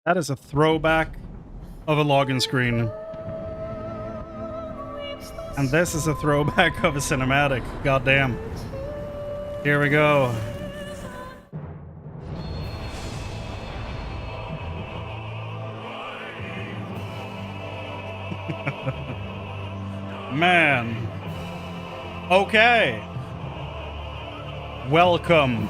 That is a throwback of a login screen. And this is a throwback of a cinematic. Goddamn. Here we go. Man. Okay. Welcome.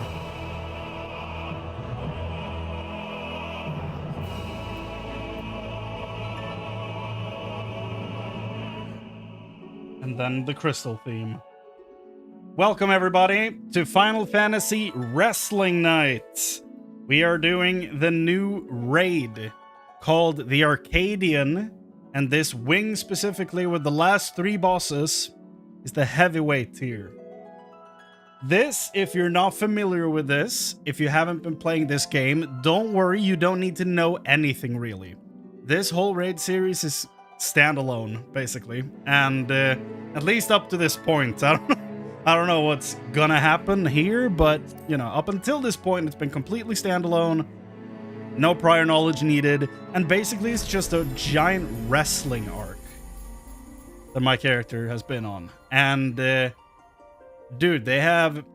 And then the crystal theme. Welcome everybody to Final Fantasy Wrestling Night. We are doing the new raid called the Arcadion, and this wing specifically with the last 3 bosses is the heavyweight tier. This, if you're not familiar with this, if you haven't been playing this game, don't worry, you don't need to know anything really. This whole raid series is standalone, basically, and at least up to this point. I don't know what's gonna happen here, but you know, up until this point, it's been completely standalone, no prior knowledge needed, and basically it's just a giant wrestling arc that my character has been on. And dude, they have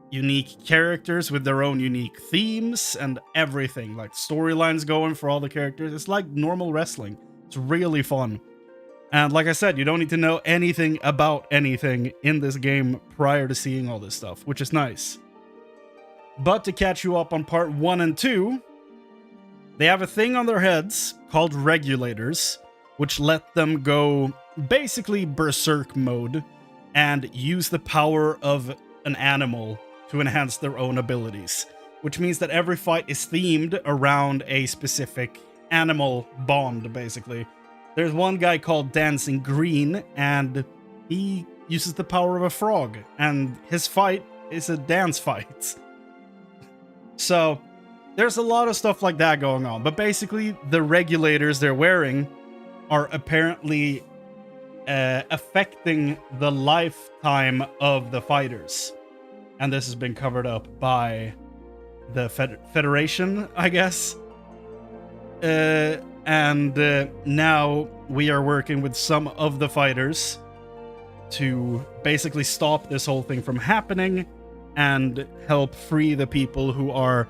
unique characters with their own unique themes and everything, like storylines going for all the characters. It's like normal wrestling. It's really fun. And like I said, you don't need to know anything about anything in this game prior to seeing all this stuff, which is nice. But to catch you up on part 1 and 2, they have a thing on their heads called regulators, which let them go basically berserk mode and use the power of an animal to enhance their own abilities, which means that every fight is themed around a specific animal bond, basically. There's one guy called Dancing Green, and he uses the power of a frog, and his fight is a dance fight. So there's a lot of stuff like that going on, but basically the regulators they're wearing are apparently affecting the lifetime of the fighters. And this has been covered up by the Federation, I guess. And now we are working with some of the fighters to basically stop this whole thing from happening and help free the people who are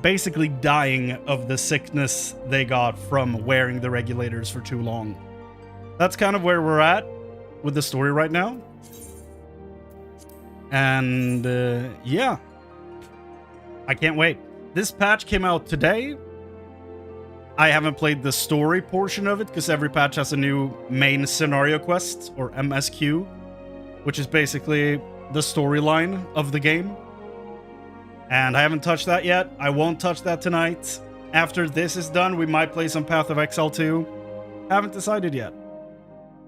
basically dying of the sickness they got from wearing the regulators for too long. That's kind of where we're at with the story right now. And yeah, I can't wait. This patch came out today. I haven't played the story portion of it because every patch has a new main scenario quest, or MSQ, which is basically the storyline of the game. And I haven't touched that yet. I won't touch that tonight. After this is done, we might play some Path of Exile 2. Haven't decided yet.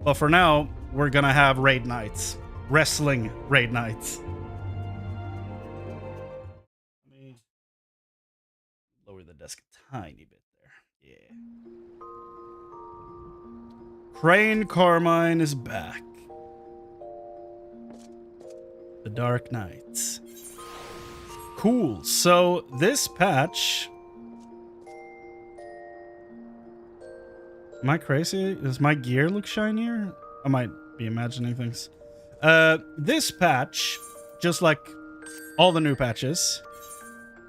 But for now, we're gonna have raid nights. Wrestling raid nights. Let me lower the desk a tiny bit. Yeah. Chrane Carmine is back. The Dark Knights. Cool. So this patch... Am I crazy? Does my gear look shinier? I might be imagining things. This patch, just like all the new patches,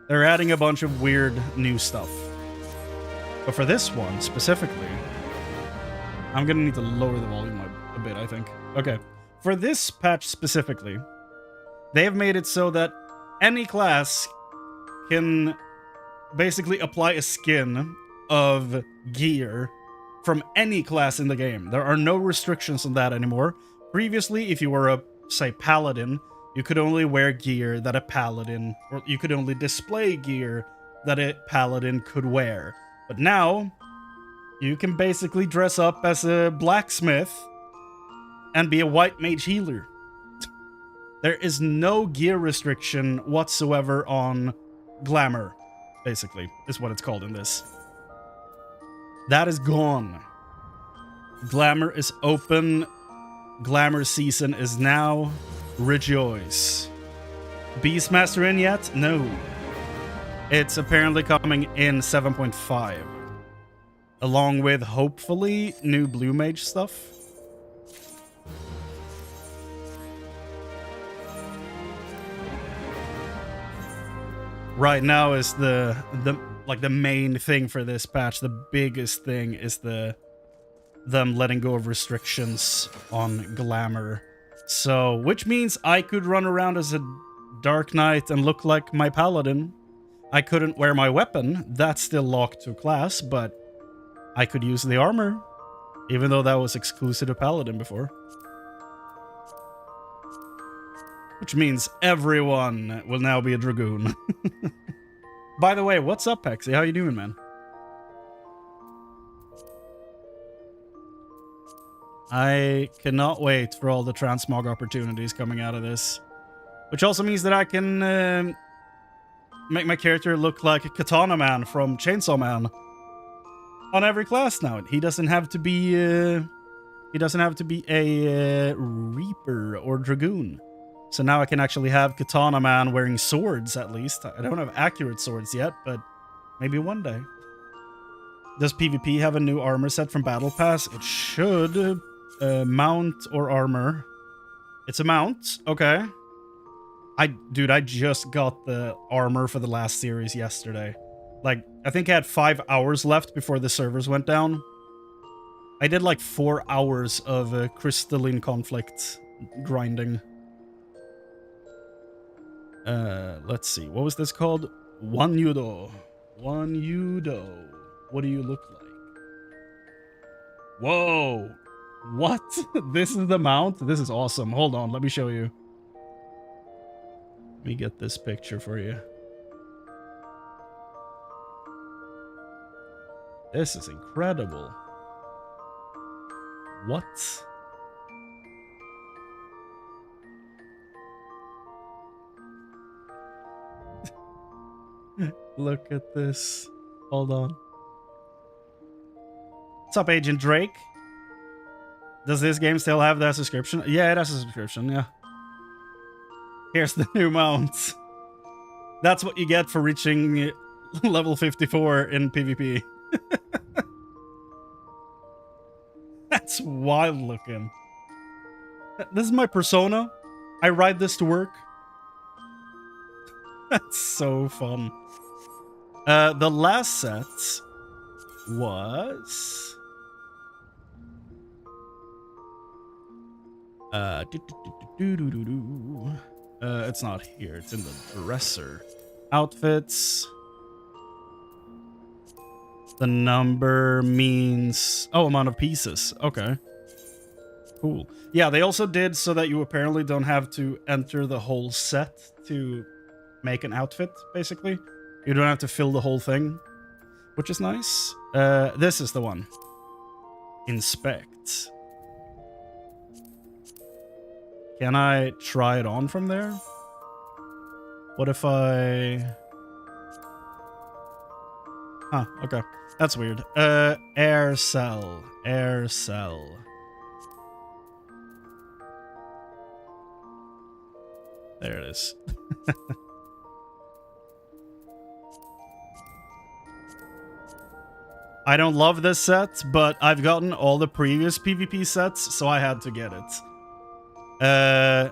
they're adding a bunch of weird new stuff. But for this one, specifically, I'm gonna need to lower the volume a bit, I think. Okay. For this patch specifically, they have made it so that any class can basically apply a skin of gear from any class in the game. There are no restrictions on that anymore. Previously, if you were a, say, paladin, you could only wear gear that a paladin, or you could only display gear that a paladin could wear. But now, you can basically dress up as a blacksmith and be a white mage healer. There is no gear restriction whatsoever on glamour, basically, is what it's called in this. That is gone. Glamour is open. Glamour season is now. Rejoice. Beastmaster in yet? No. It's apparently coming in 7.5. along with hopefully new blue mage stuff. Right now is the main thing for this patch. The biggest thing is them letting go of restrictions on glamour. So, which means I could run around as a Dark Knight and look like my paladin. I couldn't wear my weapon. That's still locked to class, but I could use the armor, even though that was exclusive to paladin before. Which means everyone will now be a dragoon. By the way, what's up, Pexy? How you doing, man? I cannot wait for all the transmog opportunities coming out of this. Which also means that I can make my character look like a Katana Man from Chainsaw Man on every class now. He doesn't have to be a Reaper or Dragoon. So now I can actually have Katana Man wearing swords, at least. I don't have accurate swords yet, but maybe one day. Does PvP have a new armor set from Battle Pass? It should. Mount or armor. It's a mount. Okay. Dude, I just got the armor for the last series yesterday. Like, I think I had 5 hours left before the servers went down. I did like 4 hours of crystalline conflict grinding. Let's see. What was this called? One Yudo. One Yudo. What do you look like? Whoa. What? This is the mount? This is awesome. Hold on. Let me show you. Let me get this picture for you. This is incredible. What? Look at this. Hold on. What's up, Agent Drake? Does this game still have that subscription? Yeah, it has a subscription, yeah. Here's the new mount. That's what you get for reaching level 54 in PvP. That's wild looking. This is my persona. I ride this to work. That's so fun. The last set was... it's not here. It's in the dresser. Outfits. The number means... Oh, amount of pieces. Okay. Cool. Yeah, they also did so that you apparently don't have to enter the whole set to make an outfit, basically. You don't have to fill the whole thing, which is nice. This is the one. Inspect. Can I try it on from there? What if I... Huh, okay. That's weird. Air cell. Air cell. There it is. I don't love this set, but I've gotten all the previous PvP sets, so I had to get it.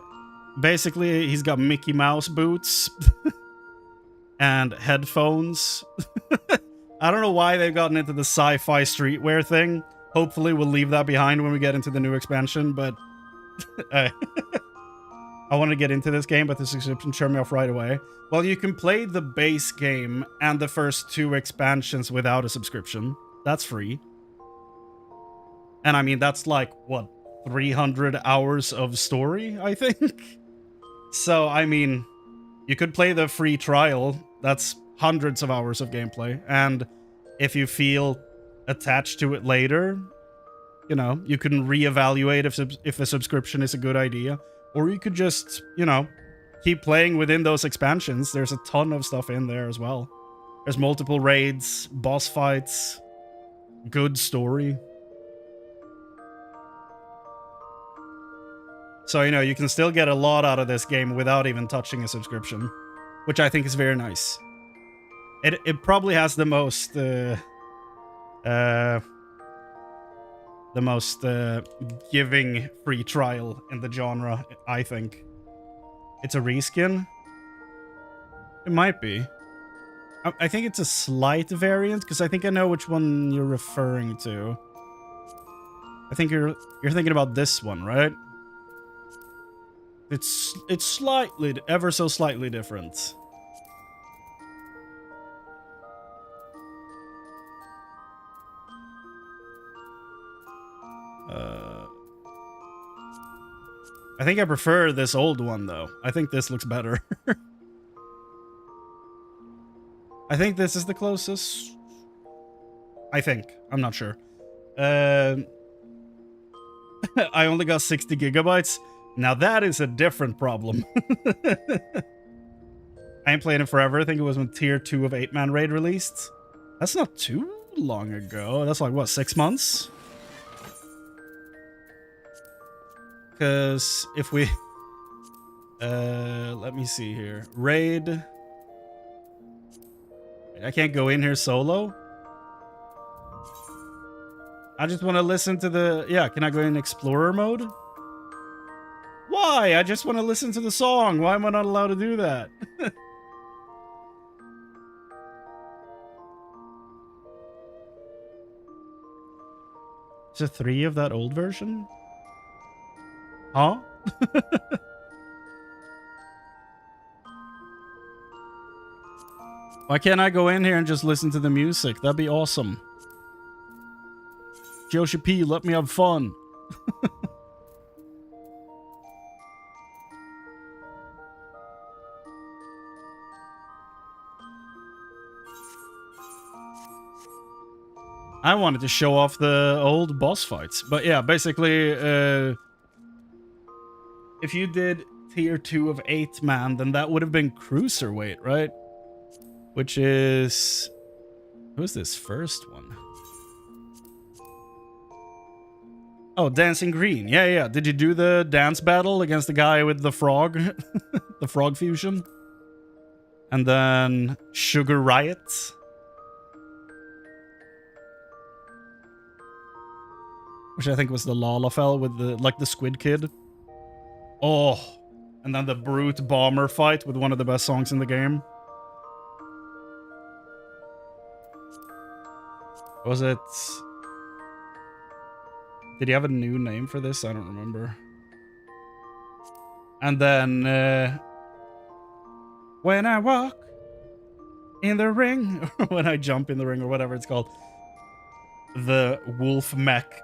Basically, he's got Mickey Mouse boots and headphones. I don't know why they've gotten into the sci-fi streetwear thing. Hopefully, we'll leave that behind when we get into the new expansion, but I want to get into this game, but the subscription turned me off right away. Well, you can play the base game and the first 2 expansions without a subscription. That's free. And I mean, that's like, what, 300 hours of story, I think? So, I mean, you could play the free trial. That's hundreds of hours of gameplay. And if you feel attached to it later, you know, you can reevaluate if a subscription is a good idea. Or you could just, you know, keep playing within those expansions. There's a ton of stuff in there as well. There's multiple raids, boss fights, good story. So, you know, you can still get a lot out of this game without even touching a subscription, which I think is very nice. It probably has the most the most giving free trial in the genre, I think. It's a reskin? It might be. I think it's a slight variant, because I think I know which one you're referring to. I think you're thinking about this one, right? It's slightly, ever so slightly different. I think I prefer this old one, though. I think this looks better. I think this is the closest. I think. I'm not sure. I only got 60 gigabytes. Now that is a different problem. I ain't playing it forever. I think it was when Tier 2 of 8-Man Raid released. That's not too long ago. That's like, what, 6 months? Because if we... let me see here. Raid... I can't go in here solo? I just want to listen to the... Yeah, can I go in Explorer mode? Why? I just want to listen to the song. Why am I not allowed to do that? Is there 3 of that old version? Huh? Why can't I go in here and just listen to the music? That'd be awesome. Joshi P, let me have fun. I wanted to show off the old boss fights. But yeah, basically, if you did tier 2 of 8-man, then that would have been Cruiserweight, right? Which is... Who's this first one? Oh, Dancing Green. Yeah, yeah. Did you do the dance battle against the guy with the frog? The frog fusion? And then Sugar Riot. Which I think was the Lalafell with the, like, the Squid Kid. Oh. And then the Brute Bomber fight with one of the best songs in the game. Was it... Did he have a new name for this? I don't remember. And then... when I walk in the ring, or when I jump in the ring, or whatever it's called. The Wolf Mech.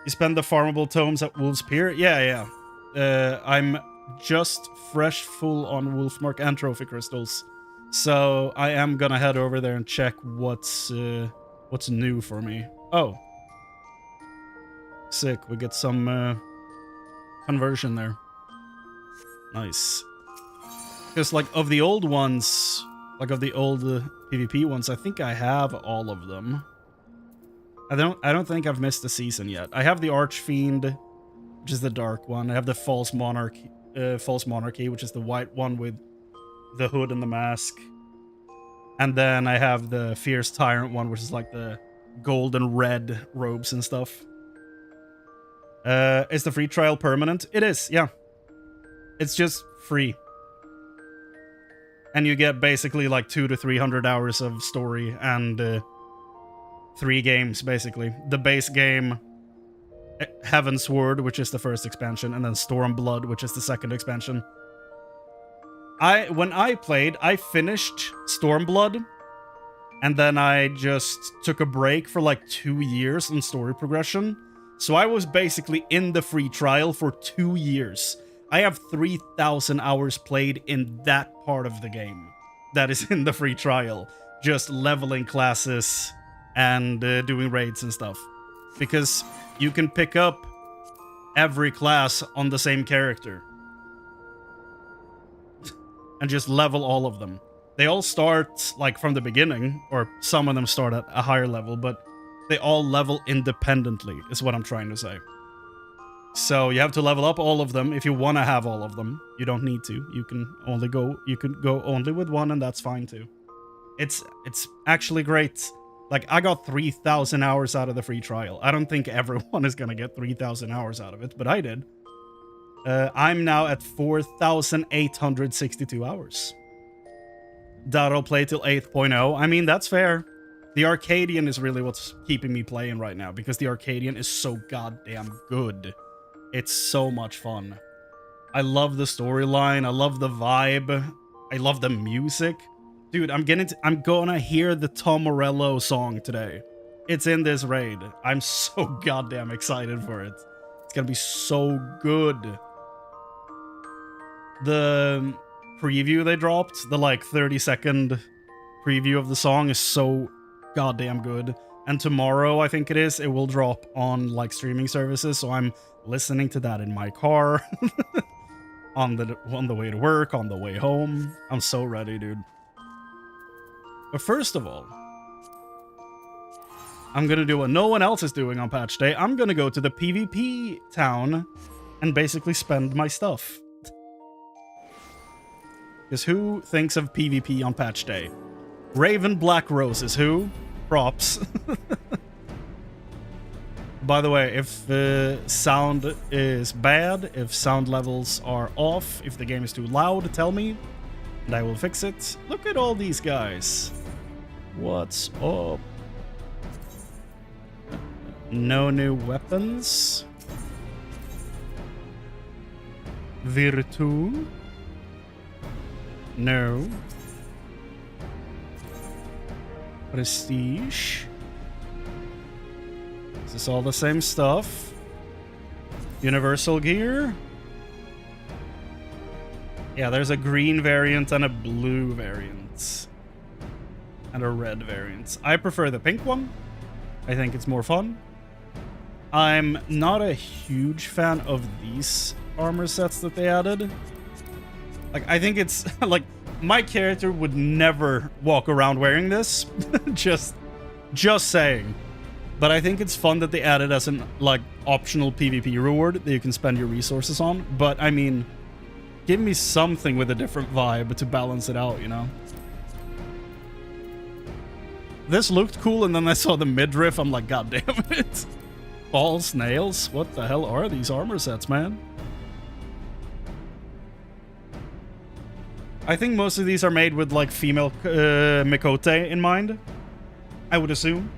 You spend the farmable tomes at Wolf's Pier? Yeah, yeah. I'm just fresh full on Wolfmark and trophy crystals. So I am gonna head over there and check what's new for me. Oh. Sick. We get some conversion there. Nice. Because like of the old ones, like of the old PvP ones, I think I have all of them. I don't think I've missed a season yet. I have the Archfiend, which is the dark one. I have the False Monarchy, which is the white one with the hood and the mask. And then I have the Fierce Tyrant one, which is like the gold and red robes and stuff. Is the free trial permanent? It is, yeah. It's just free. And you get basically like 200 to 300 hours of story and 3 games, basically. The base game, Heavensward, which is the first expansion, and then Stormblood, which is the second expansion. When I played, I finished Stormblood, and then I just took a break for like 2 years on story progression. So I was basically in the free trial for 2 years. I have 3,000 hours played in that part of the game that is in the free trial. Just leveling classes and doing raids and stuff. Because you can pick up every class on the same character. And just level all of them. They all start, like, from the beginning, or some of them start at a higher level, but they all level independently, is what I'm trying to say. So you have to level up all of them if you want to have all of them. You don't need to. You can go only with one, and that's fine too. It's actually great. Like, I got 3,000 hours out of the free trial. I don't think everyone is gonna get 3,000 hours out of it, but I did. I'm now at 4,862 hours. That'll play till 8.0. I mean, that's fair. The Arcadion is really what's keeping me playing right now, because the Arcadion is so goddamn good. It's so much fun. I love the storyline. I love the vibe. I love the music. Dude, I'm gonna hear the Tom Morello song today. It's in this raid. I'm so goddamn excited for it. It's gonna be so good. The preview they dropped, the like 30-second preview of the song is so goddamn good. And tomorrow, I think it will drop on like streaming services, so I'm listening to that in my car. on the way to work, on the way home. I'm so ready, dude. But first of all, I'm gonna do what no one else is doing on patch day. I'm gonna go to the PvP town and basically spend my stuff. Because who thinks of PvP on patch day? Raven Black Roses, who? Props. By the way, if sound is bad, if sound levels are off, if the game is too loud, tell me, and I will fix it. Look at all these guys. What's up? No new weapons. Virtu. No. Prestige. Is this all the same stuff? Universal gear? Yeah, there's a green variant and a blue variant. And a red variant. I prefer the pink one. I think it's more fun. I'm not a huge fan of these armor sets that they added. Like, I think it's like my character would never walk around wearing this. just saying. But I think it's fun that they added as an like optional PvP reward that you can spend your resources on. But I mean, give me something with a different vibe to balance it out, you know? This looked cool, and then I saw the midriff. I'm like, god damn it. Balls, nails? What the hell are these armor sets, man? I think most of these are made with like female Mikote in mind. I would assume.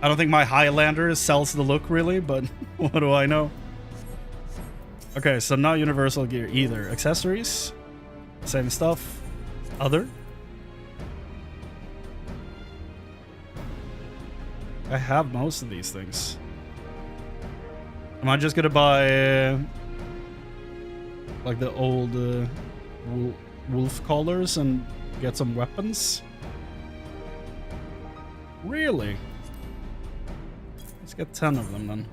I don't think my Highlander sells the look really, but what do I know? Okay, so not universal gear either. Accessories? Same stuff. Other? I have most of these things. Am I just gonna buy like the old wolf collars and get some weapons? Really? Let's get 10 of them then.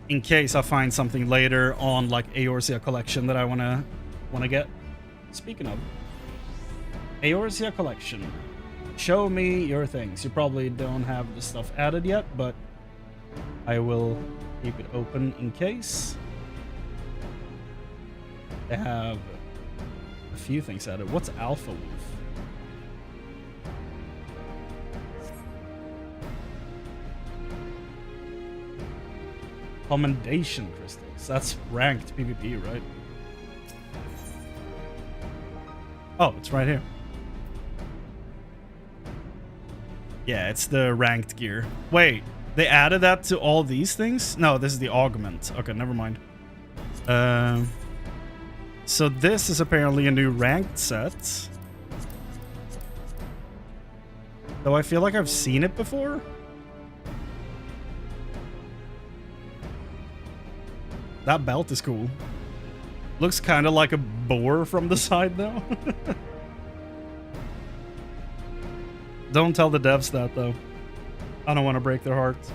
In case I find something later on like Eorzea collection that I wanna get. Speaking of Eorzea collection, show me your things. You probably don't have the stuff added yet, but I will keep it open in case. They have a few things added. What's Alpha Wolf? Commendation crystals. That's ranked PvP, right? Oh, it's right here. Yeah, it's the ranked gear. Wait, they added that to all these things? No, this is the augment. Okay, never mind. So this is apparently a new ranked set. Though I feel like I've seen it before. That belt is cool. Looks kind of like a boar from the side though. Don't tell the devs that though. I don't want to break their hearts.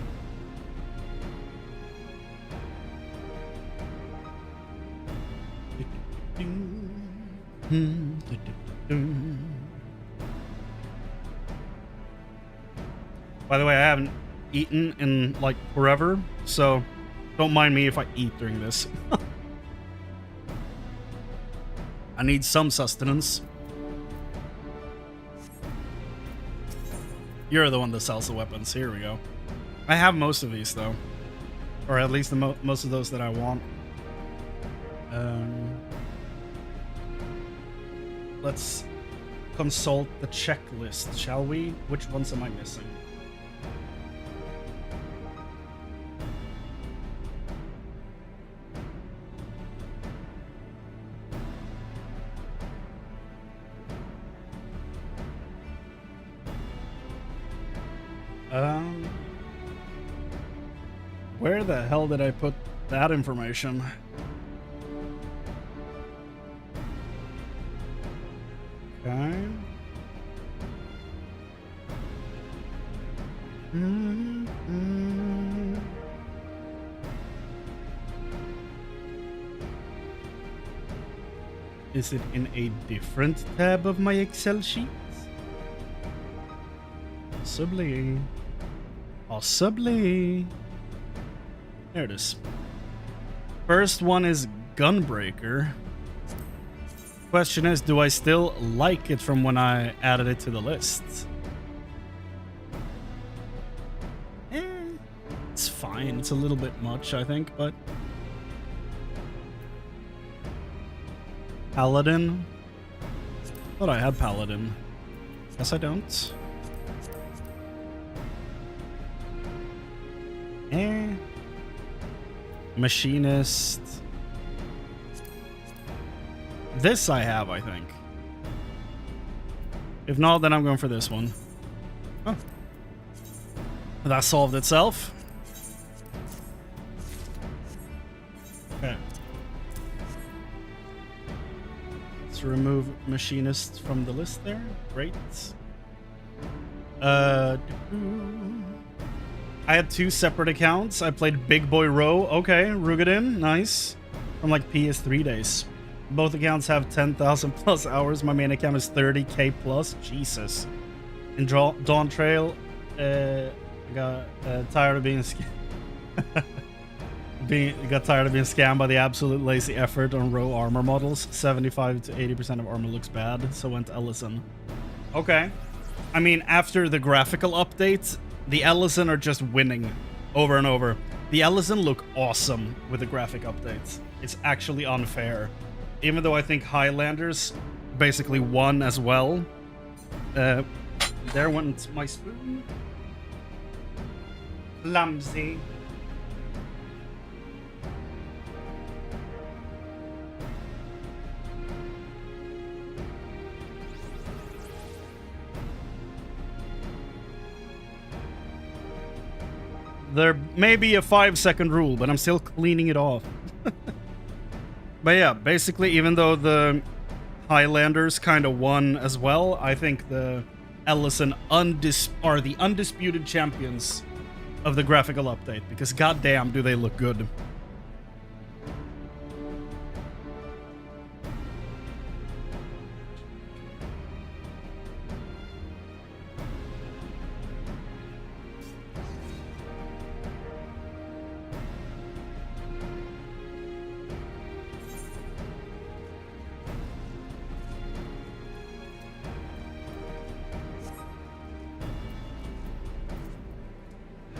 By the way, I haven't eaten in like forever, so don't mind me if I eat during this. I need some sustenance. You're the one that sells the weapons. Here we go. I have most of these, though. Or at least most of those that I want. Let's consult the checklist, shall we? Which ones am I missing? Where the hell did I put that information? Okay. Is it in a different tab of my Excel sheet? Possibly. Possibly. There it is. First one is Gunbreaker. Question is, do I still like it from when I added it to the list? It's fine. It's a little bit much, I think, but... Paladin? Thought I had Paladin. Guess I don't. Machinist. This I have, I think. If not, then I'm going for this one. Oh. That solved itself. Okay. Let's remove Machinist from the list there. Great. I had 2 separate accounts. I played Big Boy Row. Okay, Rugadin, nice. From like PS3 days. Both accounts have 10,000 plus hours. My main account is 30k plus. Jesus. In Dawn Trail, I got tired of being got tired of being scammed by the absolute lazy effort on row armor models. 75 to 80% of armor looks bad, so went Ellison. Okay. I mean, after the graphical update, the Ellison are just winning over and over. The Ellison look awesome with the graphic updates. It's actually unfair. Even though I think Highlanders basically won as well. There went my spoon. Clumsy. There may be a 5-second rule, but I'm still cleaning it off. But yeah, basically, even though the Highlanders kind of won as well, I think the Ellison are the undisputed champions of the graphical update, because goddamn do they look good.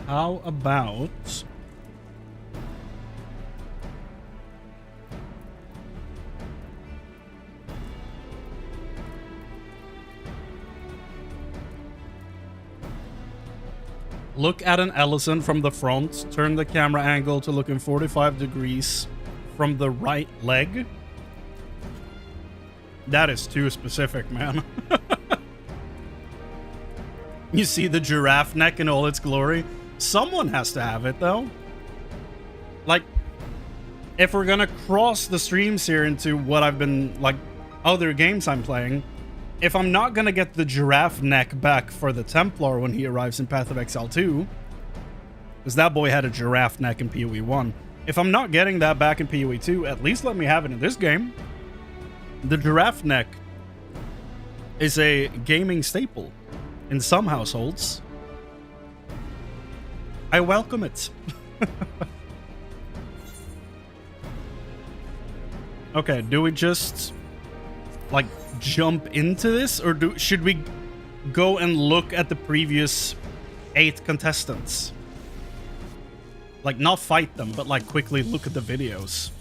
How about... look at an Ellison from the front, turn the camera angle to look in 45 degrees from the right leg. That is too specific, man. You see the giraffe neck in all its glory? Someone has to have it, though. Like, if we're gonna cross the streams here into what I've been, like, other games I'm playing, if I'm not gonna get the giraffe neck back for the Templar when he arrives in Path of Exile 2, because that boy had a giraffe neck in PoE 1, if I'm not getting that back in PoE 2, at least let me have it in this game. The giraffe neck is a gaming staple in some households. I welcome it. Okay, do we just like jump into this, or should we go and look at the previous 8 contestants. Like, not fight them, but like quickly look at the videos.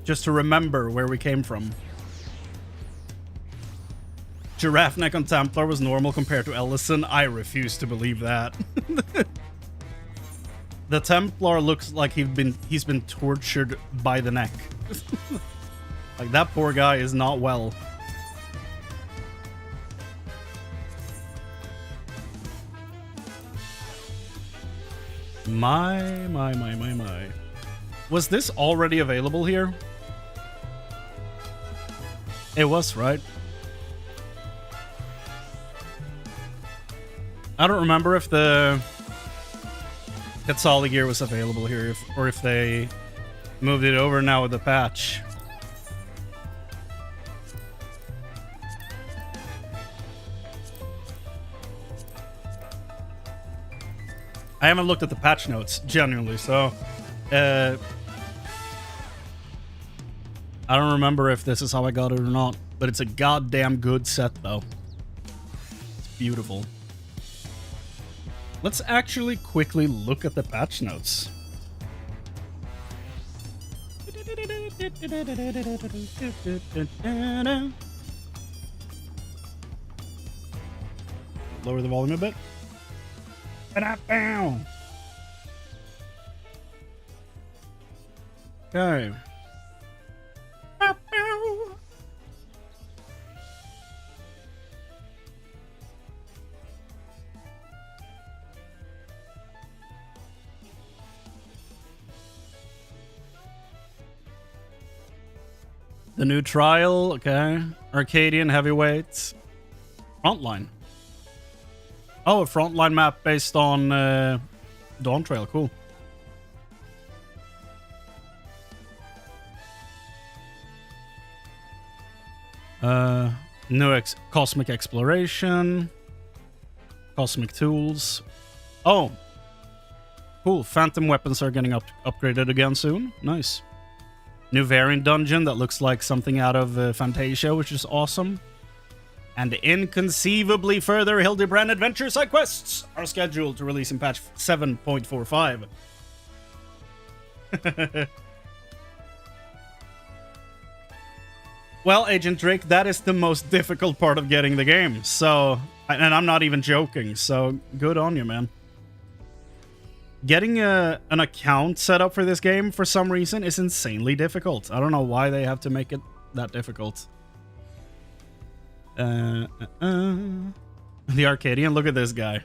Just to remember where we came from. Giraffe neck on Templar was normal compared to Ellison. I refuse to believe that. The Templar looks like he's been tortured by the neck. Like, that poor guy is not well. My. Was this already available here? It was, right? I don't remember if the Quetzali gear was available here, or if they moved it over now with the patch. I haven't looked at the patch notes, genuinely, so I don't remember if this is how I got it or not, but it's a goddamn good set, though. It's beautiful. Let's actually quickly look at the patch notes. Lower the volume a bit. Okay. The new trial, okay. Arcadion heavyweights. Frontline. Oh, a frontline map based on Dawn Trail, cool. New Cosmic Exploration. Cosmic Tools. Oh. Cool, Phantom weapons are getting upgraded again soon. Nice. New variant dungeon that looks like something out of Fantasia, which is awesome. And inconceivably further Hildebrand adventure side quests are scheduled to release in patch 7.45. Well, Agent Drake, that is the most difficult part of getting the game. So, and I'm not even joking, so good on you, man. Getting an account set up for this game, for some reason, is insanely difficult. I don't know why they have to make it that difficult. The Arcadion, look at this guy.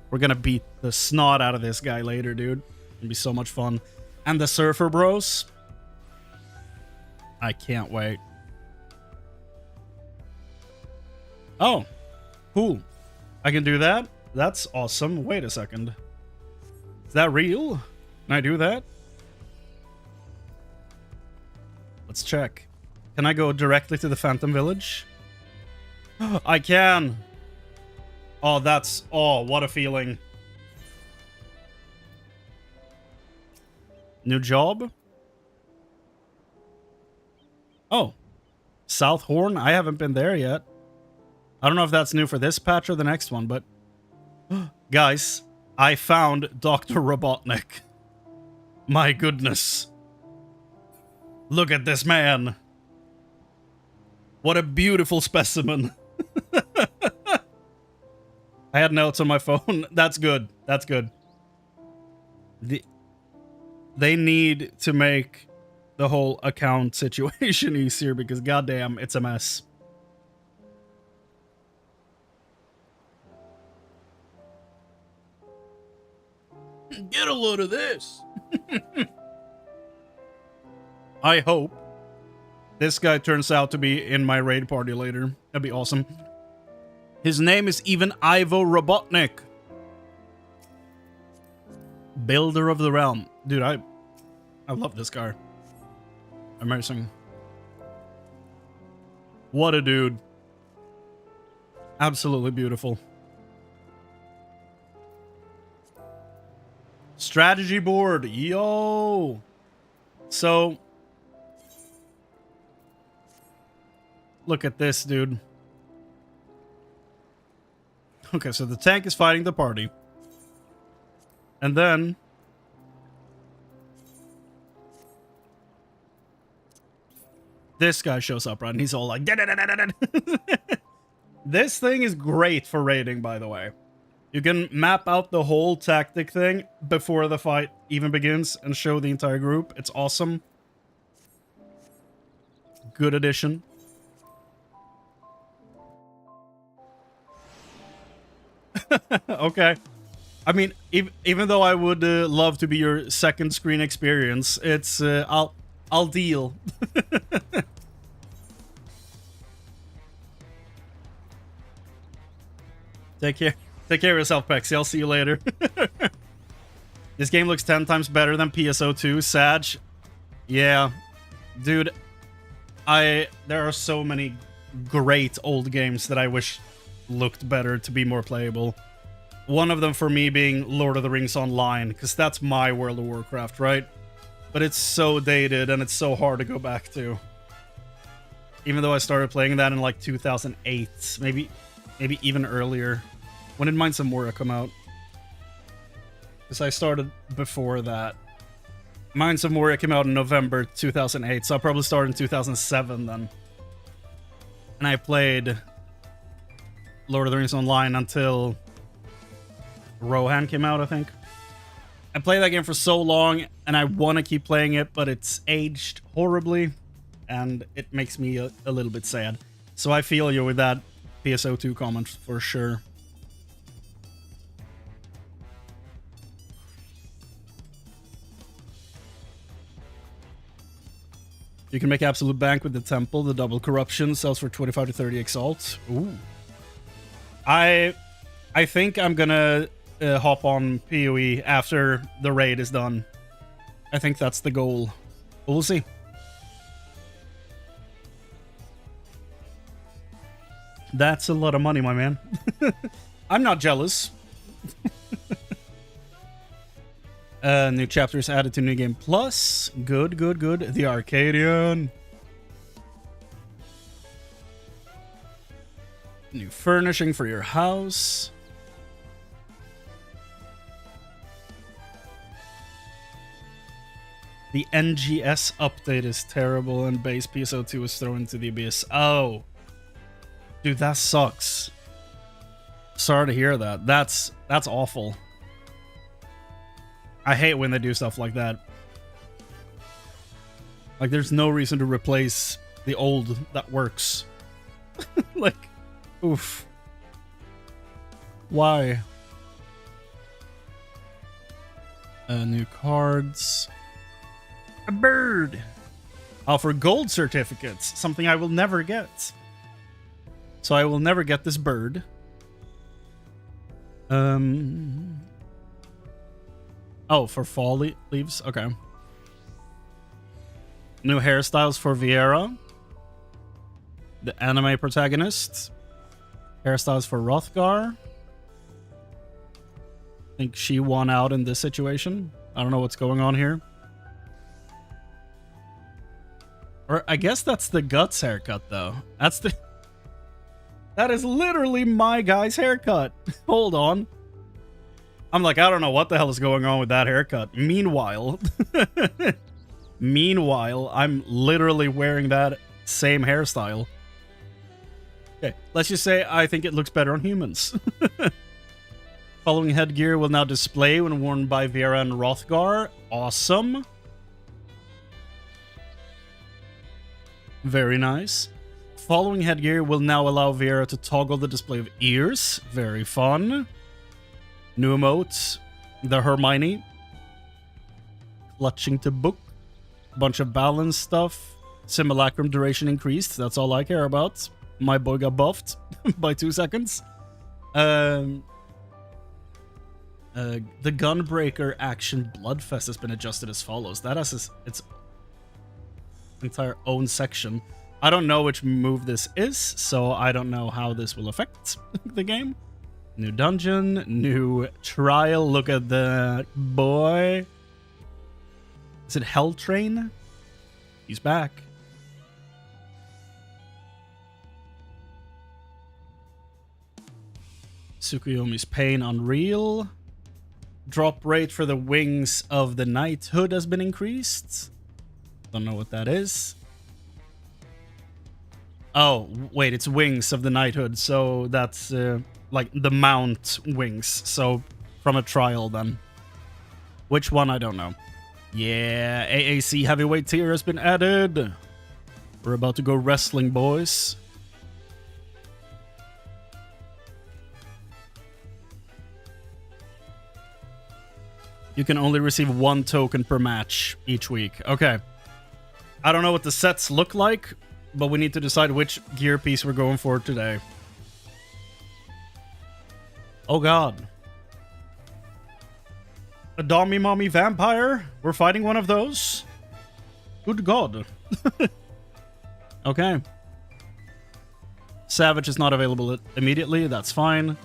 We're gonna beat the snot out of this guy later, dude. It'll be so much fun. And the Surfer Bros. I can't wait. Oh, cool. I can do that? That's awesome. Wait a second. Is that real? Can I do that? Let's check. Can I go directly to the Phantom Village? I can. Oh, that's... Oh, what a feeling. New job? Oh. South Horn? I haven't been there yet. I don't know if that's new for this patch or the next one, but... Guys, I found Dr. Robotnik. My goodness. Look at this man. What a beautiful specimen. I had notes on my phone. That's good. That's good. They need to make the whole account situation easier because goddamn, it's a mess. Get a load of this. I hope this guy turns out to be in my raid party later. That'd be awesome. His name is even Ivo Robotnik. Builder of the Realm. Dude, I love this guy. Amazing. What a dude. Absolutely beautiful. Strategy board. Yo. So, look at this, dude. Okay, so the tank is fighting the party. And then... this guy shows up, right? And he's all like... This thing is great for raiding, by the way. You can map out the whole tactic thing before the fight even begins and show the entire group. It's awesome. Good addition. Okay. I mean, even though I would love to be your second screen experience, it's I'll deal. Take care of yourself, Pexy. I'll see you later. This game looks 10 times better than PSO2. Sag. Yeah. Dude, there are so many great old games that I wish looked better to be more playable. One of them for me being Lord of the Rings Online, because that's my World of Warcraft, right? But it's so dated and it's so hard to go back to. Even though I started playing that in like 2008, maybe even earlier. When did Mines of Moria come out? Because I started before that. Mines of Moria came out in November 2008, so I probably started in 2007 then. And I played Lord of the Rings Online until Rohan came out, I think. I played that game for so long, and I want to keep playing it, but it's aged horribly, and it makes me a little bit sad. So I feel you with that PSO2 comment for sure. You can make absolute bank with the temple. The double corruption sells for 25 to 30 exalt. Ooh. I think I'm gonna hop on PoE after the raid is done. I think that's the goal. We'll see. That's a lot of money, my man. I'm not jealous. New chapters added to New Game Plus. Good, good, good. The Arcadion. New furnishing for your house. The NGS update is terrible and base PSO2 was thrown into the abyss. Oh. Dude, that sucks. Sorry to hear that. That's awful. I hate when they do stuff like that. Like, there's no reason to replace the old that works. Like, oof. Why? New cards. A bird. Offer gold certificates. Something I will never get. So I will never get this bird. Oh, for fall leaves? Okay. New hairstyles for Viera. The anime protagonist. Hairstyles for Hrothgar. I think she won out in this situation. I don't know what's going on here. Or I guess that's the Guts haircut, though. That is literally my guy's haircut. Hold on. I'm like, I don't know what the hell is going on with that haircut. Meanwhile, I'm literally wearing that same hairstyle. Okay, let's just say I think it looks better on humans. Following headgear will now display when worn by Viera and Hrothgar. Awesome. Very nice. Following headgear will now allow Viera to toggle the display of ears. Very fun. New emotes. The Hermione. Clutching to book. Bunch of balance stuff. Simulacrum duration increased. That's all I care about. My boy got buffed by 2 seconds. The Gunbreaker action Bloodfest has been adjusted as follows. That has its entire own section. I don't know which move this is, so I don't know how this will affect the game. New dungeon, new trial. Look at that boy. Is it Hell Train? He's back. Tsukuyomi's Pain unreal. Drop rate for the Wings of the Knighthood has been increased. Don't know what that is. Oh, wait, it's Wings of the Knighthood, so that's like the mount wings. So from a trial then. Which one, I don't know. Yeah, AAC heavyweight tier has been added. We're about to go wrestling, boys. You can only receive 1 token per match each week. Okay. I don't know what the sets look like, but we need to decide which gear piece we're going for today. Oh god. A Dommy Mommy Vampire? We're fighting one of those? Good god. Okay. Savage is not available immediately. That's fine.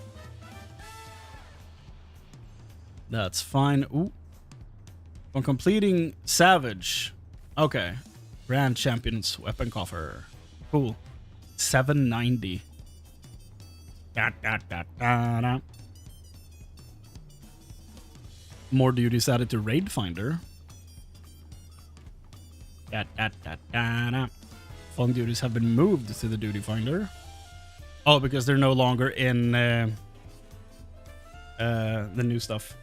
That's fine. Ooh. On completing Savage. Okay. Grand Champion's Weapon Coffer. Cool. 790. Da, da, da, da, da. More duties added to Raid Finder. Da, da, da, da, da. Fun duties have been moved to the Duty Finder. Oh, because they're no longer in the new stuff.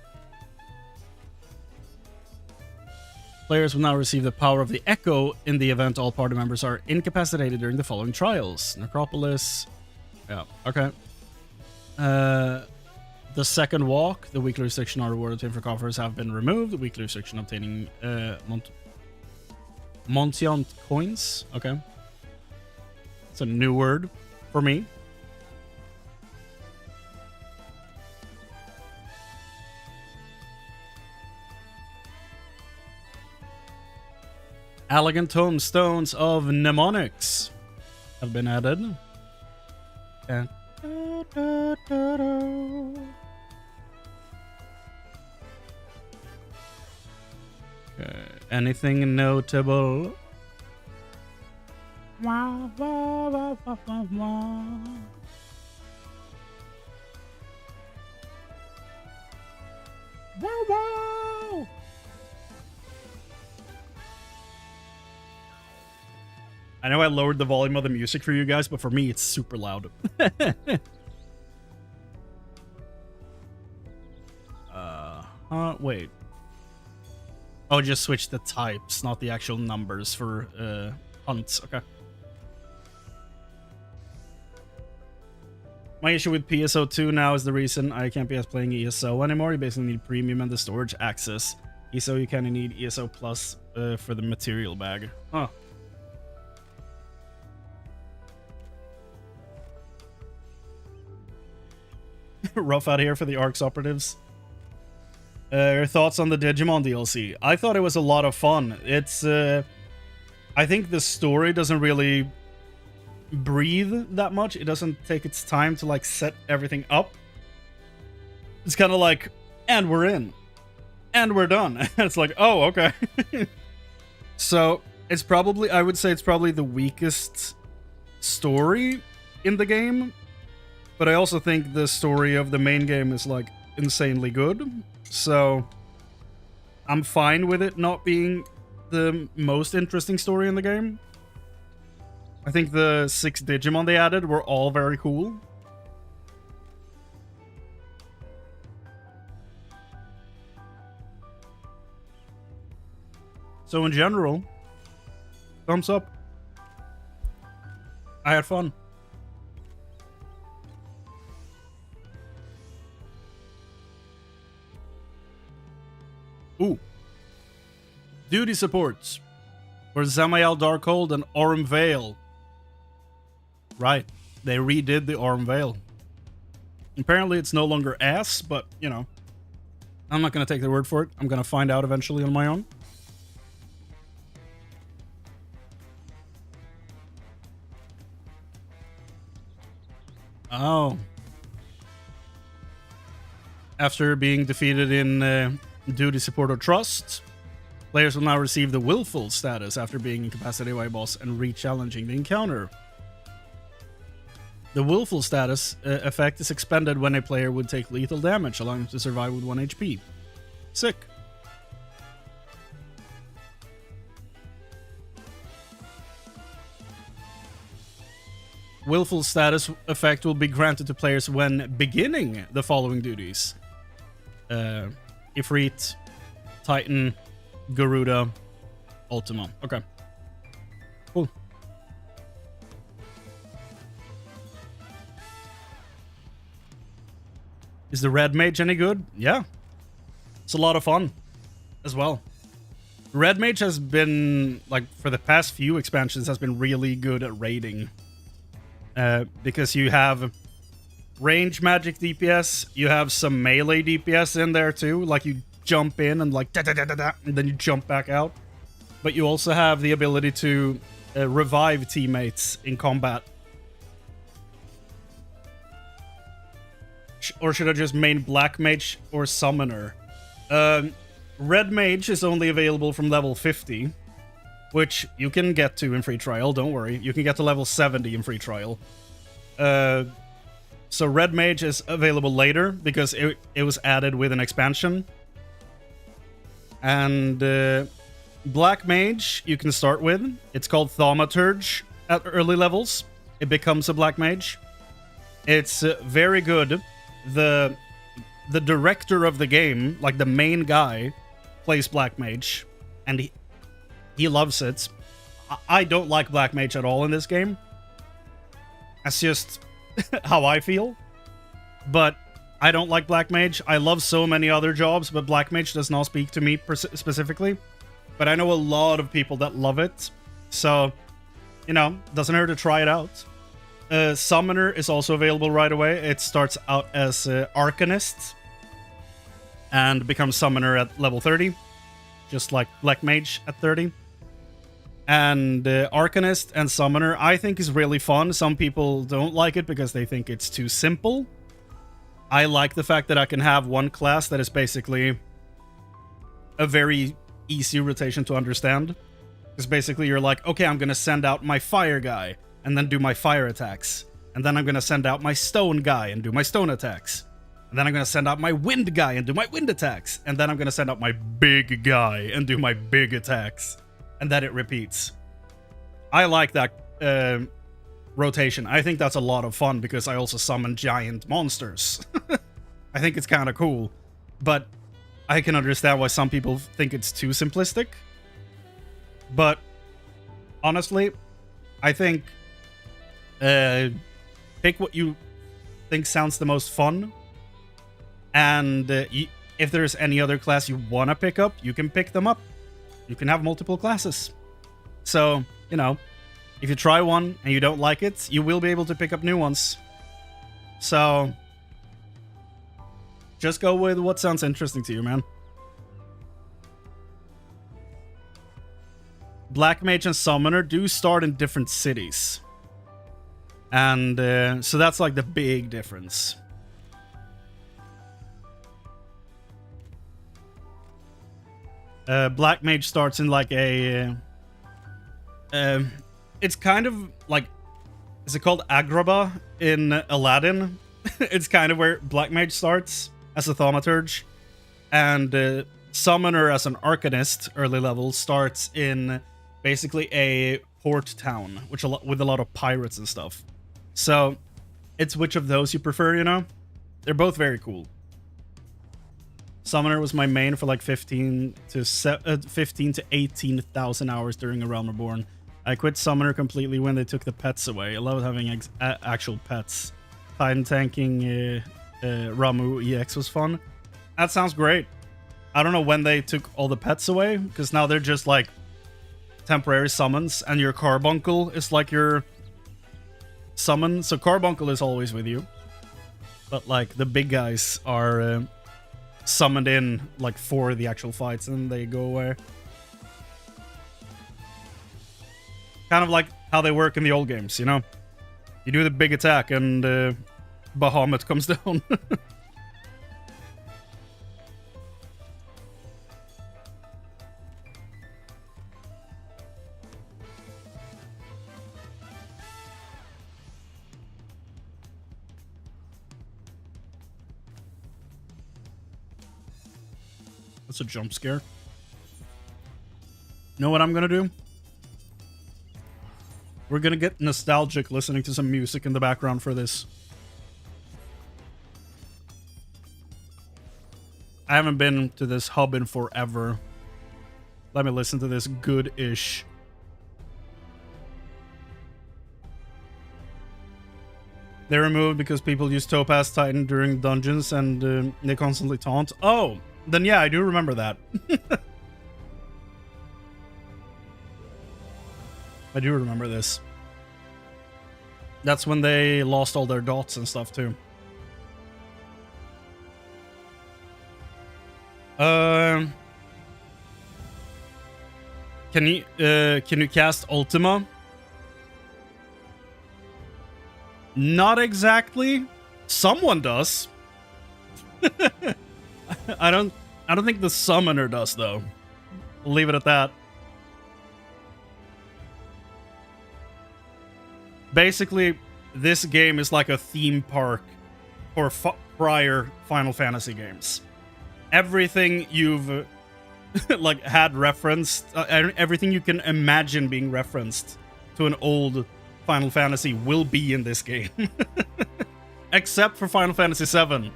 Players will now receive the power of the Echo in the event all party members are incapacitated during the following trials. Necropolis. Yeah, okay. The Second Walk. The weekly restriction on reward obtained for coffers have been removed. The weekly restriction obtaining Montiant coins. Okay. It's a new word for me. Elegant Tombstones of Mnemonics have been added. Okay. Anything notable? Wow, wow, wow, wow, wow, wow. Wow, wow. I know I lowered the volume of the music for you guys, but for me, it's super loud. Wait. Oh, just switch the types, not the actual numbers for hunts. Okay. My issue with PSO2 now is the reason I can't be playing ESO anymore. You basically need premium and the storage access. ESO, you kind of need ESO plus for the material bag. Huh. Rough out here for the ARC's operatives. Your thoughts on the Digimon DLC? I thought it was a lot of fun. It's, I think the story doesn't really breathe that much. It doesn't take its time to, like, set everything up. It's kind of like, and we're in. And we're done. It's like, oh, okay. So, it's probably, I would say it's probably the weakest story in the game. But I also think the story of the main game is, like, insanely good. So, I'm fine with it not being the most interesting story in the game. I think the 6 Digimon they added were all very cool. So in general, thumbs up. I had fun. Ooh. Duty supports for Zamael Darkhold and Aurum Vale. Right. They redid the Aurum Vale. Apparently it's no longer ass, but, you know. I'm not going to take their word for it. I'm going to find out eventually on my own. Oh. After being defeated in Duty Support or Trust, players will now receive the Willful status after being incapacitated by a boss and re-challenging the encounter. The willful status effect is expended when a player would take lethal damage, allowing them to survive with 1 HP. Sick. Willful status effect will be granted to players when beginning the following duties. Ifrit, Titan, Garuda, Ultima. Okay. Cool. Is the Red Mage any good? Yeah. It's a lot of fun as well. Red Mage has been, like, for the past few expansions, has been really good at raiding. Because you have range magic DPS, you have some melee DPS in there too, like you jump in and like da-da-da-da-da, and then you jump back out. But you also have the ability to revive teammates in combat. Or should I just main Black Mage or Summoner? Red Mage is only available from level 50, which you can get to in free trial, don't worry. You can get to level 70 in free trial. So Red Mage is available later, because it was added with an expansion. And Black Mage you can start with. It's called Thaumaturge at early levels. It becomes a Black Mage. It's very good. The director of the game, like the main guy, plays Black Mage, and he loves it. I don't like Black Mage at all in this game. That's just how I feel. But I don't like Black Mage. I love so many other jobs, but Black Mage does not speak to me specifically. But I know a lot of people that love it. So, you know, doesn't hurt to try it out. Summoner is also available right away. It starts out as Arcanist and becomes Summoner at level 30. Just like Black Mage at 30. And Arcanist and Summoner, I think, is really fun. Some people don't like it because they think it's too simple. I like the fact that I can have one class that is basically a very easy rotation to understand. Because basically you're like, okay, I'm going to send out my fire guy and then do my fire attacks. And then I'm going to send out my stone guy and do my stone attacks. And then I'm going to send out my wind guy and do my wind attacks. And then I'm going to send out my big guy and do my big attacks. And then it repeats. I like that rotation. I think that's a lot of fun because I also summon giant monsters. I think it's kind of cool. But I can understand why some people think it's too simplistic. But honestly, I think pick what you think sounds the most fun. And if there's any other class you want to pick up, you can pick them up. You can have multiple classes. So, you know, if you try one and you don't like it, you will be able to pick up new ones. So, just go with what sounds interesting to you, man. Black Mage and Summoner do start in different cities. And so that's like the big difference. Black Mage starts in like a... it's kind of like... Is it called Agrabah in Aladdin? It's kind of where Black Mage starts as a Thaumaturge. And Summoner as an Arcanist, early level, starts in basically a port town, with a lot of pirates and stuff. So, it's which of those you prefer, you know? They're both very cool. Summoner was my main for like 15 to 18,000 hours during A Realm Reborn. I quit Summoner completely when they took the pets away. I love having actual pets. Titan tanking Ramu EX was fun. That sounds great. I don't know when they took all the pets away, because now they're just like temporary summons, and your Carbuncle is like your summon. So Carbuncle is always with you. But like the big guys are... summoned in like for the actual fights and they go away. Kind of like how they work in the old games, you know? You do the big attack and Bahamut comes down. That's a jump scare. Know what I'm gonna do? We're gonna get nostalgic listening to some music in the background for this. I haven't been to this hub in forever. Let me listen to this good-ish. They removed because people use Topaz Titan during dungeons and they constantly taunt. Oh, then yeah, I do remember that. I do remember this. That's when they lost all their dots and stuff too. Can you cast Ultima? Not exactly. Someone does. I don't think the summoner does though. We'll leave it at that. Basically, this game is like a theme park for prior Final Fantasy games. Everything you've like had referenced, everything you can imagine being referenced to an old Final Fantasy will be in this game. Except for Final Fantasy VII.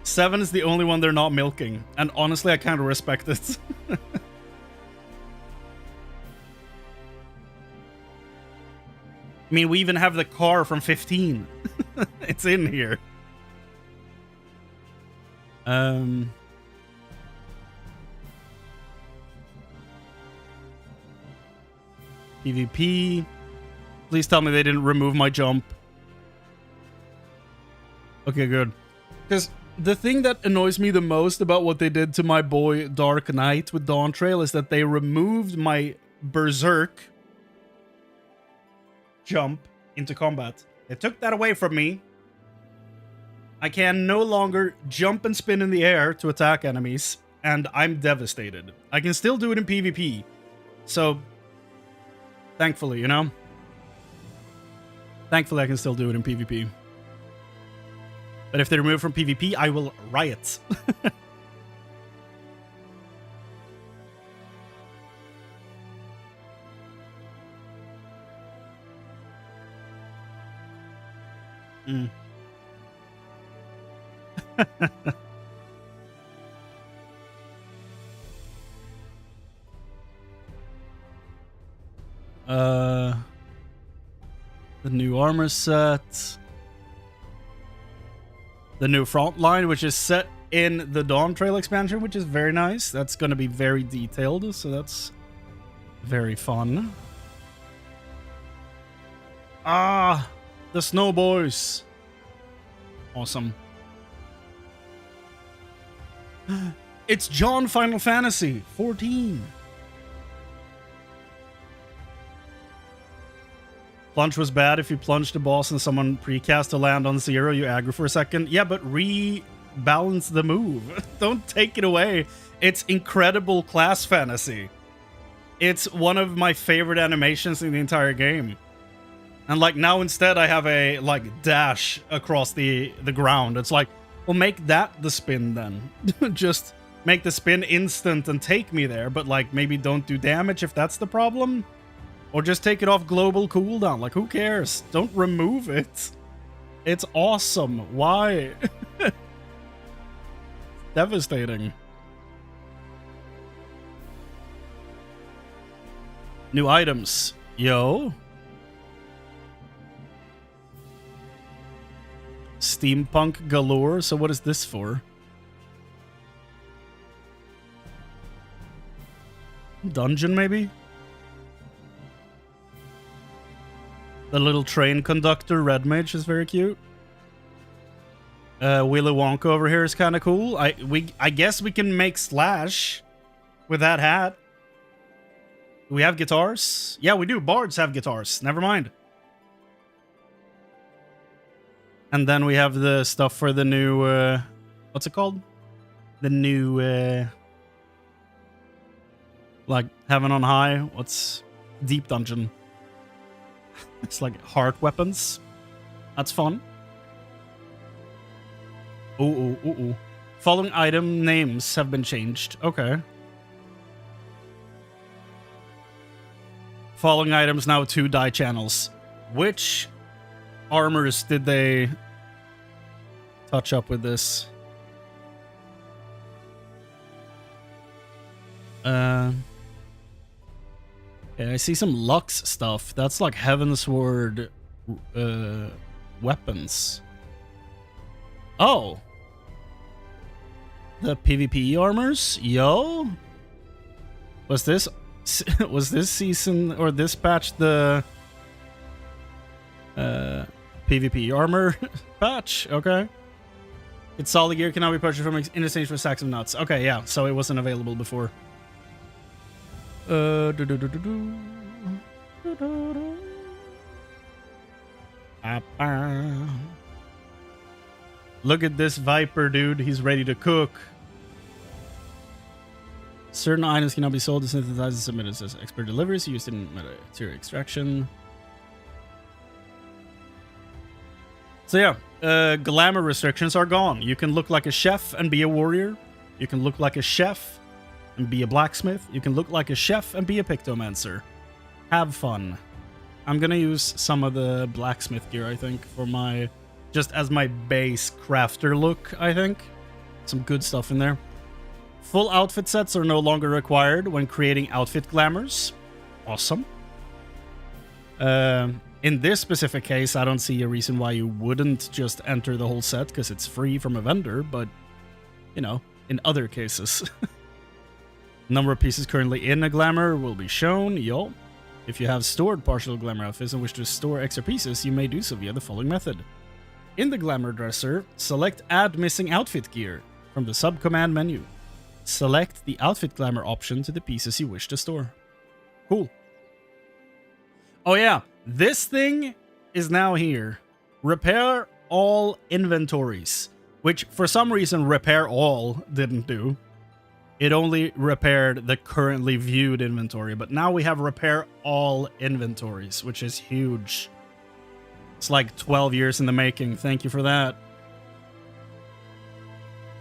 7 is the only one they're not milking, and honestly I kind of respect it. I mean, we even have the car from 15. It's in here. PvP. Please tell me they didn't remove my jump. Okay, good. Because the thing that annoys me the most about what they did to my boy Dark Knight with Dawn Trail is that they removed my Berserk jump into combat. They took that away from me. I can no longer jump and spin in the air to attack enemies, and I'm devastated. I can still do it in PvP. So, thankfully, you know? Thankfully, I can still do it in PvP. But if they remove from PvP, I will riot. The new armor set. The new front line, which is set in the Dawn Trail expansion, which is very nice. That's going to be very detailed, so that's very fun. Ah, the Snow Boys. Awesome. It's John Final Fantasy 14. Plunge was bad. If you plunge the boss and someone precast to land on 0, you aggro for a second. Yeah, but rebalance the move. Don't take it away. It's incredible class fantasy. It's one of my favorite animations in the entire game. And like now instead I have a like dash across the ground. It's like, well, make that the spin then. Just make the spin instant and take me there, but like maybe don't do damage if that's the problem. Or just take it off global cooldown. Like, who cares? Don't remove it. It's awesome. Why? Devastating. New items. Yo. Steampunk galore. So what is this for? Dungeon, maybe? The little train conductor, Red Mage, is very cute. Willy Wonka over here is kind of cool. I guess we can make Slash with that hat. Do we have guitars? Yeah, we do. Bards have guitars. Never mind. And then we have the stuff for the new... what's it called? The new... like, Heaven on High. What's... Deep Dungeon. It's like heart weapons. That's fun. Ooh. Following item names have been changed. Okay. Following items now 2 die channels. Which armors did they touch up with this? Okay, I see some Lux stuff. That's like Heavensward weapons. Oh. The PvP armors? Yo? Was this season or this patch the PvP armor patch? Okay. Its solid gear can now be purchased from in exchange for sacks of nuts. Okay, yeah, so it wasn't available before. Look at this Viper, dude. He's ready to cook. Certain items cannot be sold, synthesized, and submitted as expert deliveries used in material extraction. So yeah, glamour restrictions are gone. You can look like a chef and be a warrior. You can look like a chef and be a blacksmith. You can look like a chef and be a pictomancer. Have fun. I'm gonna use some of the blacksmith gear, I think, for my... just as my base crafter look, I think. Some good stuff in there. Full outfit sets are no longer required when creating outfit glamours. Awesome. In this specific case, I don't see a reason why you wouldn't just enter the whole set, because it's free from a vendor, but, you know, in other cases. Number of pieces currently in a glamour will be shown, yo. If you have stored partial glamour outfits and wish to store extra pieces, you may do so via the following method. In the glamour dresser, select Add Missing Outfit Gear from the sub-command menu. Select the outfit glamour option to the pieces you wish to store. Cool. Oh yeah, this thing is now here. Repair all inventories, which for some reason Repair All didn't do. It only repaired the currently viewed inventory, but now we have Repair All inventories, which is huge. It's like 12 years in the making. Thank you for that.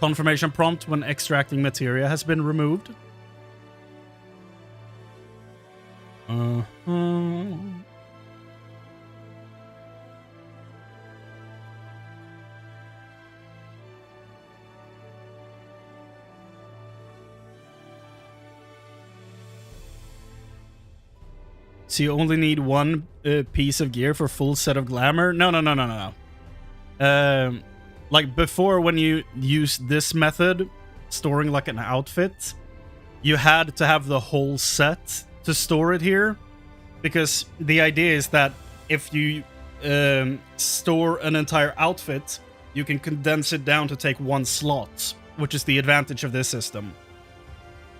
Confirmation prompt when extracting materia has been removed. So you only need one piece of gear for full set of glamour? No. Like before, when you used this method, storing like an outfit, you had to have the whole set to store it here. Because the idea is that if you store an entire outfit, you can condense it down to take one slot, which is the advantage of this system.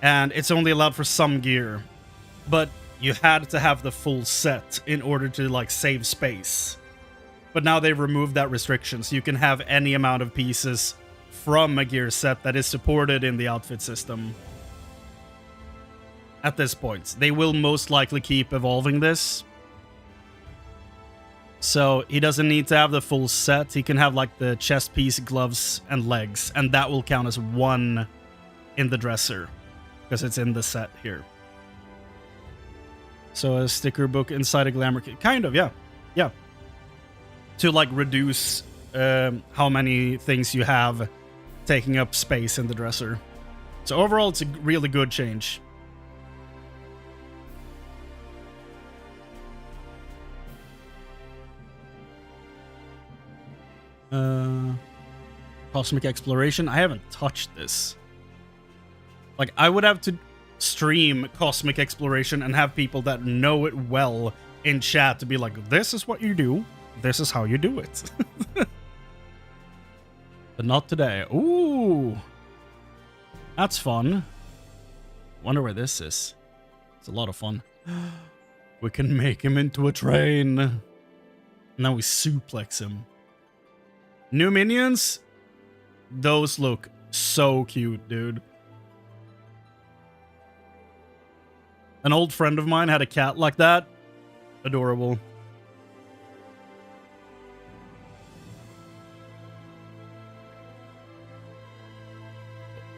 And it's only allowed for some gear. But you had to have the full set in order to like save space. But now they've removed that restriction, so you can have any amount of pieces from a gear set that is supported in the outfit system. At this point. They will most likely keep evolving this. So he doesn't need to have the full set. He can have like the chest piece, gloves, and legs. And that will count as one in the dresser. Because it's in the set here. So a sticker book inside a glamour kit. Kind of, yeah. Yeah. To like reduce how many things you have taking up space in the dresser. So overall, it's a really good change. Cosmic Exploration. I haven't touched this. Like, I would have to stream Cosmic Exploration and have people that know it well in chat to be like, this is what you do. This is how you do it. But not today. Ooh. That's fun. Wonder where this is. It's a lot of fun. We can make him into a train. Now we suplex him. New minions? Those look so cute, dude. An old friend of mine had a cat like that. Adorable.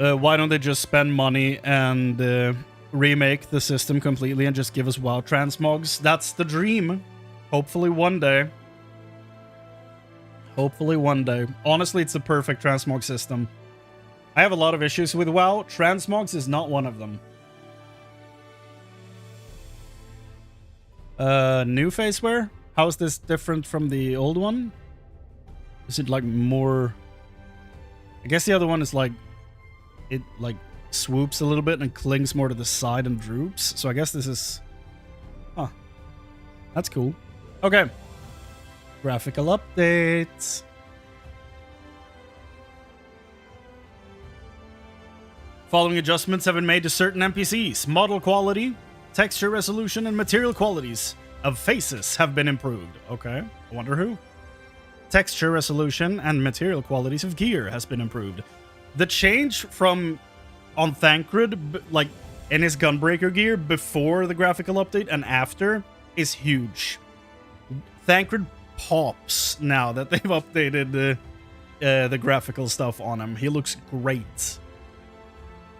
Why don't they just spend money and remake the system completely and just give us WoW transmogs? That's the dream. Hopefully one day. Hopefully one day. Honestly, it's the perfect transmog system. I have a lot of issues with WoW. Transmogs is not one of them. New faceware? How is this different from the old one? Is it like more... I guess the other one is like... It like swoops a little bit and clings more to the side and droops. So I guess this is... Huh. That's cool. Okay. Graphical updates. Following adjustments have been made to certain NPCs. Model quality, texture resolution, and material qualities of faces have been improved. Okay, I wonder who. Texture resolution and material qualities of gear has been improved. The change from on Thancred, like in his Gunbreaker gear before the graphical update and after, is huge. Thancred pops now that they've updated the graphical stuff on him. He looks great.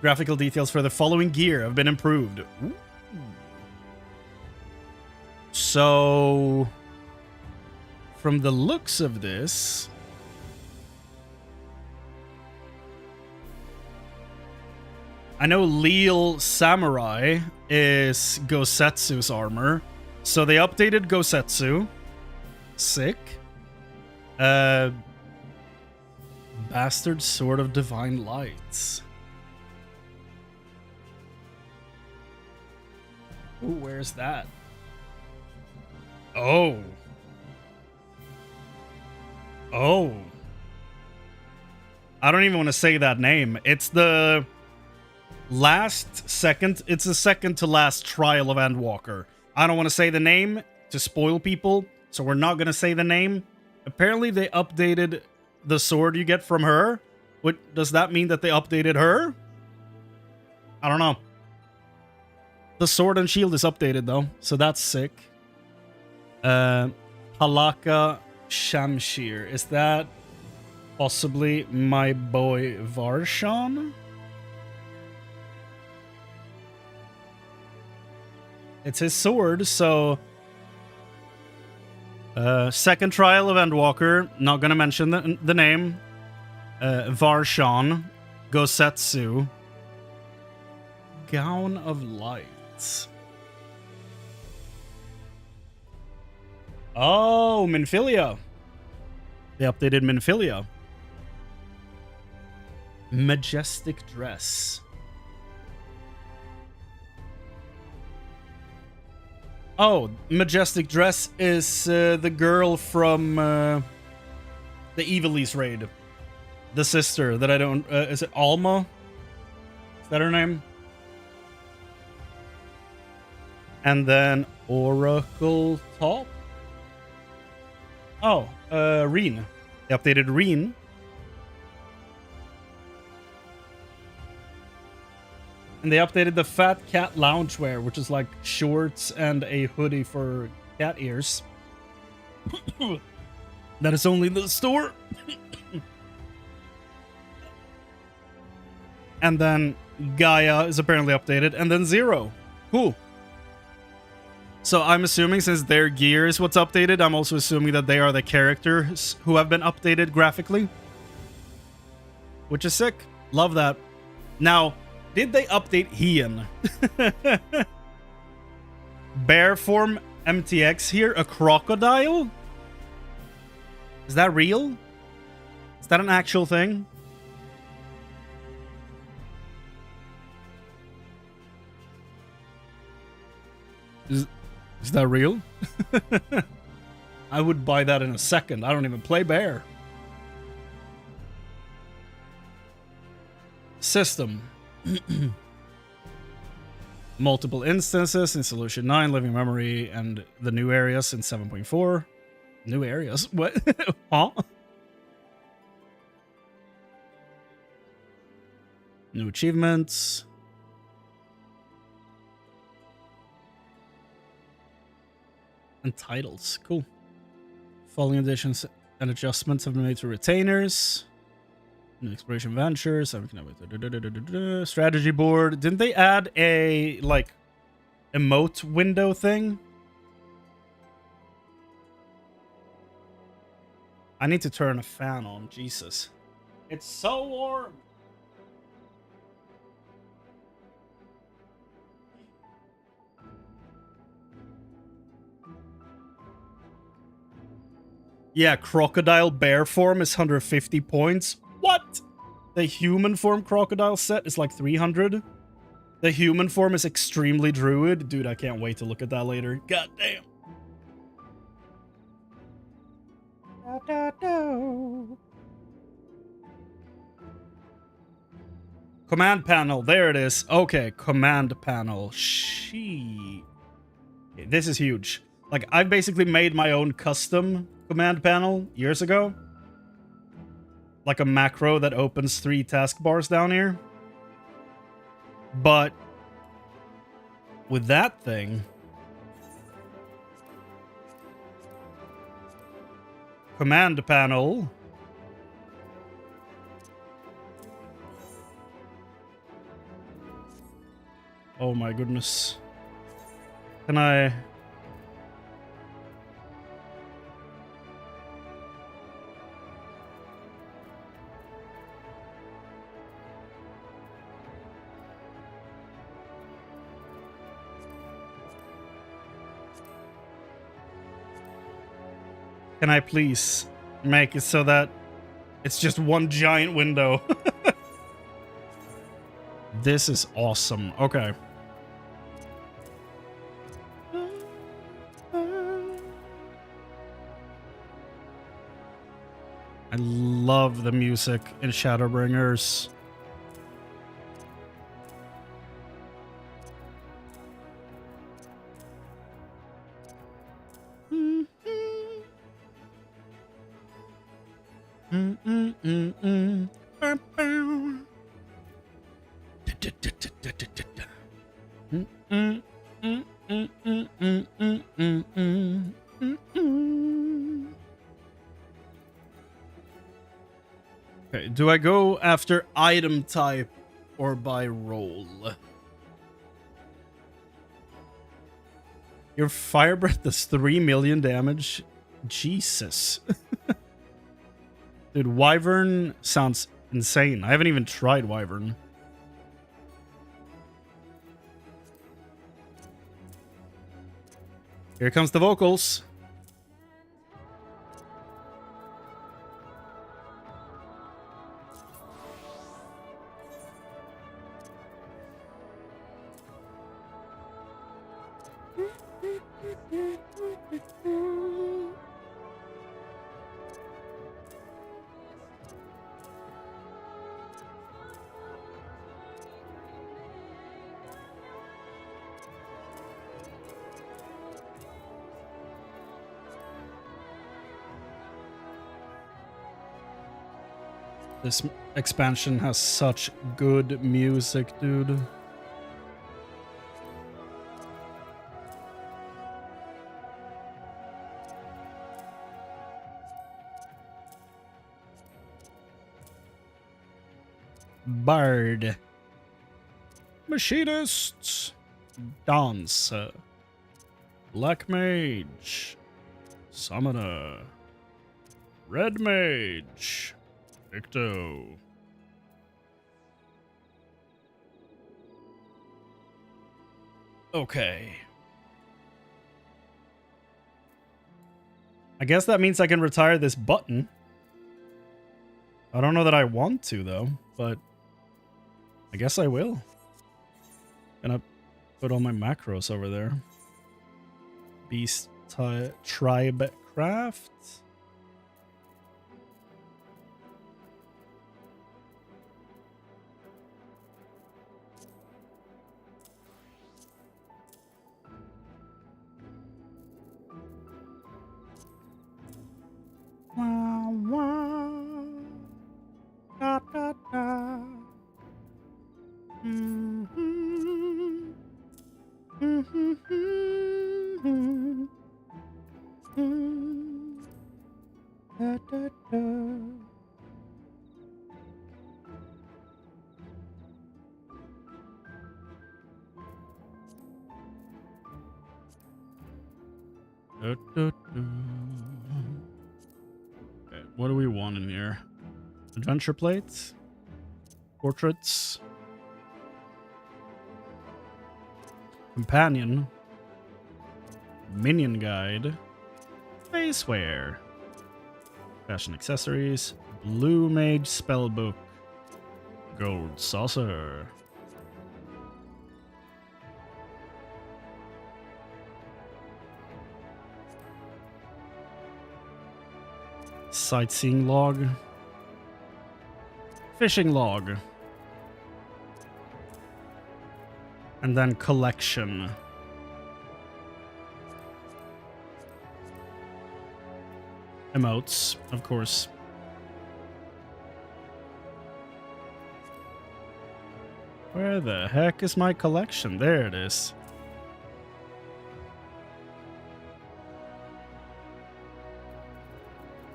Graphical details for the following gear have been improved. Ooh. So, from the looks of this, I know Leal Samurai is Gosetsu's armor. So they updated Gosetsu. Sick. Bastard Sword of Divine Lights. Ooh, where's that? Oh. Oh. I don't even want to say that name. It's the it's the second to last trial of Endwalker. I don't want to say the name to spoil people, so we're not going to say the name. Apparently they updated the sword you get from her. What does that mean, that they updated her? I don't know. The sword and shield is updated though, so that's sick. Halaka Shamshir. Is that possibly my boy Varshan? It's his sword, so... second trial of Endwalker. Not gonna mention the name. Varshan. Gosetsu. Gown of Light. Oh, Minfilia. They updated Minfilia. Majestic Dress. Oh, Majestic Dress is the girl from the Evilise raid. The sister that I don't... is it Alma? Is that her name? And then Oracle Top. Oh, Reen. They updated Reen. And they updated the Fat Cat loungewear, which is like shorts and a hoodie for cat ears. That is only in the store. And then Gaia is apparently updated. And then Zero. Cool. So I'm assuming since their gear is what's updated, I'm also assuming that they are the characters who have been updated graphically. Which is sick. Love that. Now, did they update Hien? Bear form MTX here, a crocodile? Is that real? Is that an actual thing? Is that real? I would buy that in a second. I don't even play Bear. System. Multiple instances in Solution 9, Living Memory, and the new areas in 7.4. New areas? What? Huh? New achievements. And titles. Cool. Following additions and adjustments have been made to retainers. Exploration Ventures, strategy board. Didn't they add a, like, emote window thing? I need to turn a fan on. Jesus. It's so warm. Yeah, crocodile bear form is 150 points. What? The human form crocodile set is like 300. The human form is extremely druid. Dude, I can't wait to look at that later. God damn. Command panel. There it is. Okay, command panel. This is huge. Like, I've basically made my own custom command panel years ago. Like a macro that opens 3 taskbars down here. But with that thing, command panel. Oh my goodness. Can I... Can I please make it so that it's just one giant window? This is awesome. Okay. I love the music in Shadowbringers. Okay, do I go after item type or by role? Your fire breath does 3 million damage. Jesus. Dude, Wyvern sounds insane. I haven't even tried Wyvern. Here comes the vocals. This expansion has such good music, dude. Bard. Machinist. Dancer. Black Mage. Summoner. Red Mage. Victo. Okay. I guess that means I can retire this button. I don't know that I want to, though, but I guess I will. Gonna put all my macros over there. Beast Tribe Craft. Da, da, da. Da, da, da. Okay, what do we want in here? Adventure plates? Portraits? Companion? Minion guide? Faceware? Fashion accessories? Blue mage spellbook? Gold saucer? Sightseeing log? Fishing log? And then collection. Emotes, of course. Where the heck is my collection? There it is.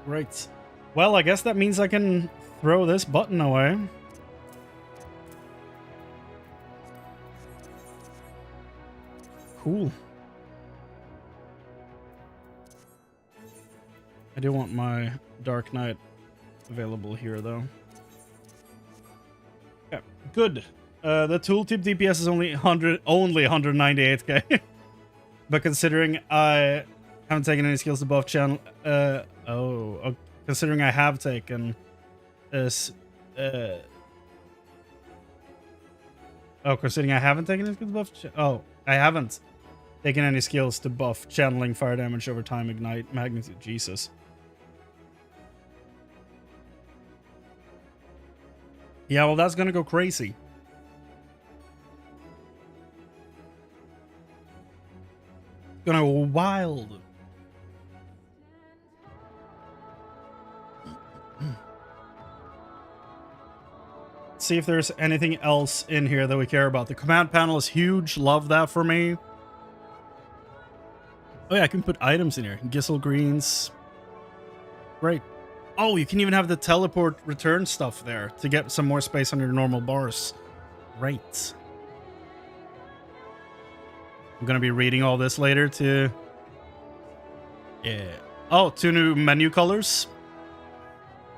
Right. Well, I guess that means I can throw this button away. Cool. I do want my Dark Knight available here, though. Yeah, good. The tooltip DPS is only 198k. But considering I haven't taken any skills to buff channel, considering I have taken this, considering I haven't taken any skills to buff, I haven't taken any skills to buff channeling, fire damage over time, ignite, magnitude, Jesus. Yeah, well, that's gonna go crazy. Gonna go wild. See if there's anything else in here that we care about. The command panel is huge. Love that for me. Oh yeah, I can put items in here. Gissel greens. Great. Oh, you can even have the teleport return stuff there to get some more space on your normal bars. Great. I'm gonna be reading all this later to... Yeah. Oh, 2 new menu colors.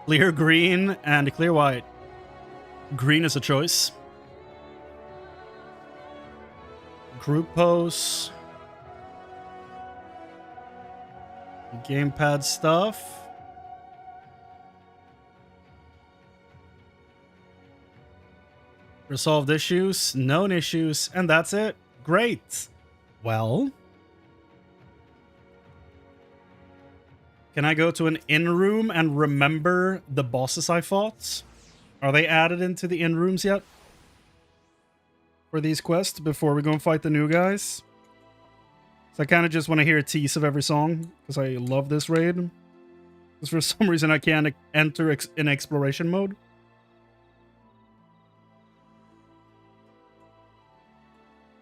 Clear green and clear white. Green is a choice. Group pose. Gamepad stuff. Resolved issues, known issues, and that's it. Great. Well, can I go to an inn room and remember the bosses I fought? Are they added into the inn rooms yet? For these quests before we go and fight the new guys? So I kind of just want to hear a tease of every song because I love this raid. Because for some reason I can't enter in exploration mode.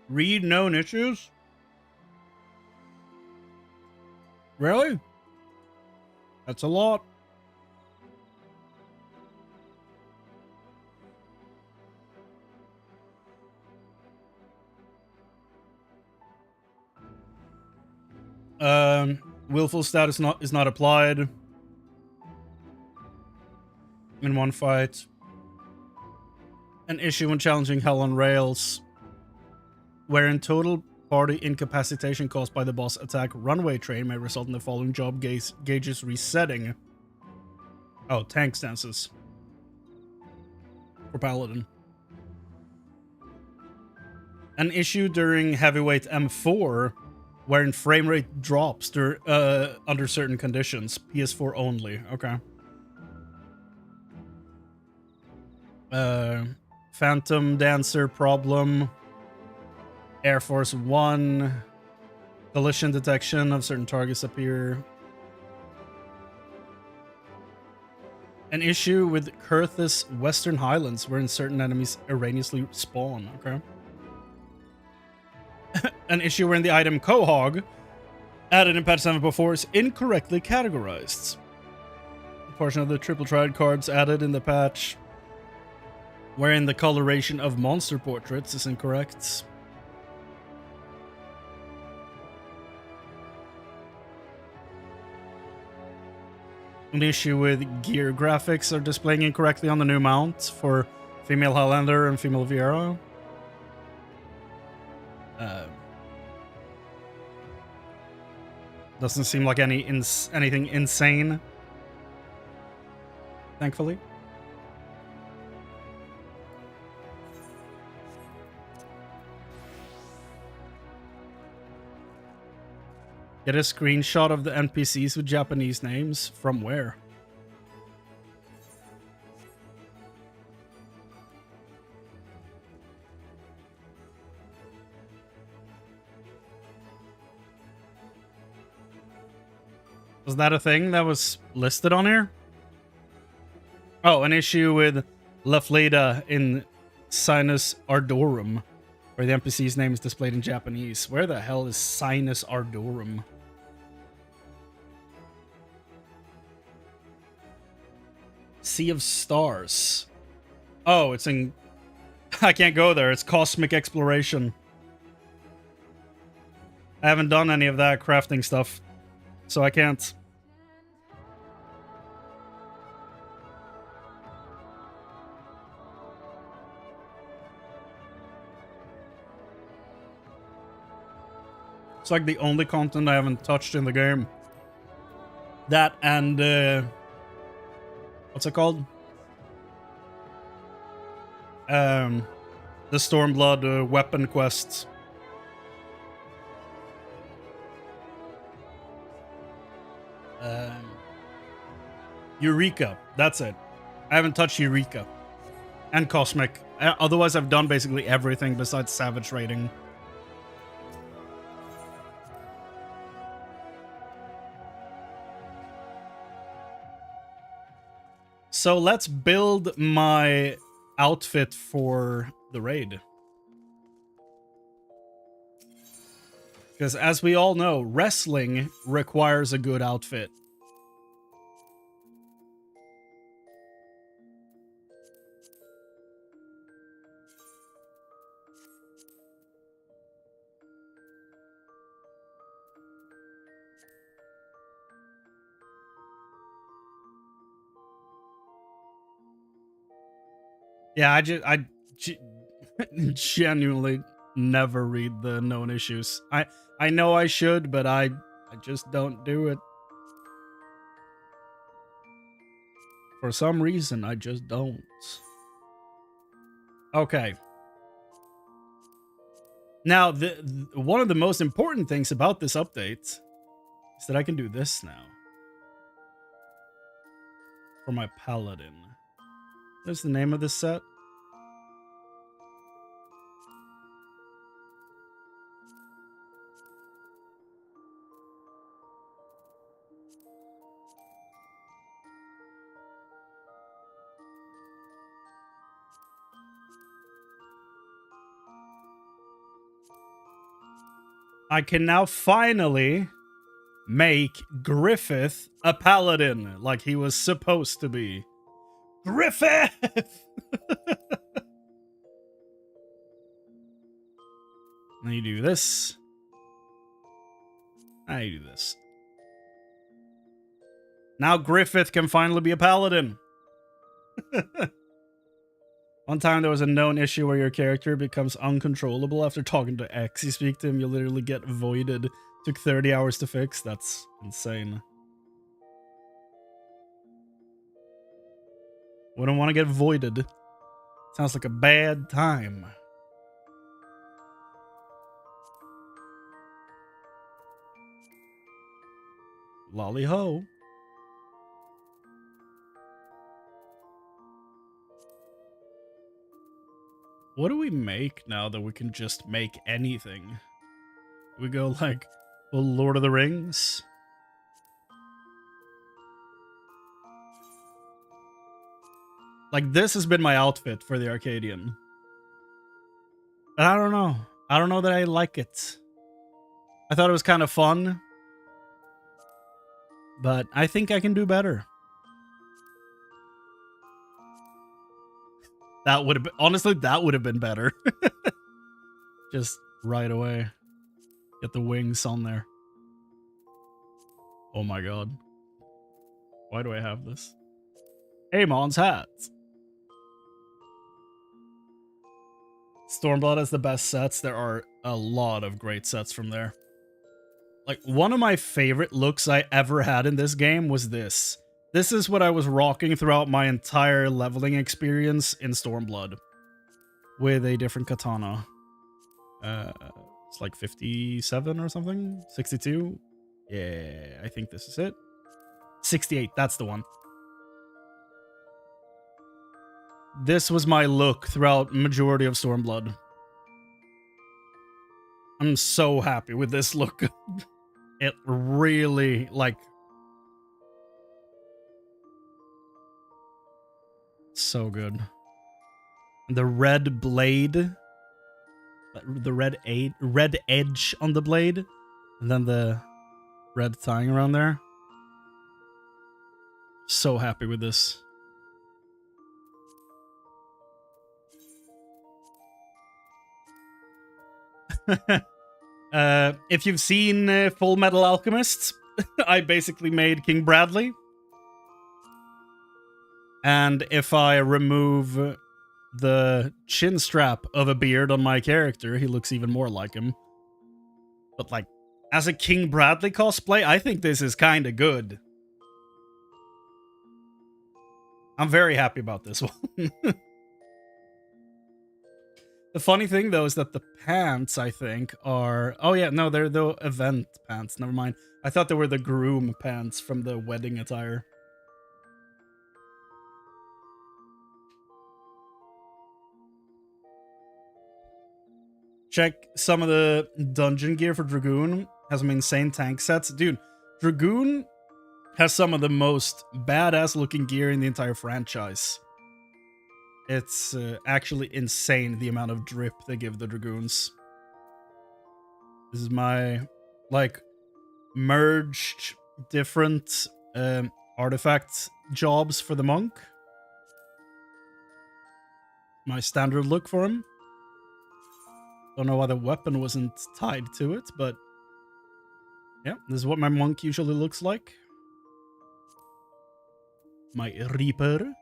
Read known issues? Really? That's a lot. Willful status is not applied in one fight. An issue when challenging Hell on Rails, wherein total party incapacitation caused by the boss attack runway train may result in the following job gauges resetting. Oh, tank stances. For Paladin. An issue during heavyweight M4, wherein frame rate drops under certain conditions. PS4 only. Okay. Phantom Dancer problem. Air Force 1. Collision detection of certain targets appear. An issue with Kurth's Western Highlands, wherein certain enemies erroneously spawn. Okay. An issue wherein the item Quahog, added in patch 7.4, is incorrectly categorized. A portion of the triple triad cards added in the patch, wherein the coloration of monster portraits is incorrect. an issue with gear graphics are displaying incorrectly on the new mount for female Highlander and female Vieira. Doesn't seem like anything insane, thankfully. Get a screenshot of the NPCs with Japanese names. From where? Was that a thing that was listed on here? Oh, an issue with Lafleda in Sinus Ardorum, where the NPC's name is displayed in Japanese. Where the hell is Sinus Ardorum? Sea of Stars. Oh, it's in... I can't go there. It's Cosmic Exploration. I haven't done any of that crafting stuff, so I can't. It's like the only content I haven't touched in the game. That and what's it called? The Stormblood weapon quests. Eureka. That's it. I haven't touched Eureka. And Cosmic. Otherwise, I've done basically everything besides Savage Raiding. So let's build my outfit for the raid. Because as we all know, wrestling requires a good outfit. Yeah, I genuinely never read the known issues. I know I should, but I just don't do it. For some reason, I just don't. Okay. Now, one of the most important things about this update is that I can do this now. For my paladin. What's the name of this set? I can now finally make Griffith a paladin like he was supposed to be. Griffith! Now you do this. Now you do this. Now Griffith can finally be a paladin. One time there was a known issue where your character becomes uncontrollable after talking to X. You speak to him, you literally get voided. Took 30 hours to fix. That's insane. Wouldn't want to get voided. Sounds like a bad time. Lolly ho. What do we make now that we can just make anything? We go like, well, Lord of the Rings? Like, this has been my outfit for the Arcadion. But I don't know. I don't know that I like it. I thought it was kind of fun. But I think I can do better. That would have been, honestly, that would have been better. Just right away. Get the wings on there. Oh my god. Why do I have this? Amon's hats. Stormblood has the best sets. There are a lot of great sets from there. Like, one of my favorite looks I ever had in this game was this. This is what I was rocking throughout my entire leveling experience in Stormblood. With a different katana. It's like 57 or something? 62? Yeah, I think this is it. 68, that's the one. This was my look throughout majority of Stormblood. I'm so happy with this look. It really, like... so good. The red blade. The red edge on the blade. And then the red tying around there. So happy with this. If you've seen Full Metal Alchemist, I basically made King Bradley. And if I remove the chin strap of a beard on my character, he looks even more like him. But like, as a King Bradley cosplay, I think this is kind of good. I'm very happy about this one. The funny thing, though, is that the pants, I think, are... oh, yeah, no, they're the event pants. Never mind. I thought they were the groom pants from the wedding attire. Check some of the dungeon gear for Dragoon. Has some insane tank sets. Dude, Dragoon has some of the most badass looking gear in the entire franchise. It's actually insane the amount of drip they give the Dragoons. This is my, like, merged different artifact jobs for the monk. My standard look for him. Don't know why the weapon wasn't tied to it, but yeah, this is what my monk usually looks like. My Reaper.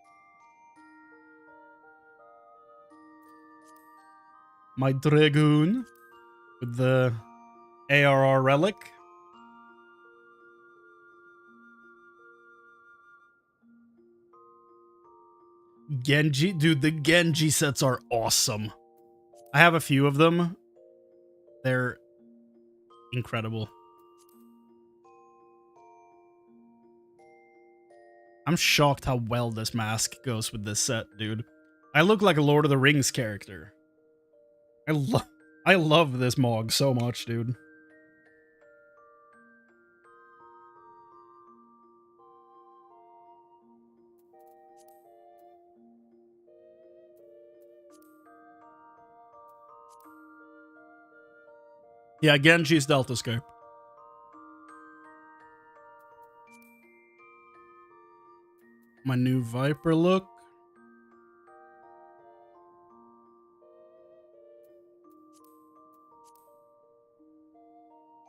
My Dragoon with the ARR relic. Genji, dude, the Genji sets are awesome. I have a few of them. They're incredible. I'm shocked how well this mask goes with this set, dude. I look like a Lord of the Rings character. I love this Mog so much, dude. Yeah, Genji's Delta Scope. My new Viper look.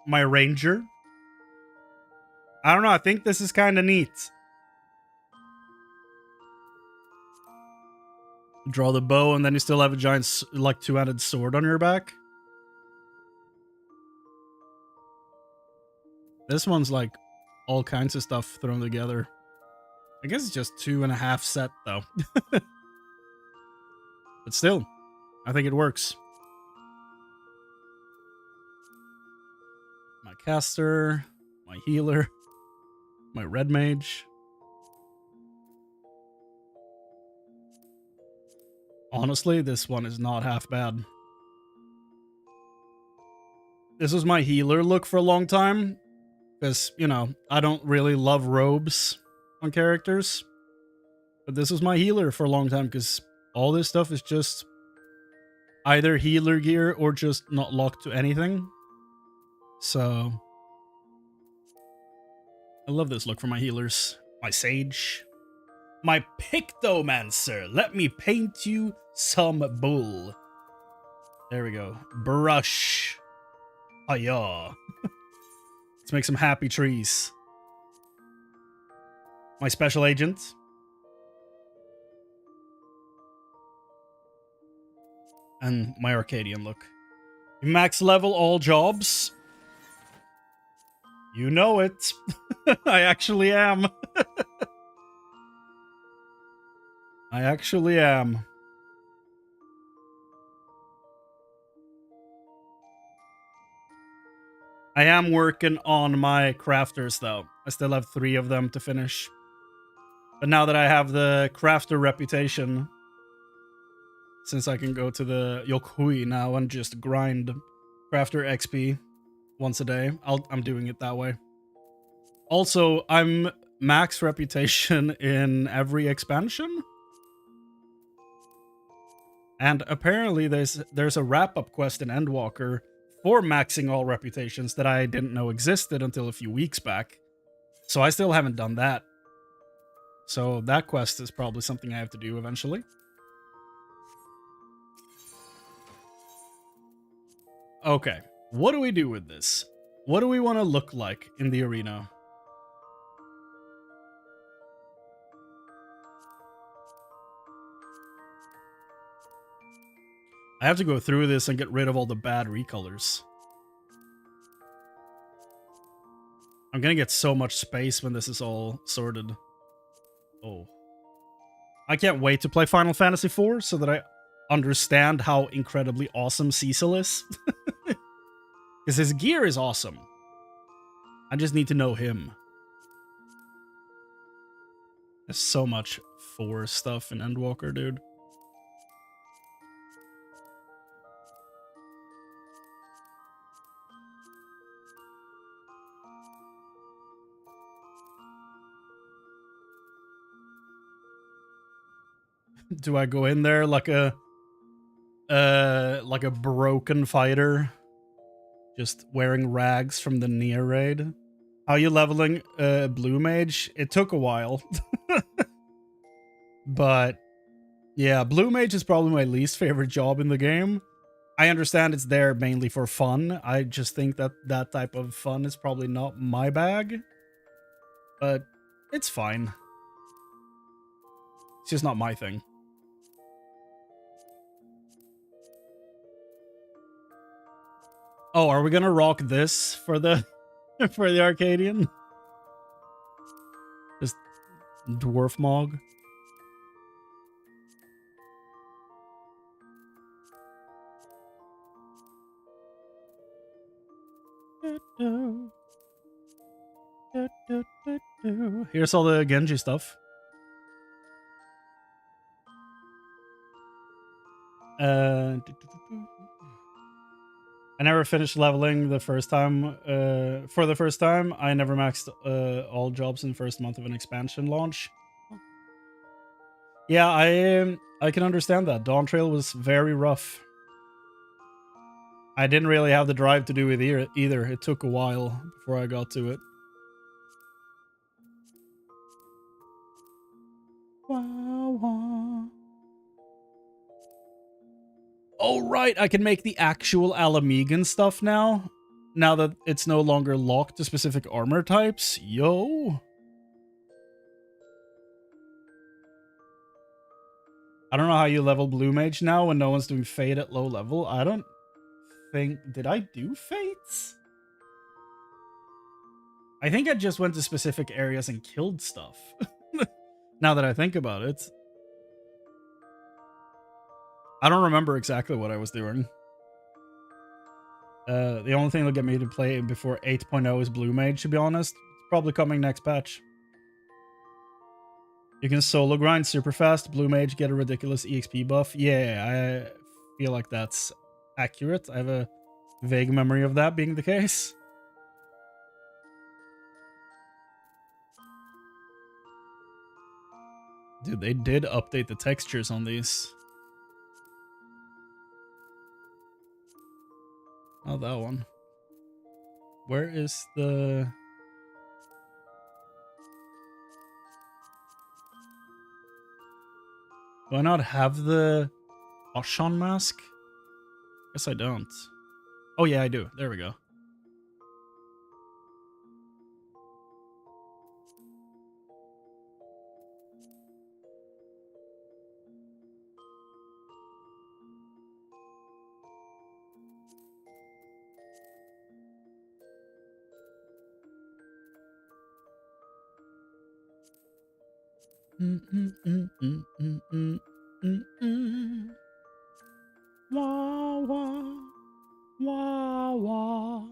My Ranger. I don't know, I think this is kind of neat. Draw the bow and then you still have a giant, like, two-handed sword on your back. This one's like all kinds of stuff thrown together. I guess it's just 2.5 set though. But still, I think it works. My caster, my healer, my red mage. Honestly, this one is not half bad. This was my healer look for a long time. Because, you know, I don't really love robes on characters. But this was my healer for a long time because all this stuff is just either healer gear or just not locked to anything. So I love this look for my healers. My sage. My Pictomancer. Let me paint you some bull. There we go. Brush. Hiya. Let's make some happy trees. My special agent. And my Arcadion look. Max level all jobs. You know it. I actually am. I actually am. I am working on my crafters, though. I still have 3 of them to finish. But now that I have the crafter reputation, since I can go to the Yokui now and just grind crafter XP once a day, I'm doing it that way. Also, I'm max reputation in every expansion. And apparently there's a wrap-up quest in Endwalker for maxing all reputations that I didn't know existed until a few weeks back. So I still haven't done that. So that quest is probably something I have to do eventually. Okay, what do we do with this? What do we want to look like in the arena? I have to go through this and get rid of all the bad recolors. I'm gonna get so much space when this is all sorted. Oh. I can't wait to play Final Fantasy IV so that I understand how incredibly awesome Cecil is. Because his gear is awesome. I just need to know him. There's so much 4 stuff in Endwalker, dude. Do I go in there like a broken fighter, just wearing rags from the Nia raid? How are you leveling Blue Mage? It took a while. But yeah, Blue Mage is probably my least favorite job in the game. I understand it's there mainly for fun. I just think that that type of fun is probably not my bag. But it's fine. It's just not my thing. Oh, are we gonna rock this for the for the Arcadion? Just dwarf Mog. Here's all the Genji stuff. I never finished leveling the first time. For the first time, I never maxed all jobs in the first month of an expansion launch. Yeah, I can understand that. Dawn Trail was very rough. I didn't really have the drive to do it either. It took a while before I got to it. Oh, right. I can make the actual Alamegan stuff now. Now that it's no longer locked to specific armor types. Yo. I don't know how you level Blue Mage now when no one's doing Fate at low level. I don't think... Did I do Fates? I think I just went to specific areas and killed stuff. Now that I think about it. I don't remember exactly what I was doing. The only thing that'll get me to play before 8.0 is Blue Mage, to be honest. It's probably coming next patch. You can solo grind super fast. Blue Mage get a ridiculous EXP buff. Yeah, I feel like that's accurate. I have a vague memory of that being the case. Dude, they did update the textures on these. Oh, that one. Where is the... Do I not have the Ashan mask? Guess I don't. Oh yeah, I do. There we go. Wah, wah, wah, wah.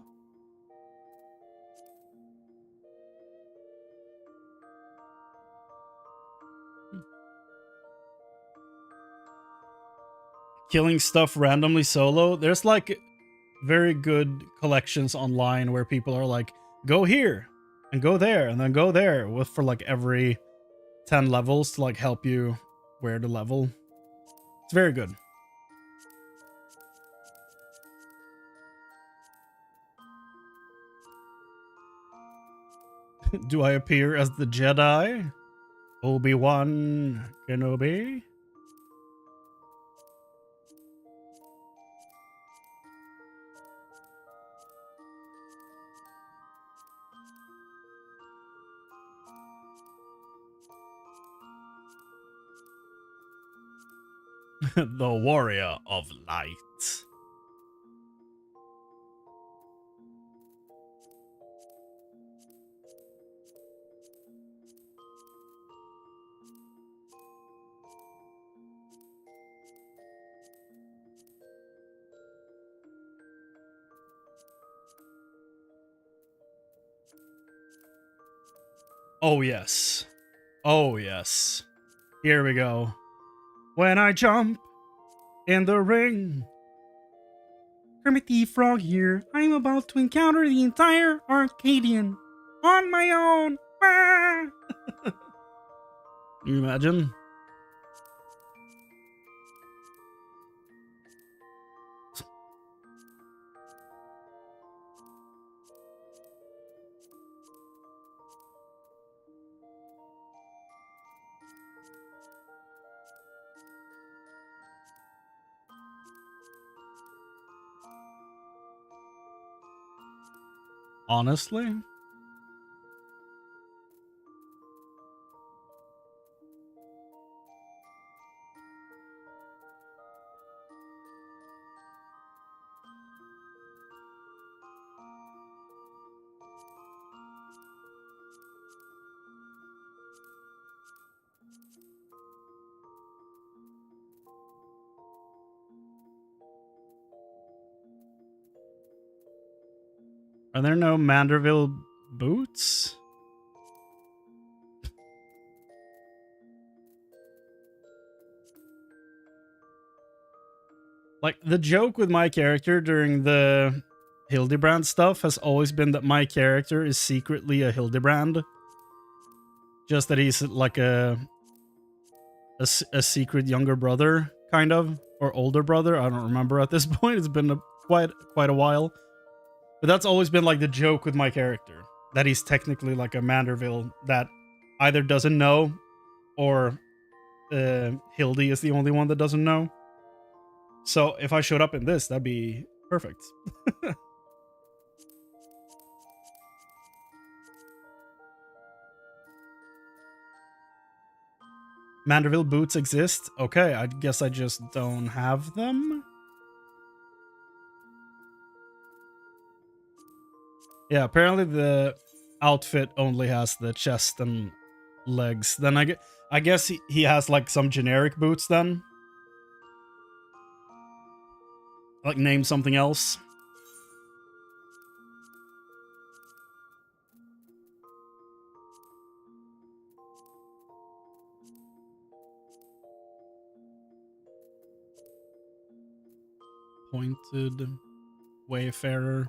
Killing stuff randomly solo. There's like very good collections online where people are like, go here and go there and then go there with for like every 10 levels to like help you where to level. It's very good. Do I appear as the Jedi? Obi-Wan Kenobi? The Warrior of Light. Oh yes. Oh yes. Here we go. When I jump in the ring. Kermit the Frog here. I'm about to encounter the entire Arcadion on my own. Ah! Can you imagine? Honestly? Are there no Manderville boots? Like, the joke with my character during the Hildebrand stuff has always been that my character is secretly a Hildebrand. Just that he's like a secret younger brother, kind of, or older brother. I don't remember at this point. It's been quite a while. But that's always been like the joke with my character, that he's technically like a Manderville that either doesn't know or Hildy is the only one that doesn't know. So if I showed up in this, that'd be perfect. Manderville boots exist? Okay, I guess I just don't have them. Yeah, apparently the outfit only has the chest and legs. Then I guess he has like some generic boots then. Like name something else. Pointed Wayfarer.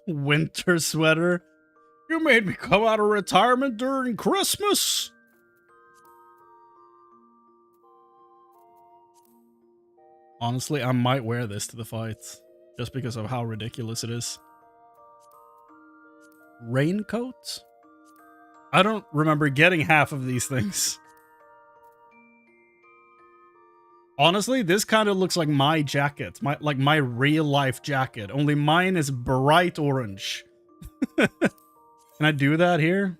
Winter sweater. You made me come out of retirement during Christmas. Honestly, I might wear this to the fight just because of how ridiculous it is. Raincoat? I don't remember getting half of these things. Honestly, this kind of looks like my jacket, my real life jacket, only mine is bright orange. Can I do that here?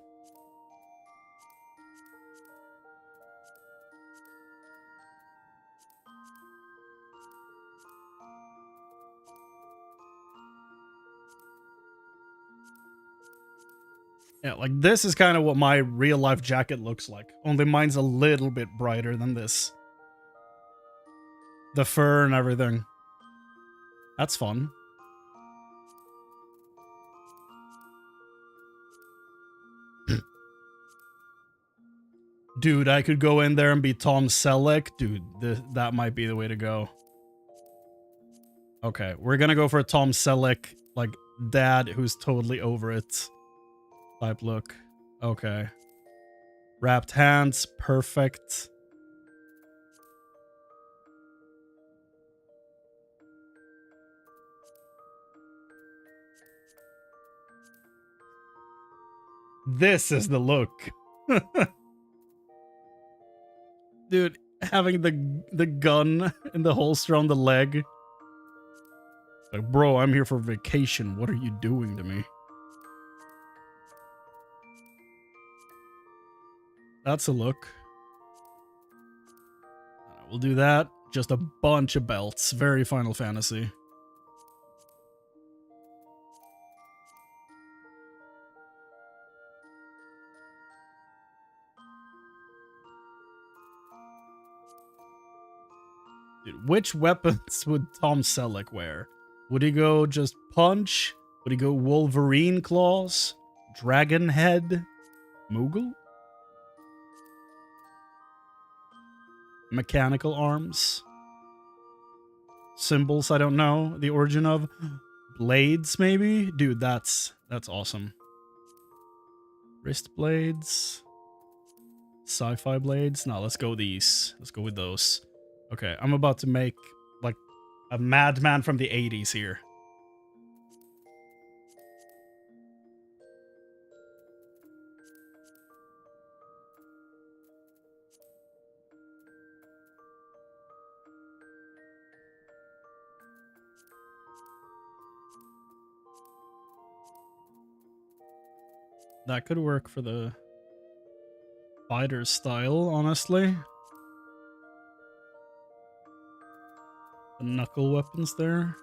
Yeah, like this is kind of what my real life jacket looks like. Only mine's a little bit brighter than this. The fur and everything. That's fun. Dude, I could go in there and be Tom Selleck. Dude, that might be the way to go. Okay, we're gonna go for a Tom Selleck, like, dad who's totally over it type look. Okay. Wrapped hands, perfect. This is the look. Dude, having the gun in the holster on the leg. Like, bro, I'm here for vacation. What are you doing to me? That's a look. We'll do that. Just a bunch of belts. Very Final Fantasy. Dude, which weapons would Tom Selleck wear? Would he go just punch? Would he go Wolverine claws? Dragon head? Moogle? Mechanical arms? Symbols I don't know the origin of? Blades maybe? Dude, that's awesome. Wrist blades? Sci-fi blades? No, let's go these. Let's go with those. Okay, I'm about to make, like, a madman from the 80s here. That could work for the fighter style, honestly. The knuckle weapons there.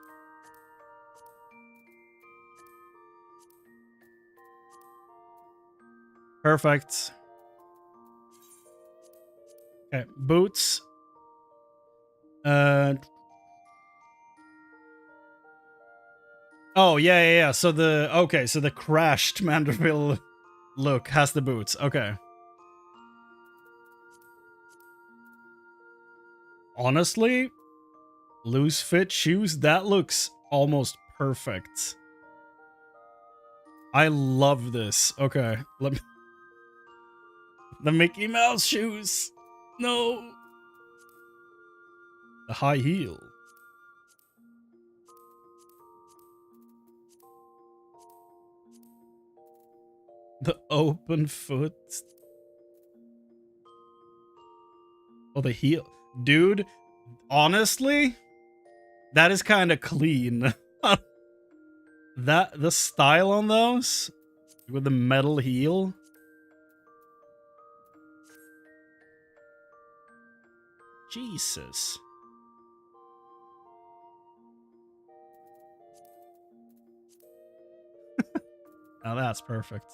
Perfect. Okay, boots. Oh, yeah. So the crashed Manderville look has the boots. Okay. Honestly, loose fit shoes, that looks almost perfect. I love this. Okay, let me... The Mickey Mouse shoes. No. The high heel. The open foot. Oh, the heel. Dude, honestly, that is kind of clean. The style on those with the metal heel. Jesus. Now that's perfect.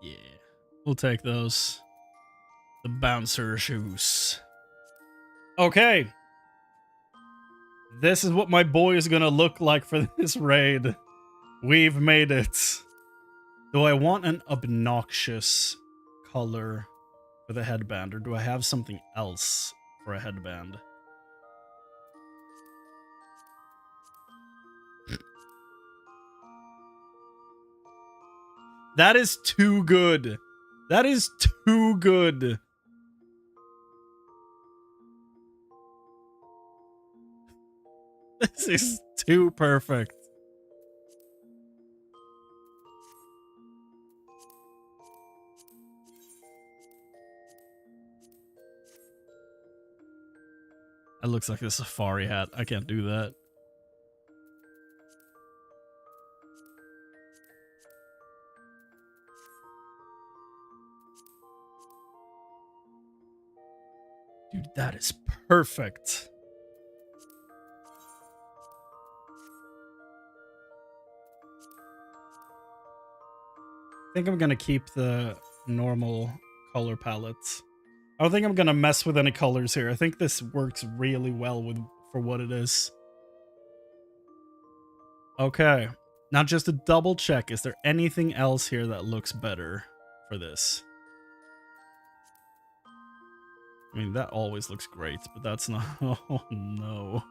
Yeah, we'll take those. The bouncer shoes. Okay. This is what my boy is gonna look like for this raid. We've made it. Do I want an obnoxious color for the headband, or do I have something else for a headband? That is too good. That is too good. This is too perfect. That looks like a safari hat. I can't do that. Dude, that is perfect. I think I'm gonna keep the normal color palettes. I don't think I'm gonna mess with any colors here. I think this works really well for what it is. Okay, now just to double check, is there anything else here that looks better for this? I mean, that always looks great, but that's not... Oh, no.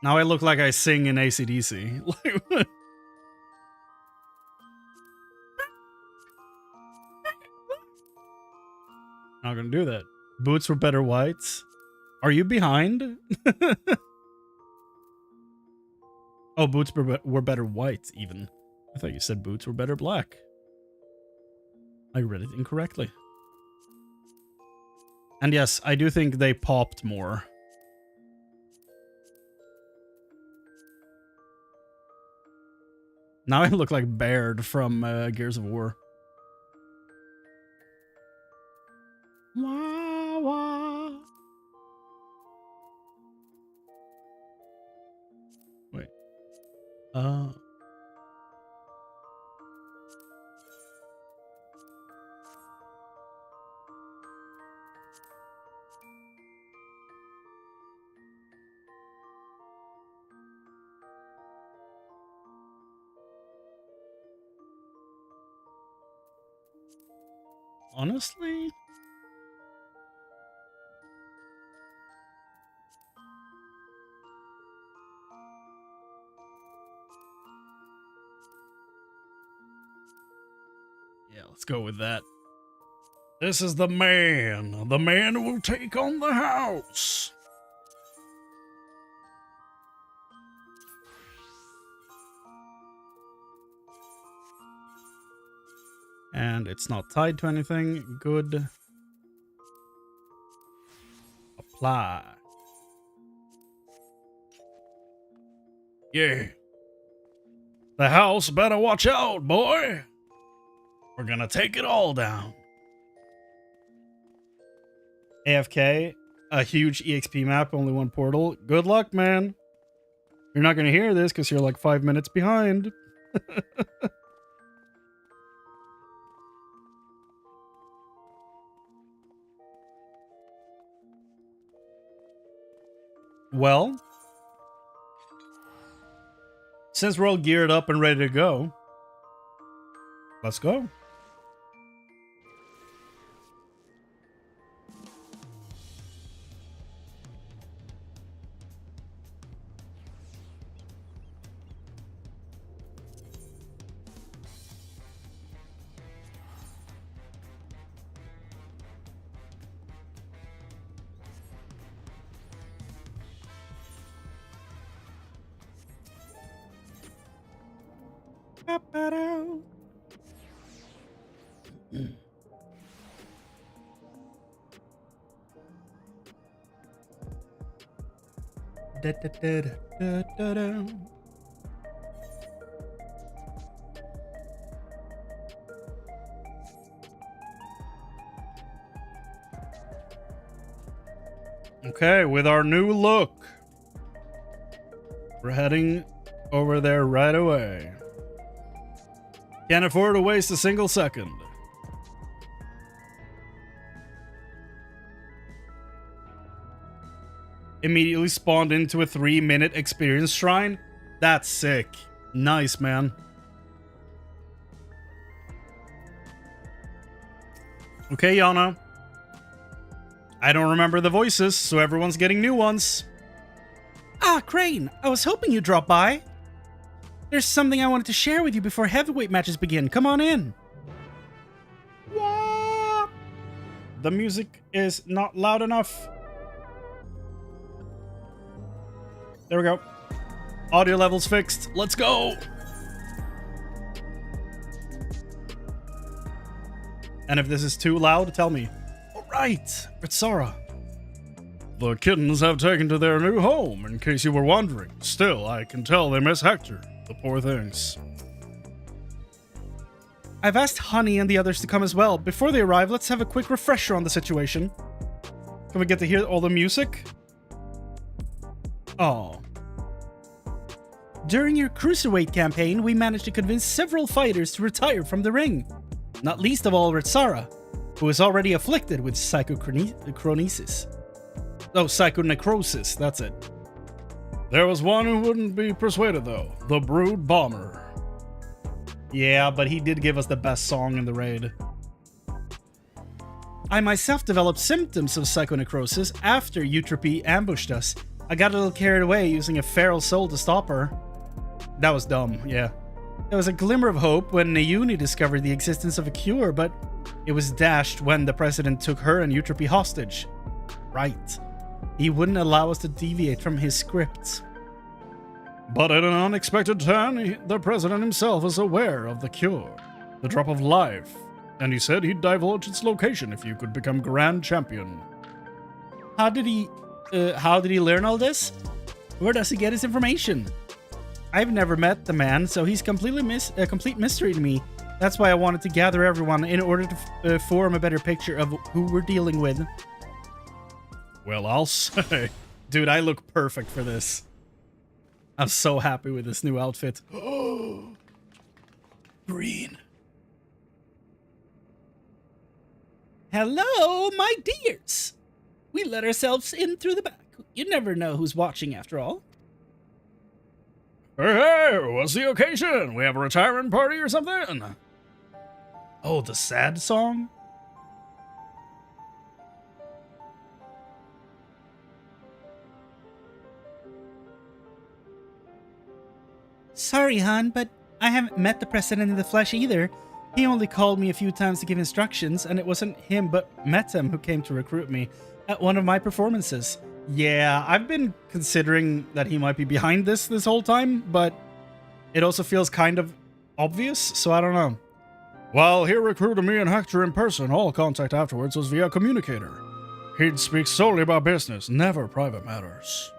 Now I look like I sing in AC/DC. Not gonna do that. Boots were better whites. Are you behind? Oh, boots were better whites, even. I thought you said boots were better black. I read it incorrectly. And yes, I do think they popped more. Now I look like Baird from Gears of War. Wah, wah. Wait. Honestly? Yeah, let's go with that. This is the man. The man who will take on the house. And it's not tied to anything. Good. Apply. Yeah. The house better watch out, boy. We're gonna take it all down. AFK, a huge EXP map, only one portal. Good luck, man. You're not gonna hear this because you're like 5 minutes behind. Well, since we're all geared up and ready to go, let's go. Okay, with our new look, we're heading over there right away. Can't afford to waste a single second. Immediately spawned into a 3-minute experience shrine. That's sick. Nice, man. Okay, Yana. I don't remember the voices, so everyone's getting new ones. Ah, Chrane, I was hoping you'd drop by. There's something I wanted to share with you before heavyweight matches begin. Come on in. What? The music is not loud enough. There we go. Audio levels fixed. Let's go. And if this is too loud, tell me. All right, it's Sarah. The kittens have taken to their new home, in case you were wondering. Still, I can tell they miss Hector. The poor things. I've asked Honey and the others to come as well. Before they arrive, let's have a quick refresher on the situation. Can we get to hear all the music? Oh. During your cruiserweight campaign, we managed to convince several fighters to retire from the ring. Not least of all Ritsara, who is already afflicted with psychonecrosis. Oh, psychonecrosis, that's it. There was one who wouldn't be persuaded, though. The Brood Bomber. Yeah, but he did give us the best song in the raid. I myself developed symptoms of psychonecrosis after Eutropy ambushed us. I got a little carried away using a feral soul to stop her. That was dumb, yeah. There was a glimmer of hope when Nayuni discovered the existence of a cure, but it was dashed when the president took her and Eutropy hostage. Right. He wouldn't allow us to deviate from his scripts. But at an unexpected turn, the president himself was aware of the cure, the drop of life, and he said he'd divulge its location if you could become Grand Champion. How did he learn all this? Where does he get his information? I've never met the man, so he's completely a complete mystery to me. That's why I wanted to gather everyone in order to form a better picture of who we're dealing with. Well, I'll say, dude, I look perfect for this. I'm so happy with this new outfit. Oh, green. Hello, my dears. We let ourselves in through the back. You never know who's watching after all. Hey, what's the occasion? We have a retirement party or something? Oh, the sad song? Sorry, hon, but I haven't met the president in the flesh either. He only called me a few times to give instructions, and it wasn't him but Metem who came to recruit me at one of my performances. Yeah, I've been considering that he might be behind this whole time, but it also feels kind of obvious, so I don't know. While he recruited me and Hector in person, all contact afterwards was via communicator. He'd speak solely about business, never private matters.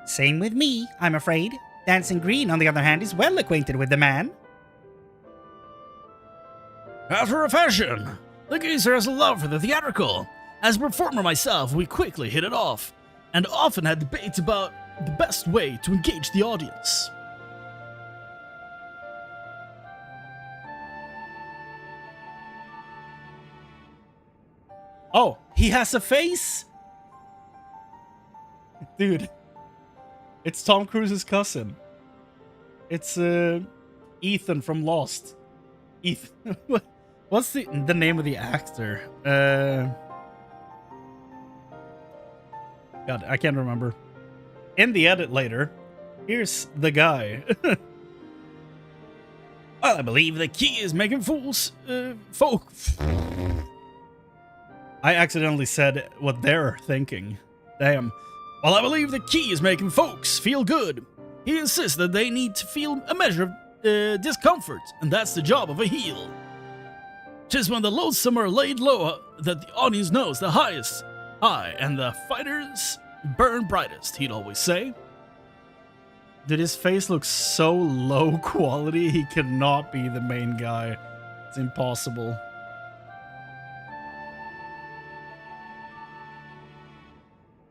Same with me, I'm afraid. Dancing Green, on the other hand, is well acquainted with the man. After a fashion, the geezer has a love for the theatrical. As a performer myself, we quickly hit it off, and often had debates about the best way to engage the audience. Oh, he has a face? Dude, it's Tom Cruise's cousin. It's Ethan from Lost. Ethan, what's the name of the actor? God, I can't remember. In the edit later, here's the guy. Well, I believe the key is making fools, folk. I accidentally said what they're thinking. Damn. Well, I believe the key is making folks feel good. He insists that they need to feel a measure of discomfort, and that's the job of a heel. 'Tis when the loathsome are laid low that the audience knows the highest high, and the fighters burn brightest, he'd always say. Did his face look so low quality? He cannot be the main guy. It's impossible.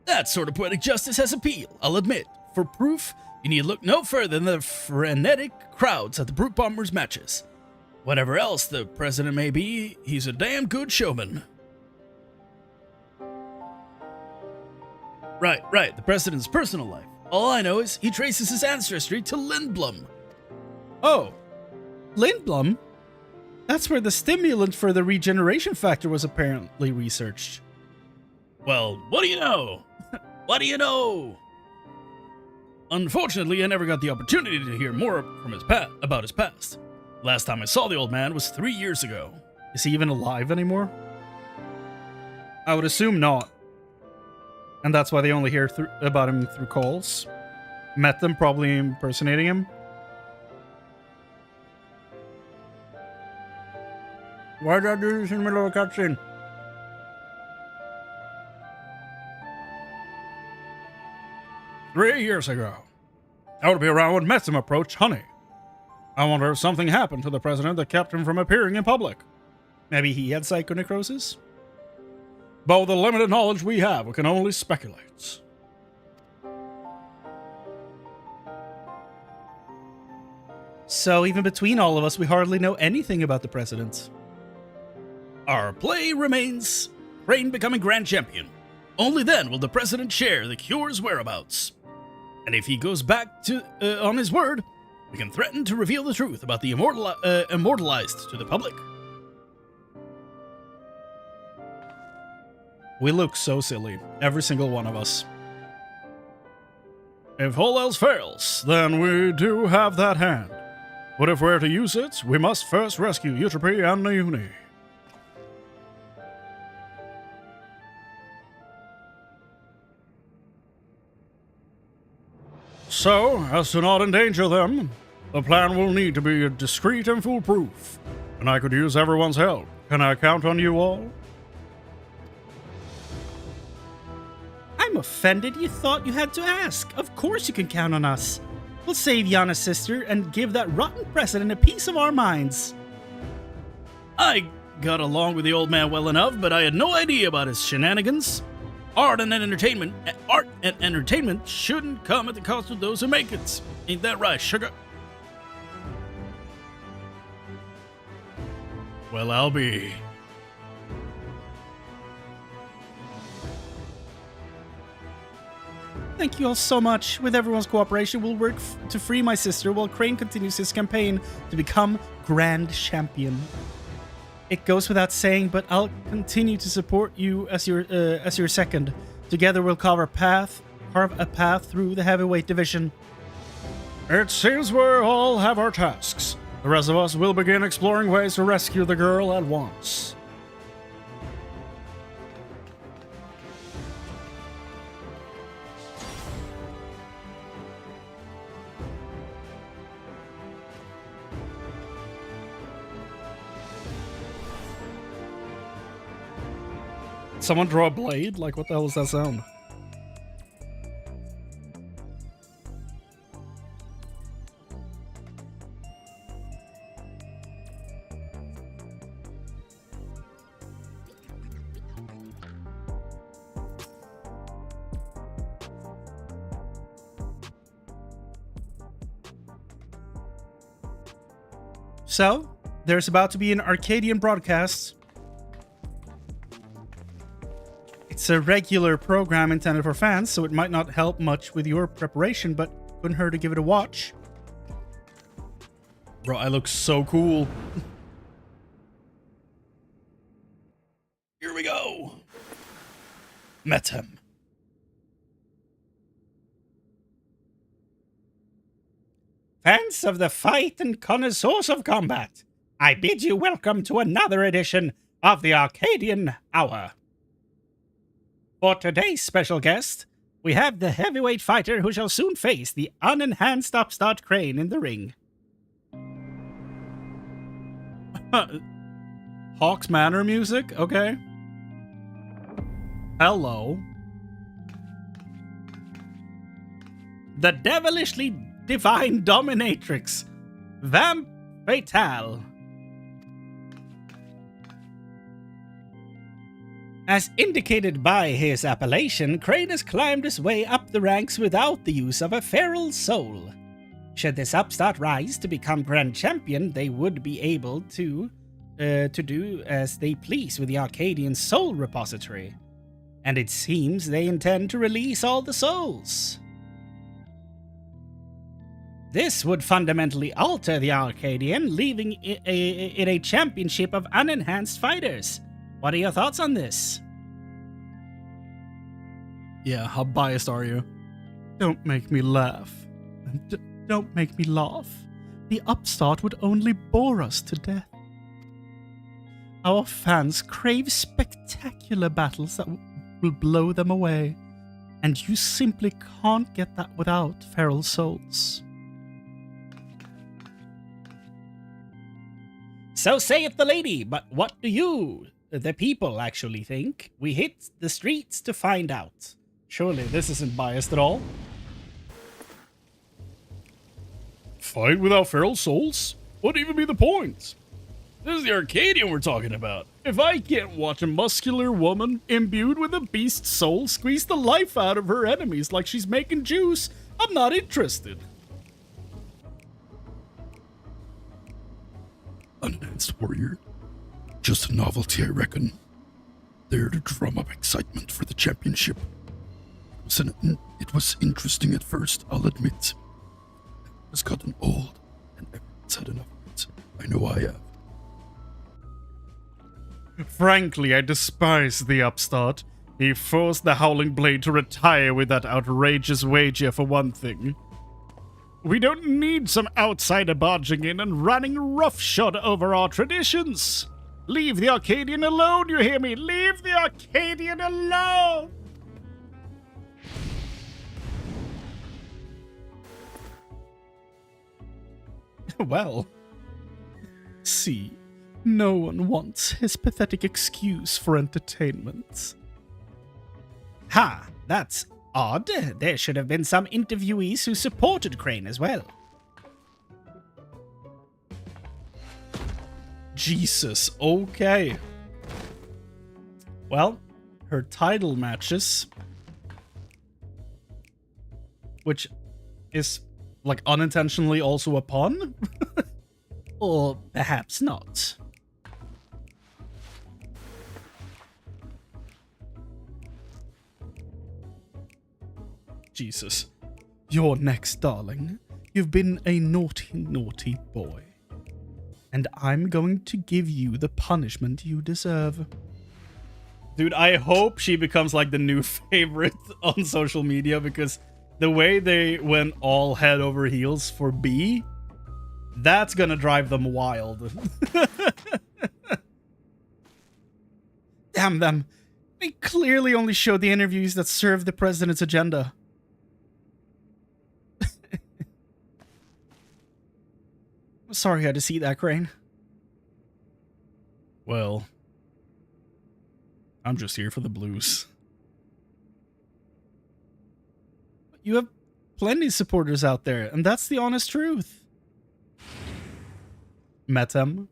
That sort of poetic justice has appeal, I'll admit. For proof, you need look no further than the frenetic crowds at the Brute Bombers matches. Whatever else the president may be, he's a damn good showman. Right, the president's personal life. All I know is he traces his ancestry to Lindblom. Oh, Lindblom? That's where the stimulant for the regeneration factor was apparently researched. Well, what do you know? What do you know? Unfortunately, I never got the opportunity to hear more from about his past. Last time I saw the old man was 3 years ago. Is he even alive anymore? I would assume not. And that's why they only hear about him through calls. Met them, probably impersonating him. Why did I do this in the middle of a cutscene? "3 years ago. I would be around when Metzum approached Honey. I wonder if something happened to the president that kept him from appearing in public. Maybe he had psychonecrosis? But with the limited knowledge we have, we can only speculate. So even between all of us, we hardly know anything about the president. Our play remains Chrane becoming Grand Champion. Only then will the president share the cure's whereabouts. And if he goes back to on his word, we can threaten to reveal the truth about the immortalized to the public. We look so silly, every single one of us. If all else fails, then we do have that hand. But if we're to use it, we must first rescue Eutropy and Nauni. So, as to not endanger them, the plan will need to be discreet and foolproof, and I could use everyone's help. Can I count on you all? I'm offended you thought you had to ask. Of course you can count on us. We'll save Yana's sister and give that rotten president a piece of our minds. I got along with the old man well enough, but I had no idea about his shenanigans. Art and entertainment shouldn't come at the cost of those who make it. Ain't that right, sugar? Well, I'll be. Thank you all so much. With everyone's cooperation, we'll work to free my sister while Chrane continues his campaign to become Grand Champion. It goes without saying, but I'll continue to support you as your second. Together we'll carve a path through the heavyweight division. It seems we all have our tasks. The rest of us will begin exploring ways to rescue the girl at once. Someone draw a blade? Like, what the hell is that sound? So, there's about to be an Arcadion broadcast. It's a regular program intended for fans, so it might not help much with your preparation, but couldn't hurt to give it a watch. Bro, I look so cool. Here we go. Met him. Fans of the fight and connoisseurs of combat, I bid you welcome to another edition of the Arcadion Hour. For today's special guest, we have the heavyweight fighter who shall soon face the unenhanced upstart Chrane in the ring. Hawks Manor music? Okay. Hello. The devilishly divine dominatrix, Vamp Fatale. As indicated by his appellation, Chrane has climbed his way up the ranks without the use of a feral soul. Should this upstart rise to become Grand Champion, they would be able to do as they please with the Arcadion Soul Repository. And it seems they intend to release all the souls. This would fundamentally alter the Arcadion, leaving it a championship of unenhanced fighters. What are your thoughts on this? Yeah, how biased are you? Don't make me laugh. Don't make me laugh. The upstart would only bore us to death. Our fans crave spectacular battles that will blow them away, and you simply can't get that without feral souls. So saith the lady, but what do you, the people, actually think? We hit the streets to find out. Surely this isn't biased at all. fight without feral souls? What'd even be the point? This is the Arcadion we're talking about. If I can't watch a muscular woman imbued with a beast soul squeeze the life out of her enemies like she's making juice, I'm not interested. Unenhanced warrior. Just a novelty, I reckon. There to drum up excitement for the championship. It was interesting at first, I'll admit. It's gotten old, and everyone's had enough of it. I know I have. Frankly, I despise the upstart. He forced the Howling Blade to retire with that outrageous wager for one thing. We don't need some outsider barging in and running roughshod over our traditions. Leave the Arcadian alone, you hear me? Leave the Arcadian alone! Well, see, no one wants his pathetic excuse for entertainment. Ha! That's odd. There should have been some interviewees who supported Chrane as well. Jesus, okay. Well, her title matches, which is, like, unintentionally also a pun? Or perhaps not. Jesus. You're next, darling. You've been a naughty, naughty boy. And I'm going to give you the punishment you deserve. Dude, I hope she becomes like the new favorite on social media, because the way they went all head over heels for B, that's gonna drive them wild. Damn them. They clearly only showed the interviews that serve the president's agenda. I'm sorry I had to see that, Chrane. Well, I'm just here for the blues. You have plenty of supporters out there, and that's the honest truth. Met them.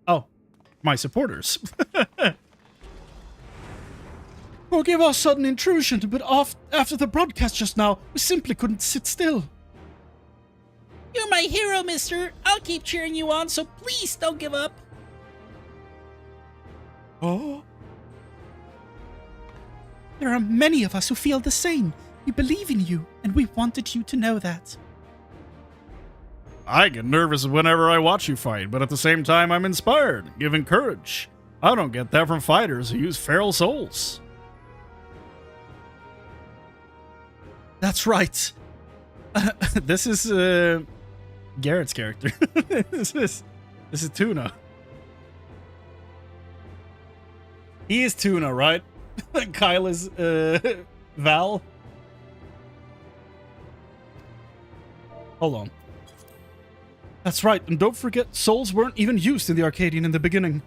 Oh, my supporters. Forgive our sudden intrusion, but after the broadcast just now, we simply couldn't sit still. You're my hero, mister. I'll keep cheering you on, so please don't give up. Oh? There are many of us who feel the same. We believe in you, and we wanted you to know that. I get nervous whenever I watch you fight, but at the same time I'm inspired, given courage. I don't get that from fighters who use feral souls. That's right. This is Garrett's character. This is Tuna. He is Tuna, right? Kyle is Val. Hold on. That's right, and don't forget, souls weren't even used in the Arcadion in the beginning.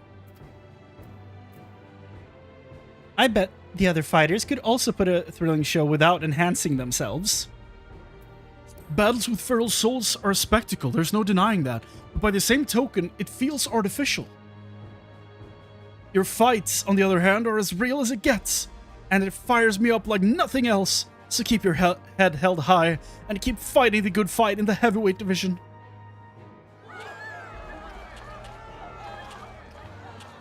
I bet the other fighters could also put a thrilling show without enhancing themselves. Battles with feral souls are a spectacle, there's no denying that, but by the same token, it feels artificial. Your fights, on the other hand, are as real as it gets, and it fires me up like nothing else, so keep your head held high, and keep fighting the good fight in the heavyweight division.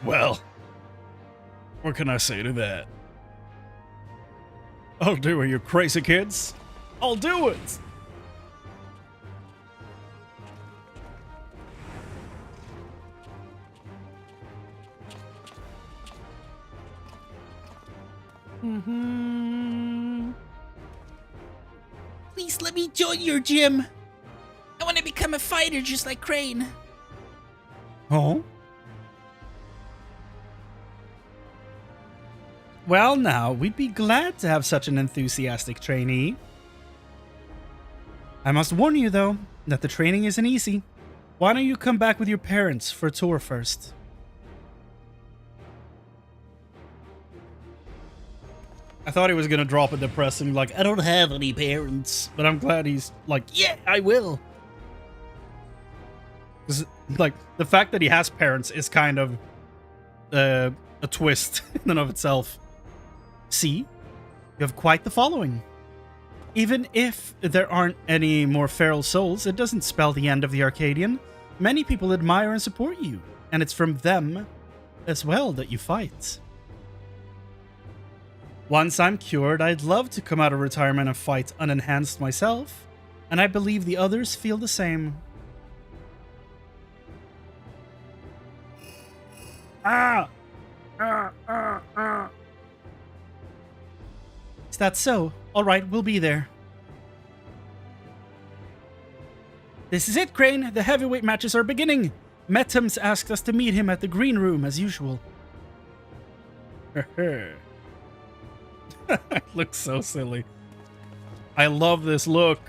Well, what can I say to that? I'll do it, you crazy kids. I'll do it! Please let me join your gym. I want to become a fighter just like Chrane. Oh? Well, now, we'd be glad to have such an enthusiastic trainee. I must warn you, though, that the training isn't easy. Why don't you come back with your parents for a tour first? I thought he was gonna drop a depressing, like, I don't have any parents. But I'm glad he's like, yeah, I will. 'Cause, like, the fact that he has parents is kind of a twist in and of itself. See? You have quite the following. Even if there aren't any more feral souls, it doesn't spell the end of the Arcadion. Many people admire and support you, and it's from them as well that you fight. Once I'm cured, I'd love to come out of retirement and fight unenhanced myself, and I believe the others feel the same. Is that so? Alright, we'll be there. This is it, Chrane. The heavyweight matches are beginning. Metem's asked us to meet him at the green room as usual. It looks so silly. I love this look.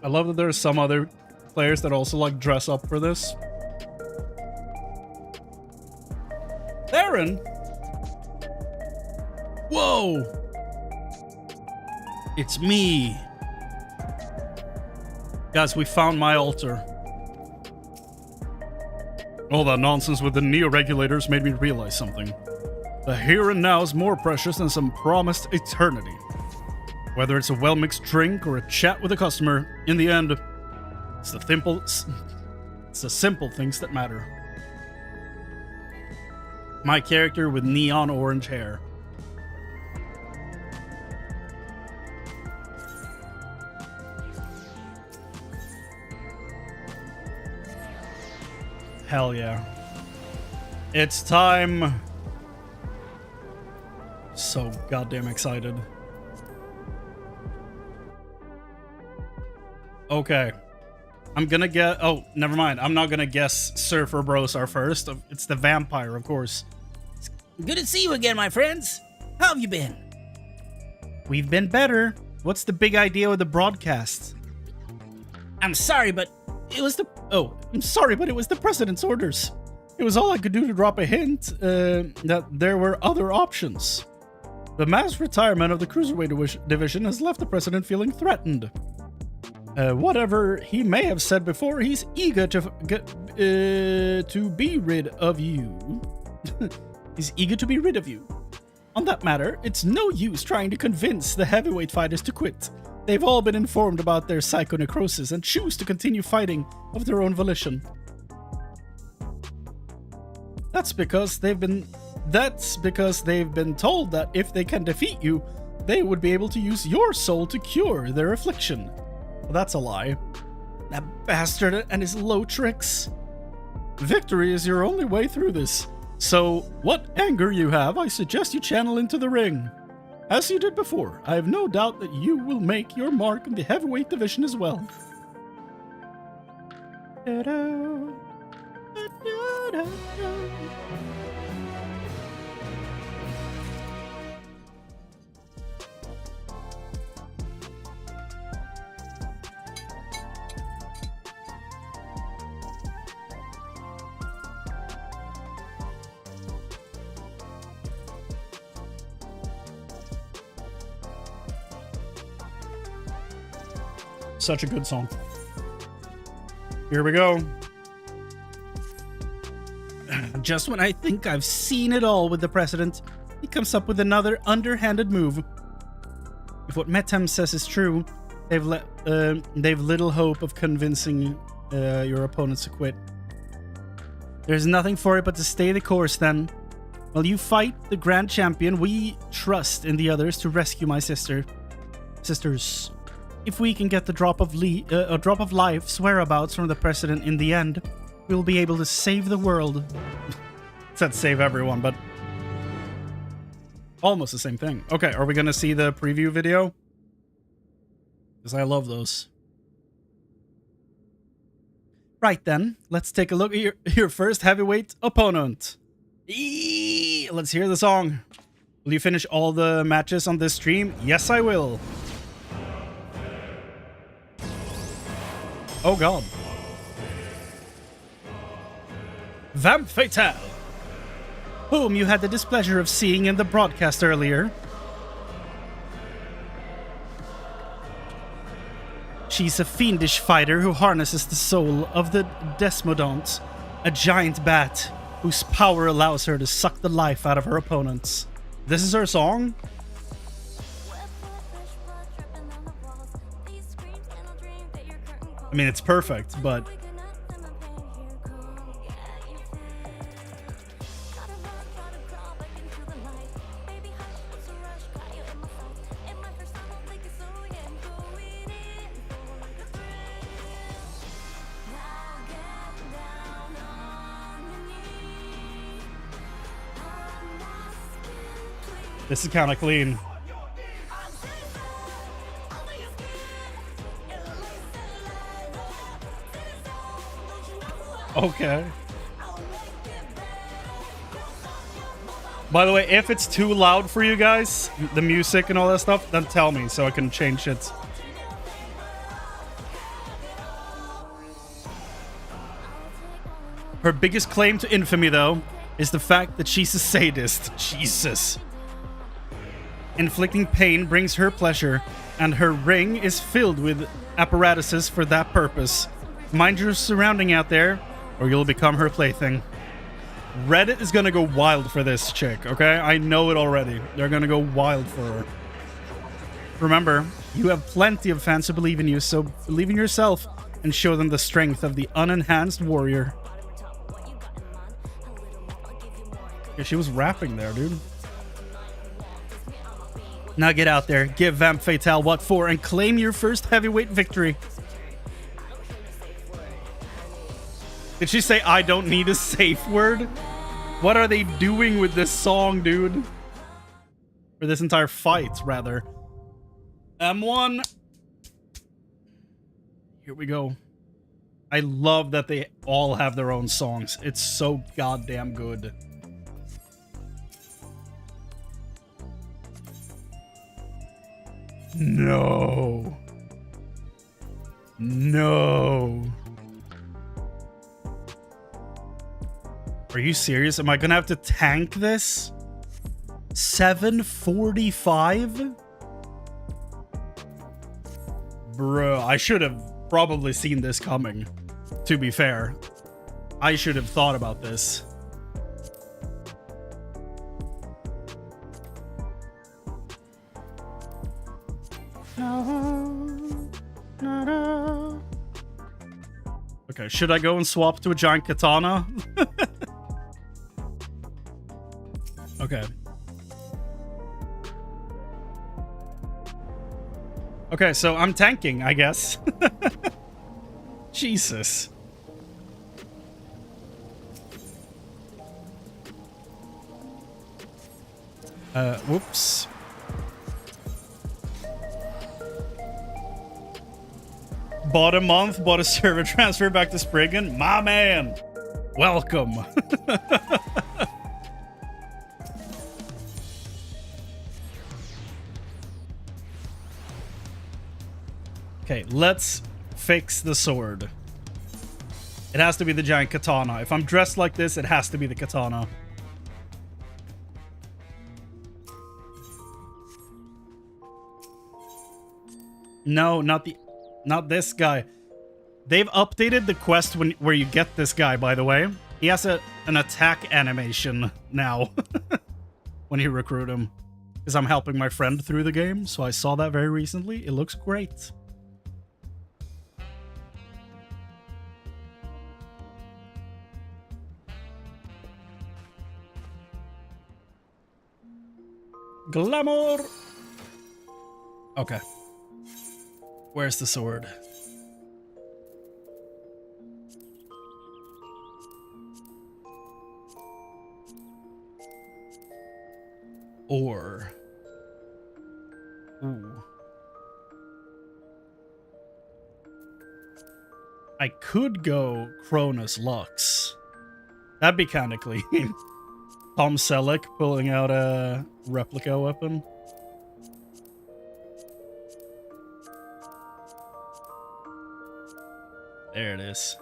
I love that there's some other players that also like dress up for this. Theron! Whoa! It's me. Guys, we found my altar. All that nonsense with the neo-regulators made me realize something. The here and now is more precious than some promised eternity. Whether it's a well-mixed drink or a chat with a customer, in the end, it's the simple things that matter. My character with neon orange hair. Hell yeah. It's time. So goddamn excited. Okay. I'm gonna get... Oh, never mind. I'm not gonna guess Surfer Bros are first. It's the vampire, of course. Good to see you again, my friends. How have you been? We've been better. What's the big idea with the broadcast? I'm sorry, but it was the... Oh, I'm sorry, but it was the President's orders. It was all I could do to drop a hint that there were other options. The mass retirement of the Cruiserweight division has left the President feeling threatened. Whatever he may have said before, he's eager to be rid of you. He's eager to be rid of you. On that matter, it's no use trying to convince the heavyweight fighters to quit. They've all been informed about their psychonecrosis and choose to continue fighting of their own volition. That's because they've been told that if they can defeat you, they would be able to use your soul to cure their affliction. Well, that's a lie. That bastard and his low tricks. Victory is your only way through this. So, what anger you have, I suggest you channel into the ring. As you did before, I have no doubt that you will make your mark in the heavyweight division as well. Such a good song. Here we go. Just when I think I've seen it all with the President, he comes up with another underhanded move. If what Metem says is true, they've little hope of convincing your opponents to quit. There's nothing for it but to stay the course then. While you fight the Grand Champion, we trust in the others to rescue my sisters. If we can get the drop of life's whereabouts from the President in the end, we'll be able to save the world. It said save everyone, but almost the same thing. Okay, are we going to see the preview video? Because I love those. Right then, let's take a look at your first heavyweight opponent. Let's hear the song. Will you finish all the matches on this stream? Yes, I will. Oh god. Vamp Fatale, whom you had the displeasure of seeing in the broadcast earlier. She's a fiendish fighter who harnesses the soul of the Desmodont, a giant bat whose power allows her to suck the life out of her opponents. This is her song? I mean, it's perfect, but... this is kind of clean. Okay. By the way, if it's too loud for you guys, the music and all that stuff, then tell me so I can change it. Her biggest claim to infamy, though, is the fact that she's a sadist. Jesus. Inflicting pain brings her pleasure, and her ring is filled with apparatuses for that purpose. Mind your surrounding out there, or you'll become her plaything. Reddit is gonna go wild for this chick, okay? I know it already. They're gonna go wild for her. Remember, you have plenty of fans who believe in you, so believe in yourself and show them the strength of the unenhanced warrior. Yeah, she was rapping there, dude. Now get out there, give Vamp Fatale what for, and claim your first heavyweight victory. Did she say, I don't need a safe word? What are they doing with this song, dude? Or this entire fight, rather. M1. Here we go. I love that they all have their own songs. It's so goddamn good. No. No. Are you serious? Am I gonna have to tank this? 745? Bruh, I should have probably seen this coming, to be fair. I should have thought about this. Okay, should I go and swap to a giant katana? Okay. Okay, so I'm tanking, I guess. Jesus. Whoops. Bought a month, bought a server transfer back to Spriggan. My man. Welcome. Okay, let's fix the sword. It has to be the giant katana. If I'm dressed like this, it has to be the katana. No, not this guy. They've updated the quest where you get this guy, by the way. He has an attack animation now when you recruit him. Because I'm helping my friend through the game, so I saw that very recently. It looks great. Glamour! Okay. Where's the sword? Or... Ooh. I could go Cronus Lux. That'd be kind of clean. Tom Selleck pulling out a replica weapon. There it is.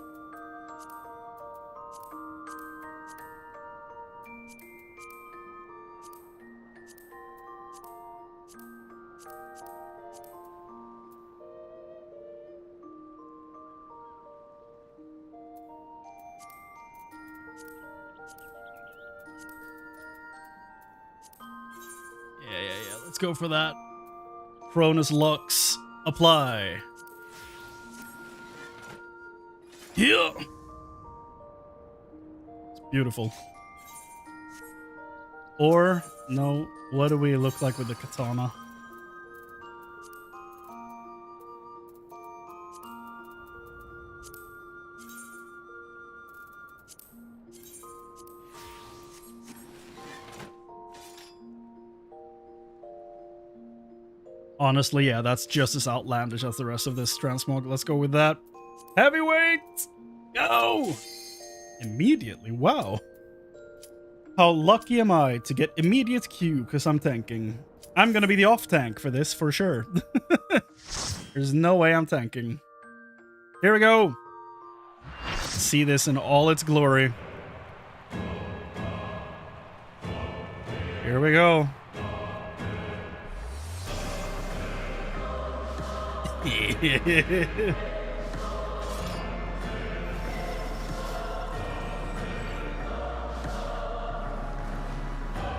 Yeah. Let's go for that. Cronus Lux. Apply. Yeah. It's beautiful. Or, no, what do we look like with the katana? Honestly, yeah, that's just as outlandish as the rest of this transmog. Let's go with that. Heavyweight! Go! Immediately, wow. How lucky am I to get immediate Q because I'm tanking. I'm gonna be the off tank for this, for sure. There's no way I'm tanking. Here we go. See this in all its glory. Here we go.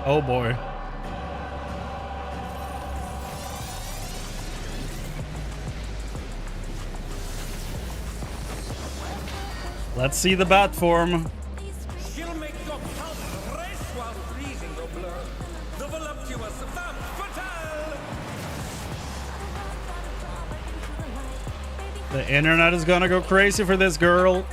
Oh boy. Let's see the bat form. She'll make your pulse race while freezing your blood. The voluptuous femme fatale. The internet is gonna go crazy for this girl.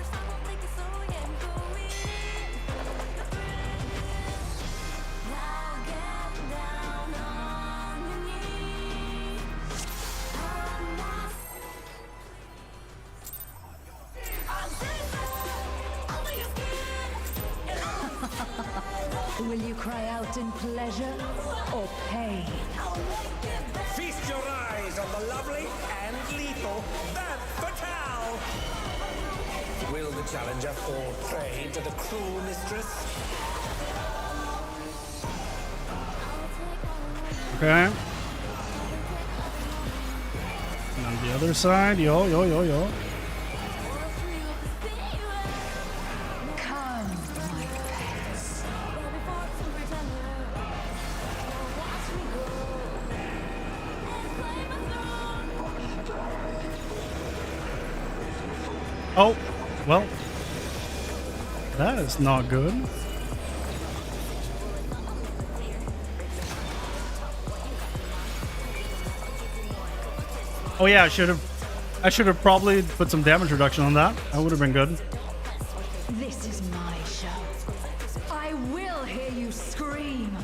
Will you cry out in pleasure or pain? Feast your eyes on the lovely and lethal femme fatale. Will the challenger fall prey to the cruel mistress? Okay. And on the other side, yo. Come, my pets. Oh, well. That is not good. Oh yeah, I should have probably put some damage reduction on that. That would have been good. This is my show. I will hear you scream.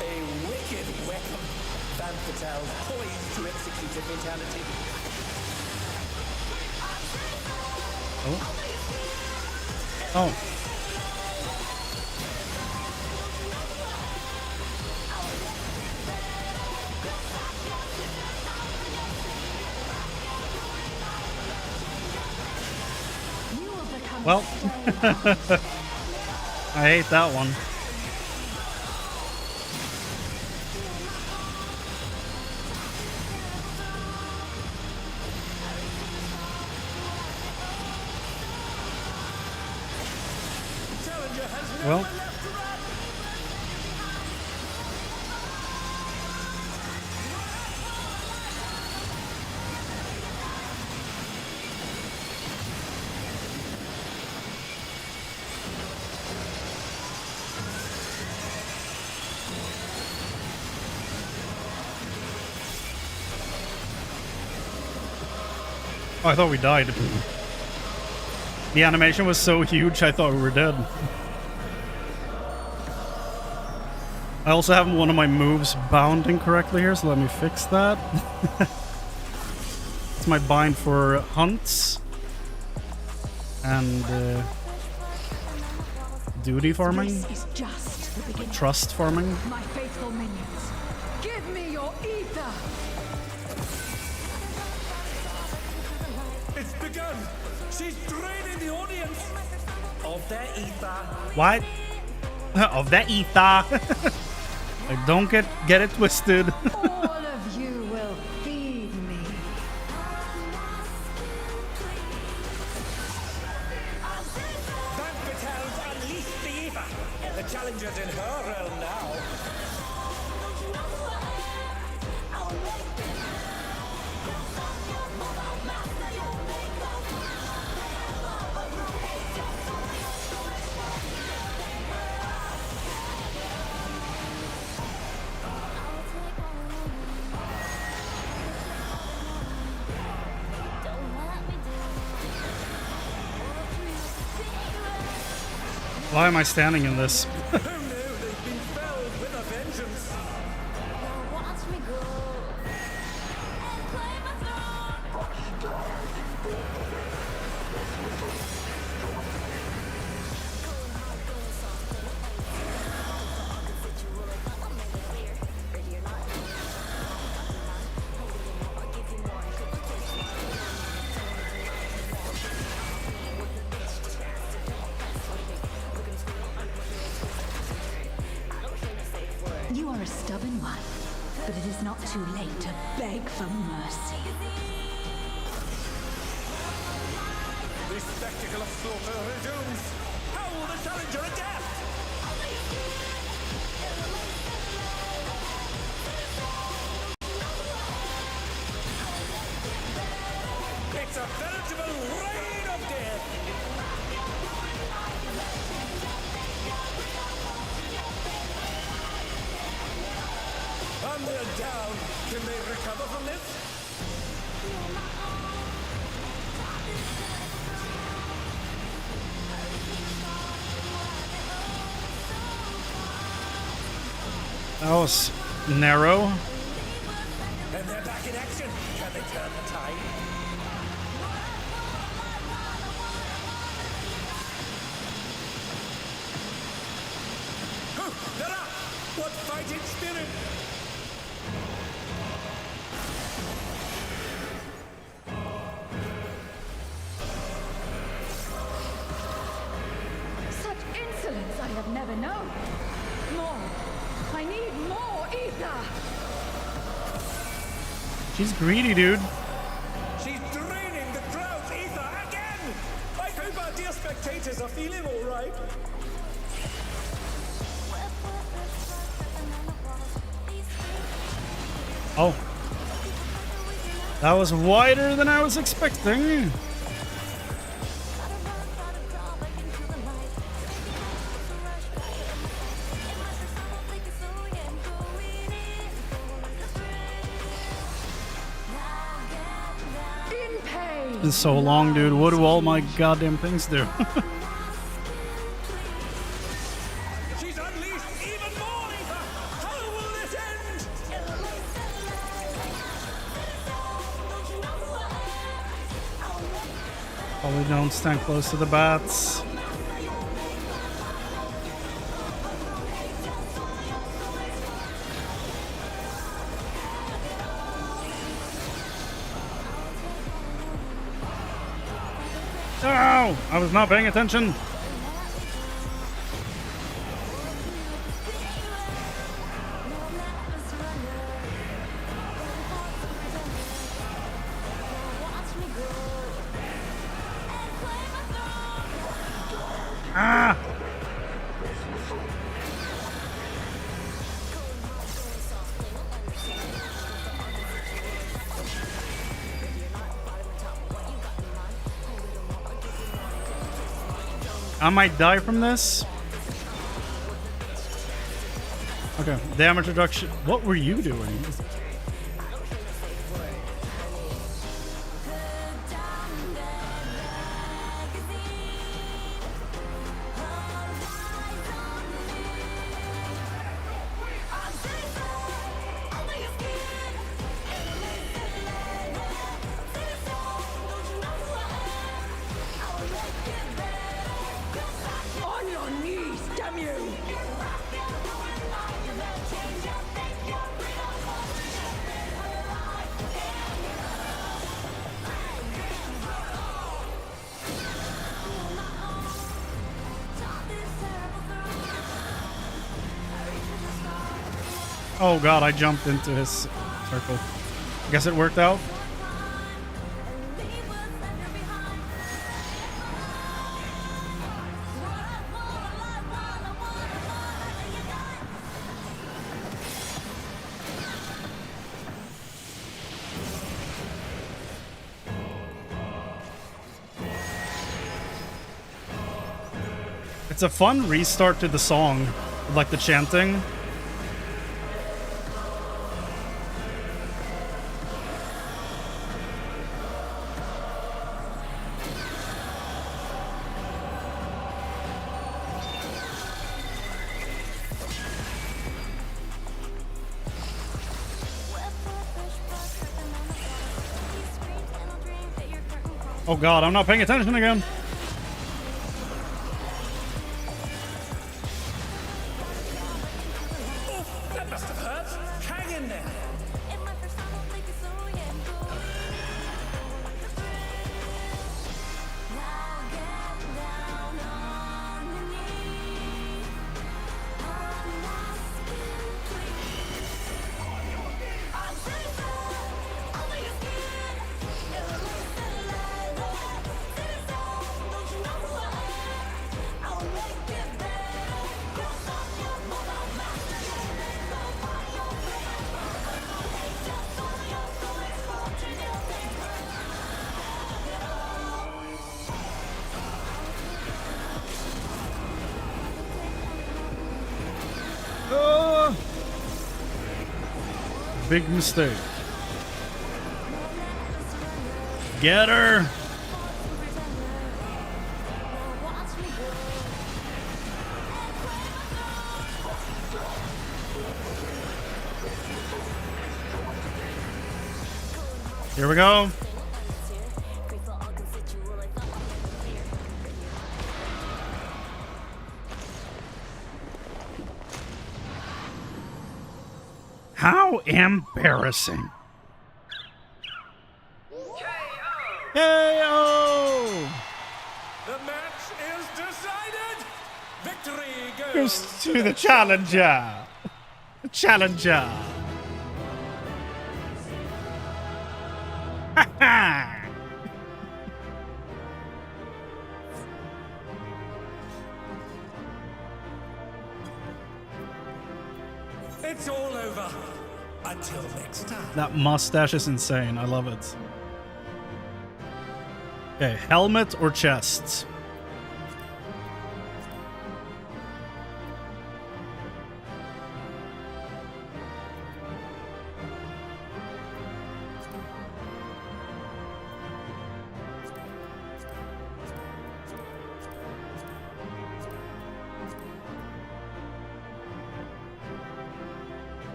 A wicked weapon. Femme fatale poised to execute a fatality. Oh. You will become Well. I hate that one. Challenger has Well. left to run. Oh, I thought we died. The animation was so huge, I thought we were dead. I also have one of my moves bound incorrectly here, so let me fix that. It's my bind for hunts and duty farming, This is just the beginning. trust farming. My faithful minions, give me your ether. begun. She's draining the audience of their ether. What? Of that ether. Like, don't get it twisted. All of you will feed me. Van Patel's unleashed the ether. The challenger's in her realm now. Why am I standing in this? Who knew they'd been felled with a vengeance? You are a stubborn one, but it is not too late to beg for mercy. The spectacle of slaughter resumes. How will the challenger adapt? It's a veritable reign of death. And they're down. Can they recover from this? That was narrow. And they're back in action. Can they turn the tide? Oh, they're up! What fighting spirit! Such insolence I have never known. More. I need more ether. She's greedy, dude. She's draining the crowd's ether again! I hope our dear spectators are feeling all right. Oh. That was wider than I was expecting. In pain. It's so long, dude. What do all my goddamn things do? She's unleashed even more ether! How will this end? Probably don't stand close to the bats. Ow! I was not paying attention. Ah! I might die from this. Okay, damage reduction. What were you doing? On your knees, damn you! Oh god, I jumped into his circle. Guess it worked out. It's a fun restart to the song, like the chanting. Oh god, I'm not paying attention again. That must have hurt. Hang in there. Big mistake. Get her! Here we go. How embarrassing. KO! The match is decided. Victory Goes to the challenger. The challenger. Ha ha! It's all over. Until next time. That mustache is insane. I love it. Okay, helmet or chest?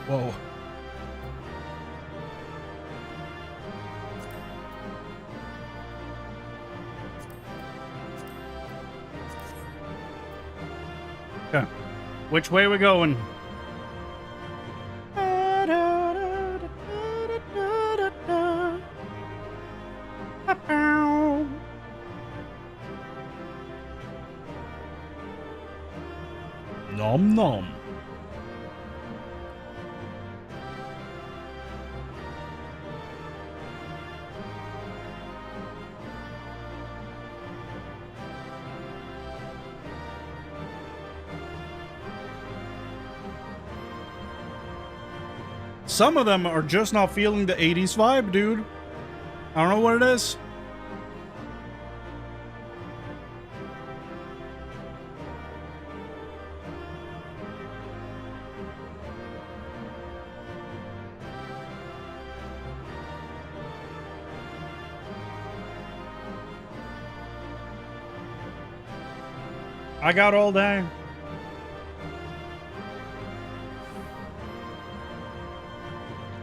Whoa. Okay. Which way we going? Nom nom. Some of them are just not feeling the 80s vibe, dude. I don't know what it is. I got all day.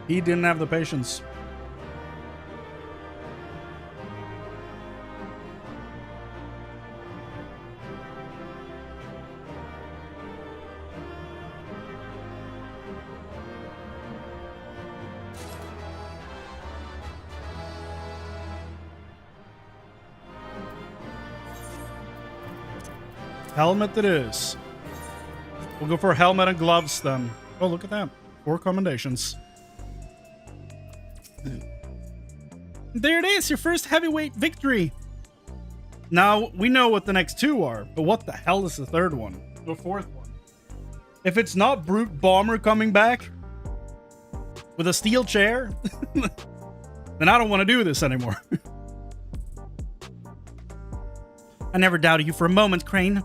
He didn't have the patience. Helmet it is. We'll go for helmet and gloves then. Oh, look at that. 4 commendations. There it is, your first heavyweight victory. Now, we know what the next 2 are, but what the hell is the 3rd one? The 4th one? If it's not Brute Bomber coming back with a steel chair, then I don't want to do this anymore. I never doubted you for a moment, Chrane.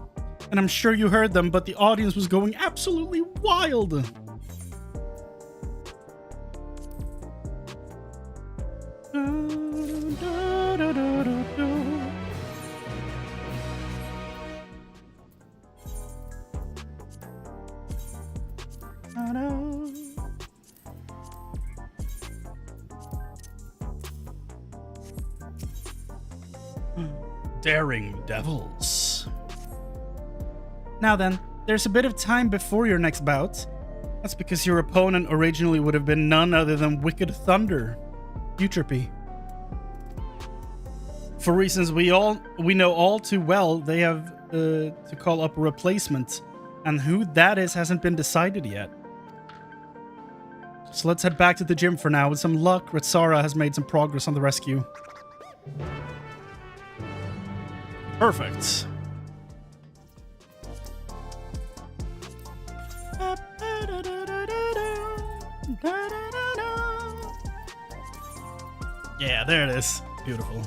And I'm sure you heard them, but the audience was going absolutely wild. Daring devils. Now then, there's a bit of time before your next bout. That's because your opponent originally would have been none other than Wicked Thunder, Euterpe. For reasons we know all too well, they have to call up a replacement, and who that is hasn't been decided yet. So let's head back to the gym for now. With some luck, Retsara has made some progress on the rescue. Perfect. Yeah, there it is. Beautiful.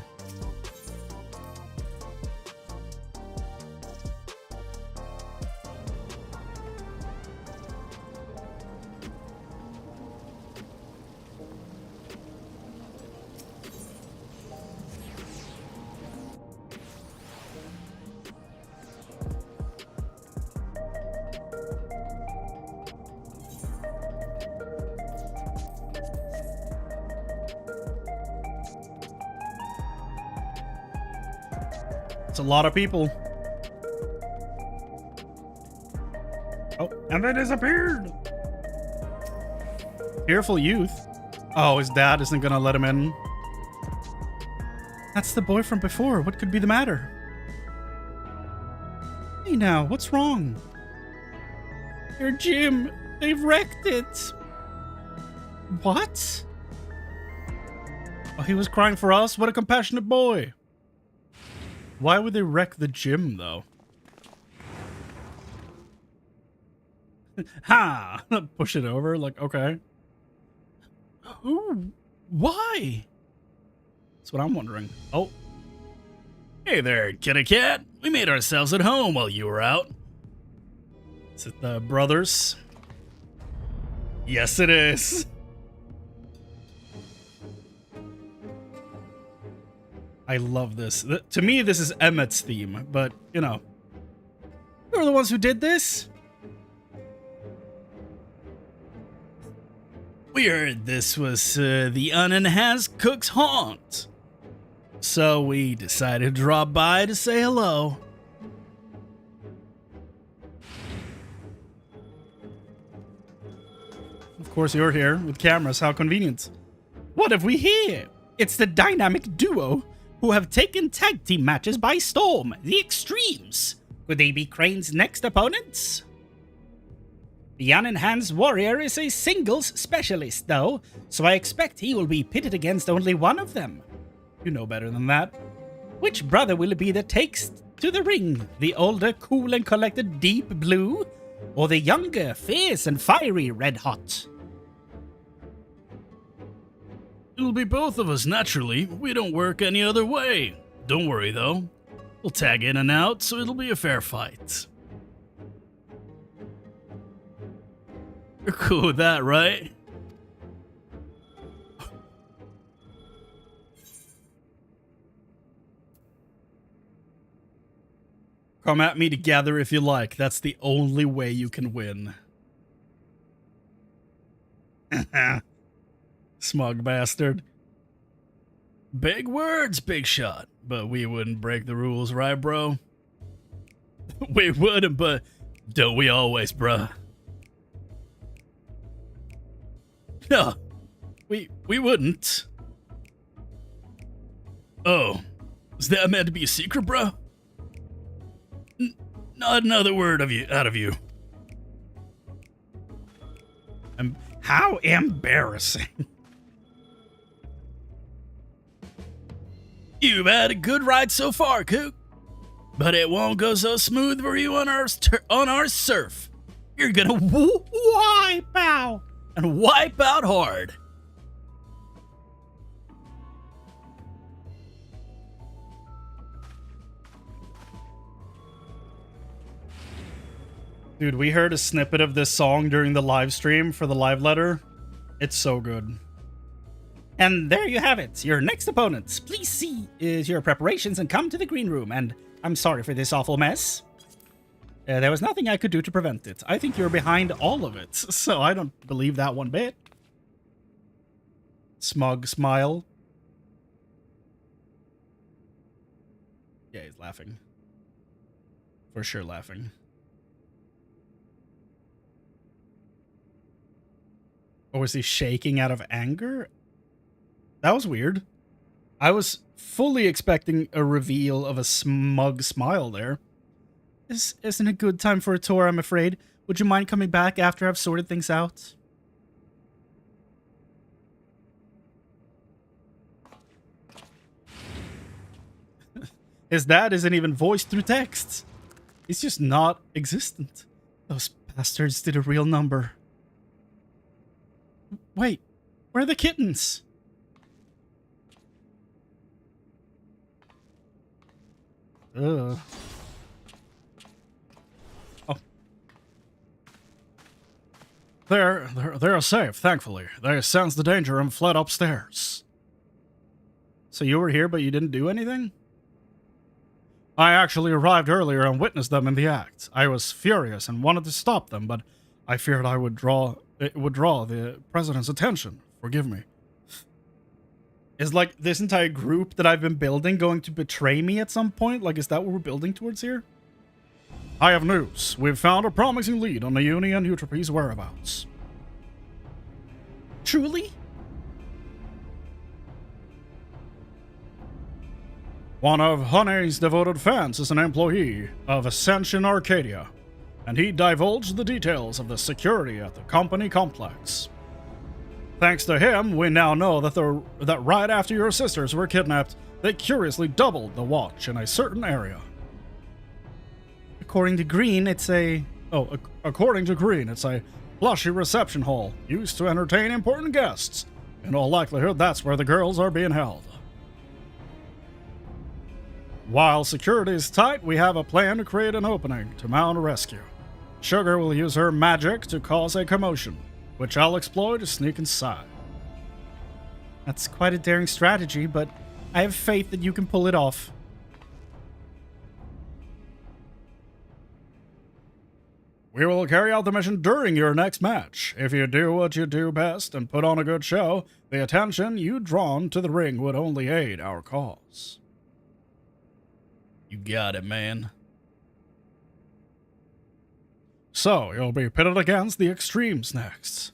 It's a lot of people. Oh, and they disappeared. Fearful youth. Oh, his dad isn't gonna let him in. That's the boy from before. What could be the matter? Hey now, what's wrong? Your gym. They've wrecked it. What? Oh, he was crying for us? What a compassionate boy. Why would they wreck the gym, though? Ha! Push it over, like, okay. Who? Why? That's what I'm wondering. Oh. Hey there, kitty cat. We made ourselves at home while you were out. Is it the brothers? Yes, it is. I love this. To me, this is Emmett's theme, but, you know. You're the ones who did this? We heard this was the unenhanced cook's haunt. So we decided to drop by to say hello. Of course you're here with cameras, how convenient. What have we here? It's the dynamic duo who have taken tag team matches by storm, the Extremes. Could they be Crane's next opponents? The unenhanced warrior is a singles specialist, though, so I expect he will be pitted against only one of them. You know better than that. Which brother will it be that takes to the ring? The older, cool and collected Deep Blue? Or the younger, fierce and fiery Red Hot? It'll be both of us, naturally. We don't work any other way. Don't worry, though. We'll tag in and out, so it'll be a fair fight. You're cool with that, right? Come at me together if you like. That's the only way you can win. Smug bastard. Big words, big shot. But we wouldn't break the rules, right, bro? We wouldn't, but don't we always, bruh? No, we wouldn't. Oh, is that meant to be a secret, bro? Not another word out of you. How embarrassing. You've had a good ride so far, Cook. But it won't go so smooth for you on our surf. You're gonna wipe out. And wipe out hard. Dude, we heard a snippet of this song during the live stream for the live letter. It's so good. And there you have it, your next opponents. Please see your preparations and come to the green room. And I'm sorry for this awful mess. There was nothing I could do to prevent it. I think you're behind all of it, so I don't believe that one bit. Smug smile. Yeah, he's laughing. For sure laughing. Or was he shaking out of anger? That was weird. I was fully expecting a reveal of a smug smile there. This isn't a good time for a tour, I'm afraid. Would you mind coming back after I've sorted things out? His dad isn't even voiced through text. He's just not existent. Those bastards did a real number. Wait, where are the kittens? Ugh. Oh. They're safe, thankfully. They sensed the danger and fled upstairs. So you were here, but you didn't do anything? I actually arrived earlier and witnessed them in the act. I was furious and wanted to stop them, but I feared it would draw the president's attention. Forgive me. Is like this entire group that I've been building going to betray me at some point? Like, is that what we're building towards here? I have news. We've found a promising lead on the Uni and Eutrope's whereabouts. Truly? One of Honey's devoted fans is an employee of Ascension Arcadia, and he divulged the details of the security at the company complex. Thanks to him, we now know that right after your sisters were kidnapped, they curiously doubled the watch in a certain area. According to Green, it's a plushy reception hall used to entertain important guests. In all likelihood, that's where the girls are being held. While security is tight, we have a plan to create an opening to mount a rescue. Sugar will use her magic to cause a commotion, which I'll exploit to sneak inside. That's quite a daring strategy, but I have faith that you can pull it off. We will carry out the mission during your next match. If you do what you do best and put on a good show, the attention you drawn to the ring would only aid our cause. You got it, man. So, you'll be pitted against the Extremes next.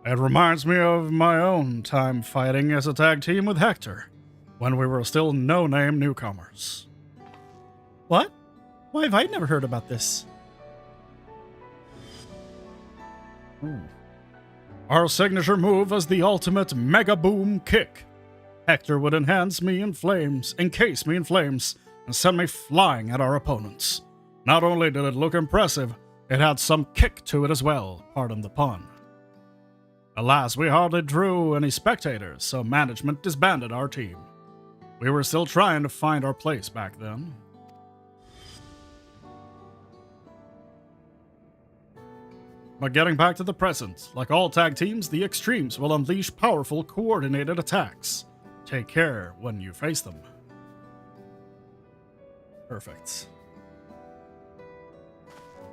It reminds me of my own time fighting as a tag team with Hector, when we were still no-name newcomers. What? Why have I never heard about this? Ooh. Our signature move is the ultimate Mega Boom Kick. Hector would encase me in flames, and send me flying at our opponents. Not only did it look impressive, it had some kick to it as well, pardon the pun. Alas, we hardly drew any spectators, so management disbanded our team. We were still trying to find our place back then. But getting back to the present, like all tag teams, the Extremes will unleash powerful, coordinated attacks. Take care when you face them. Perfect.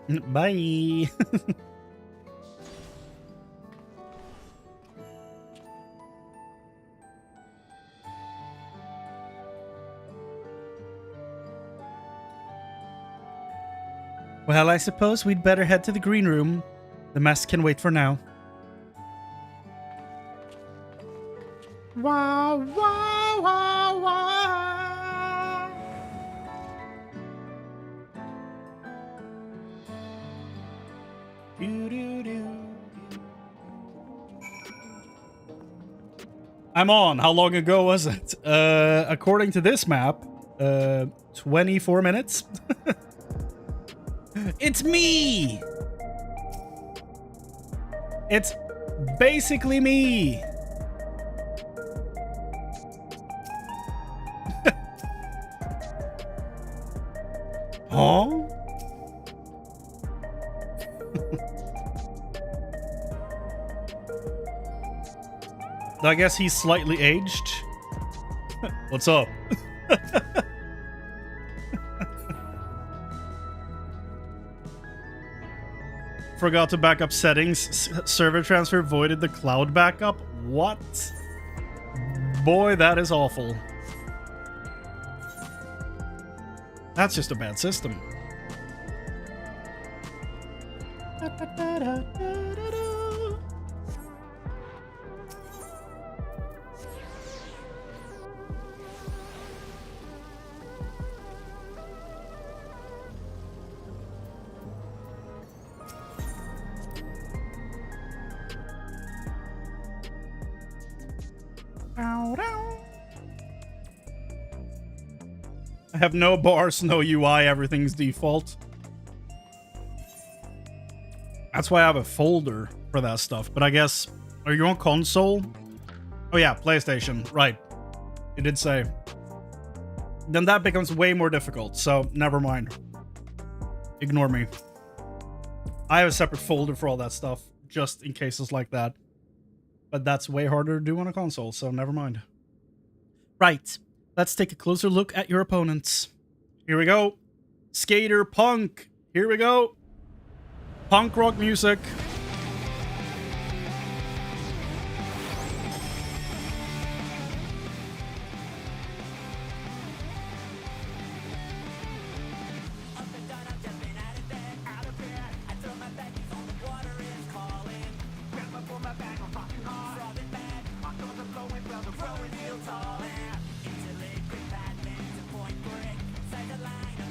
Bye. Well, I suppose we'd better head to the green room. The mess can wait for now. Wow, wow, wow, wow. I'm on. How long ago was it? According to this map, 24 minutes. It's me! It's basically me. Huh? I guess he's slightly aged. What's up? Forgot to back up settings. Server transfer voided the cloud backup. What? Boy, that is awful. That's just a bad system. I have no bars, no UI, everything's default. That's why I have a folder for that stuff. But I guess, are you on console? Oh yeah, PlayStation, right. You did say. Then that becomes way more difficult, so never mind. Ignore me. I have a separate folder for all that stuff, just in cases like that. But that's way harder to do on a console, so never mind. Right. Let's take a closer look at your opponents. Here we go. Skater punk. Here we go. Punk rock music.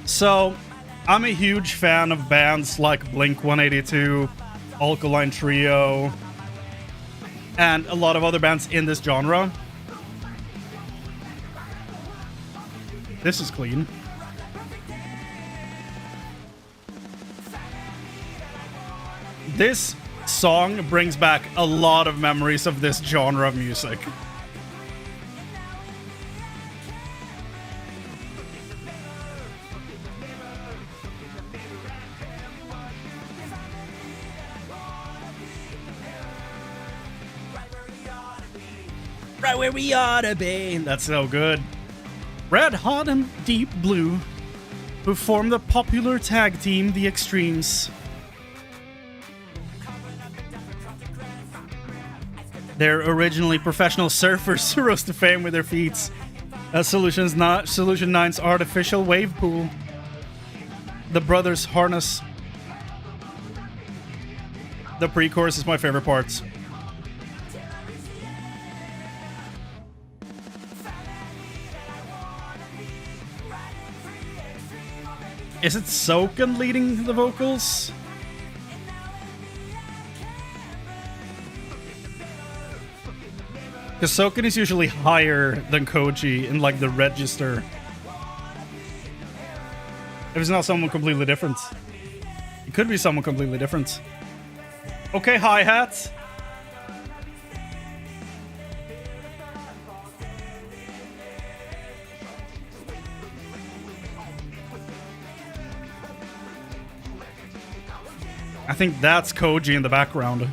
So, I'm a huge fan of bands like Blink-182, Alkaline Trio, and a lot of other bands in this genre. This is clean. This song brings back a lot of memories of this genre of music. Right where we ought to be. That's so good. Red Hot and Deep Blue, who form the popular tag team, the Extremes. They're originally professional surfers who rose to fame with their feats. Solution 9's artificial wave pool. The brothers harness. The pre-chorus is my favorite part. Is it Soken leading the vocals? Because Soken is usually higher than Koji in like the register. If it's not someone completely different. It could be someone completely different. Okay, hi-hat. I think that's Koji in the background.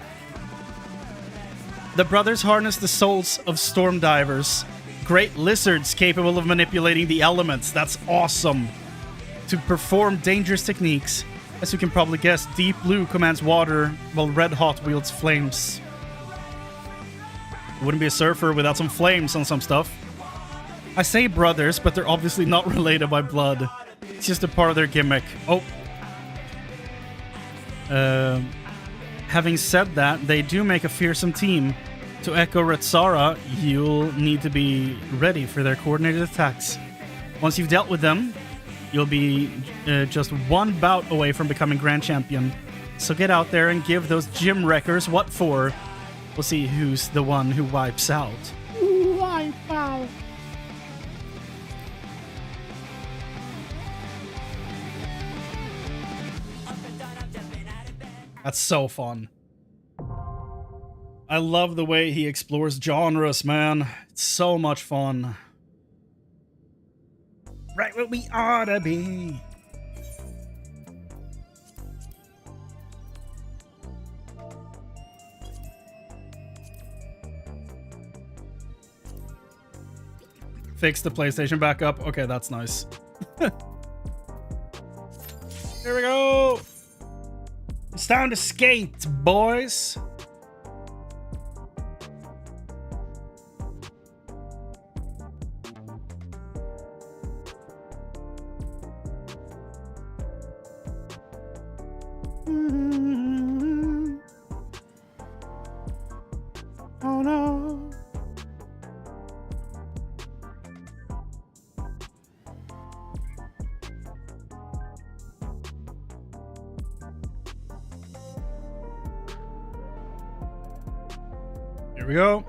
The brothers harness the souls of storm divers, great lizards capable of manipulating the elements. That's awesome. To perform dangerous techniques. As you can probably guess, Deep Blue commands water, while Red Hot wields flames. Wouldn't be a surfer without some flames on some stuff. I say brothers, but they're obviously not related by blood. It's just a part of their gimmick. Oh. Having said that, they do make a fearsome team. To echo Retsara, you'll need to be ready for their coordinated attacks. Once you've dealt with them, you'll be just one bout away from becoming Grand Champion. So get out there and give those gym wreckers what for. We'll see who's the one who wipes out. Wipe out. That's so fun. I love the way he explores genres, man. It's so much fun. Right where we ought to be. Fix the PlayStation back up. Okay, that's nice. Here we go. It's time to skate, boys. Oh no. Here we go.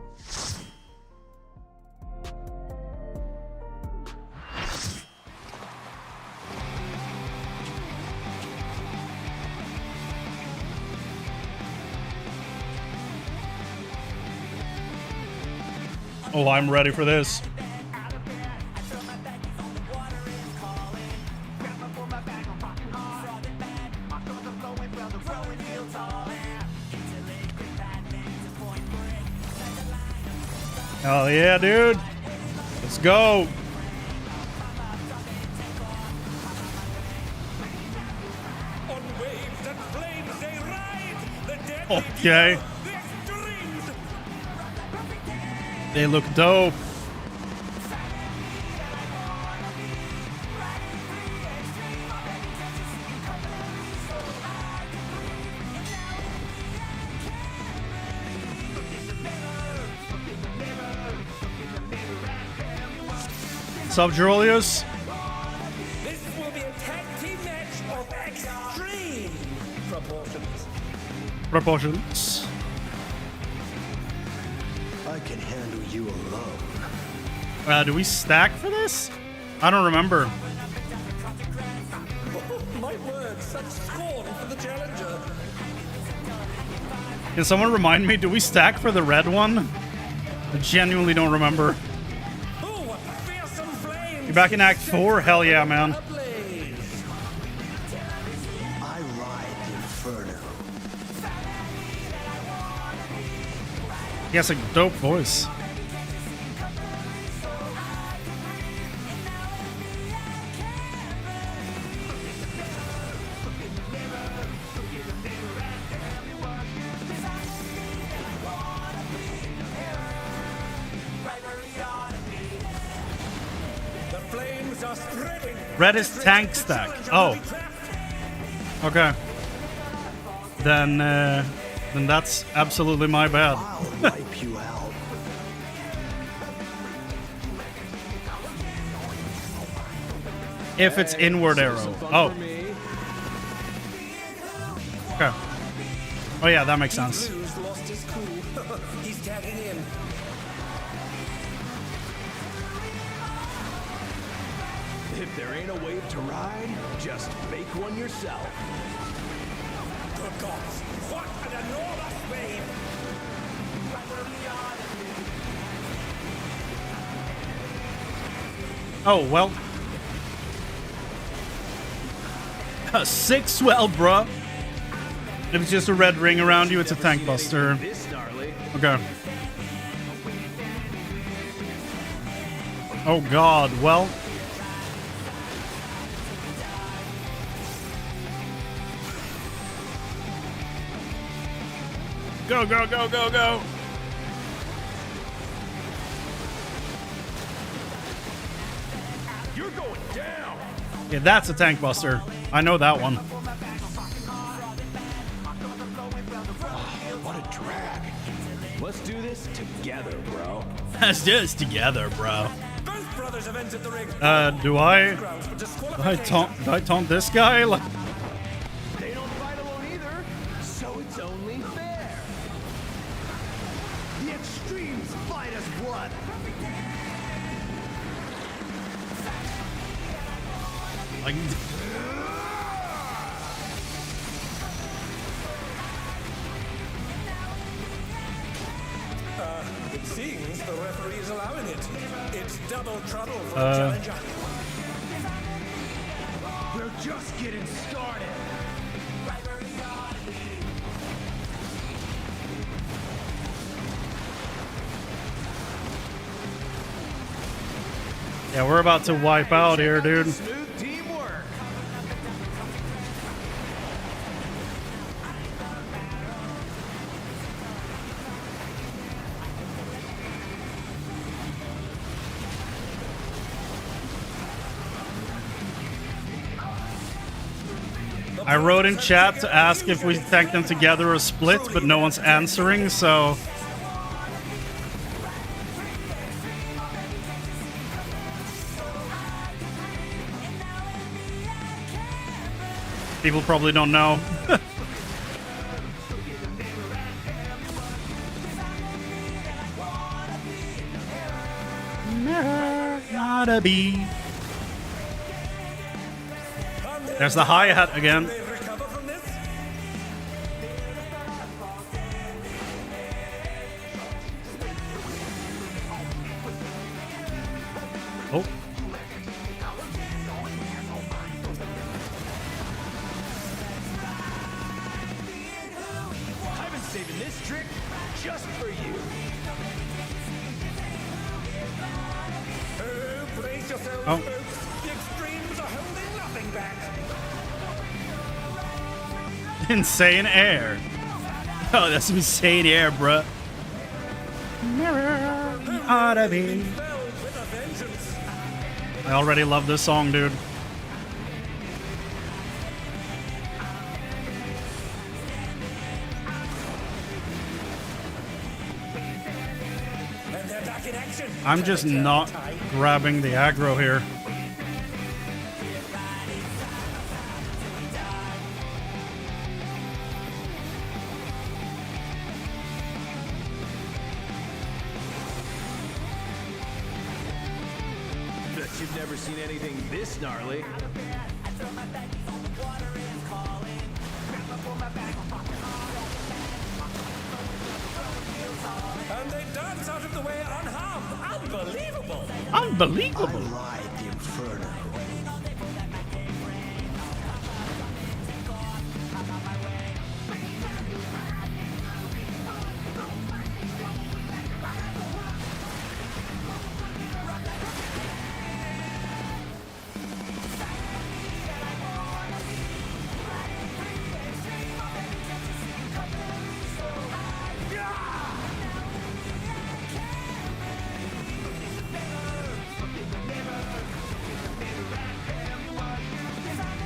Oh, I'm ready for this. Oh yeah, dude. Let's go. On waves and flames they ride. The dead Okay. their strings. They look dope. What's up, Julius? This will be a tag team match of extreme Proportions. I can handle you alone. Do we stack for this? I don't remember. My word, such scorn for the challenger. Can someone remind me, do we stack for the red one? I genuinely don't remember. Oh, fearsome flames. You back in Act 4? Hell yeah, man. Ablaze. I ride the inferno. He has a dope voice. The flames are spreading. Red is tank stack. Oh. Okay. Then that's absolutely my bad. I'll wipe you out. If it's inward arrow. Oh. Okay. Oh yeah, that makes sense. Blues lost his cool. He's tagging in. If there ain't a wave to ride, just make one yourself. Good gods, what an enormous wave! Oh, well. Sick swell, bruh. If it's just a red ring around you, it's a tank buster. This gnarly. Okay. Oh god, well. Go, go, go, go, go. You're going down. Yeah, that's a tank buster. I know that one. What a drag. Let's do this together, bro. Let's do this together, bro. Both brothers have entered the ring. Do I Grounds for disqualification. taunt this guy? Like, They don't fight alone either. Extremes fight as one. Like, It seems the referee is allowing it. It's double trouble for a challenger. We're just getting started. yeah, we're about to wipe out here, dude. Smooth teamwork. I wrote in chat to ask if we tank them together or split, but no one's answering, so... people probably don't know. Gotta be. There's the hi-hat again. They recover from this? Oh. I've been saving this trick just for you. Oh, brace yourselves, Oh. folks. The extremes are holding nothing back. Insane air. Oh, that's insane air, bruh. Gotta be. Fell with a vengeance. I already love this song, dude. And they're back in action. I'm just not grabbing the aggro here. Bet you've never seen anything this gnarly. And they dance out of the way unharmed. Unbelievable. Unbelievable. Ride the inferno.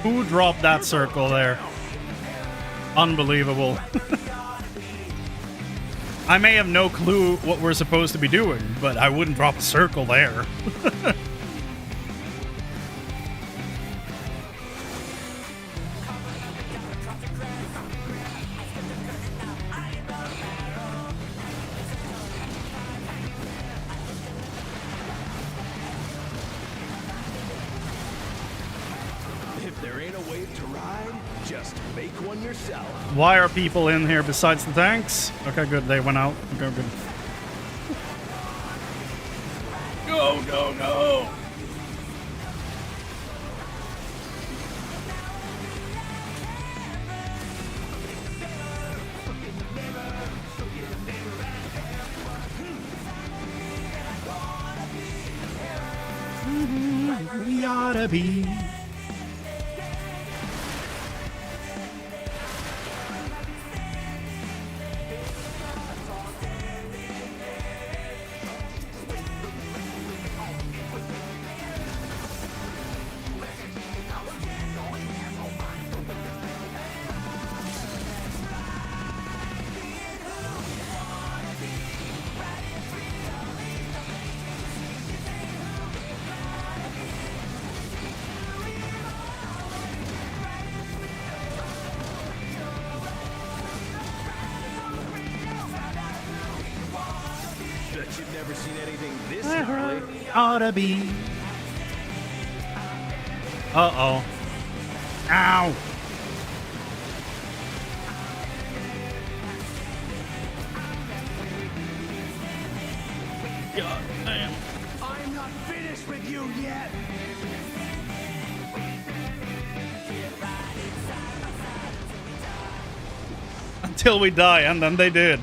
Who dropped that circle there? Unbelievable. I may have no clue what we're supposed to be doing, but I wouldn't drop a circle there. If there ain't a wave to ride, just make one yourself. Why are people in here besides the tanks? Okay, good. They went out. Okay, good. Go, go, go! We oughta be. You've never seen anything this gnarly. Ought to be. Uh-oh. Ow. God damn. I'm not finished with you yet. Until we die, and then they did.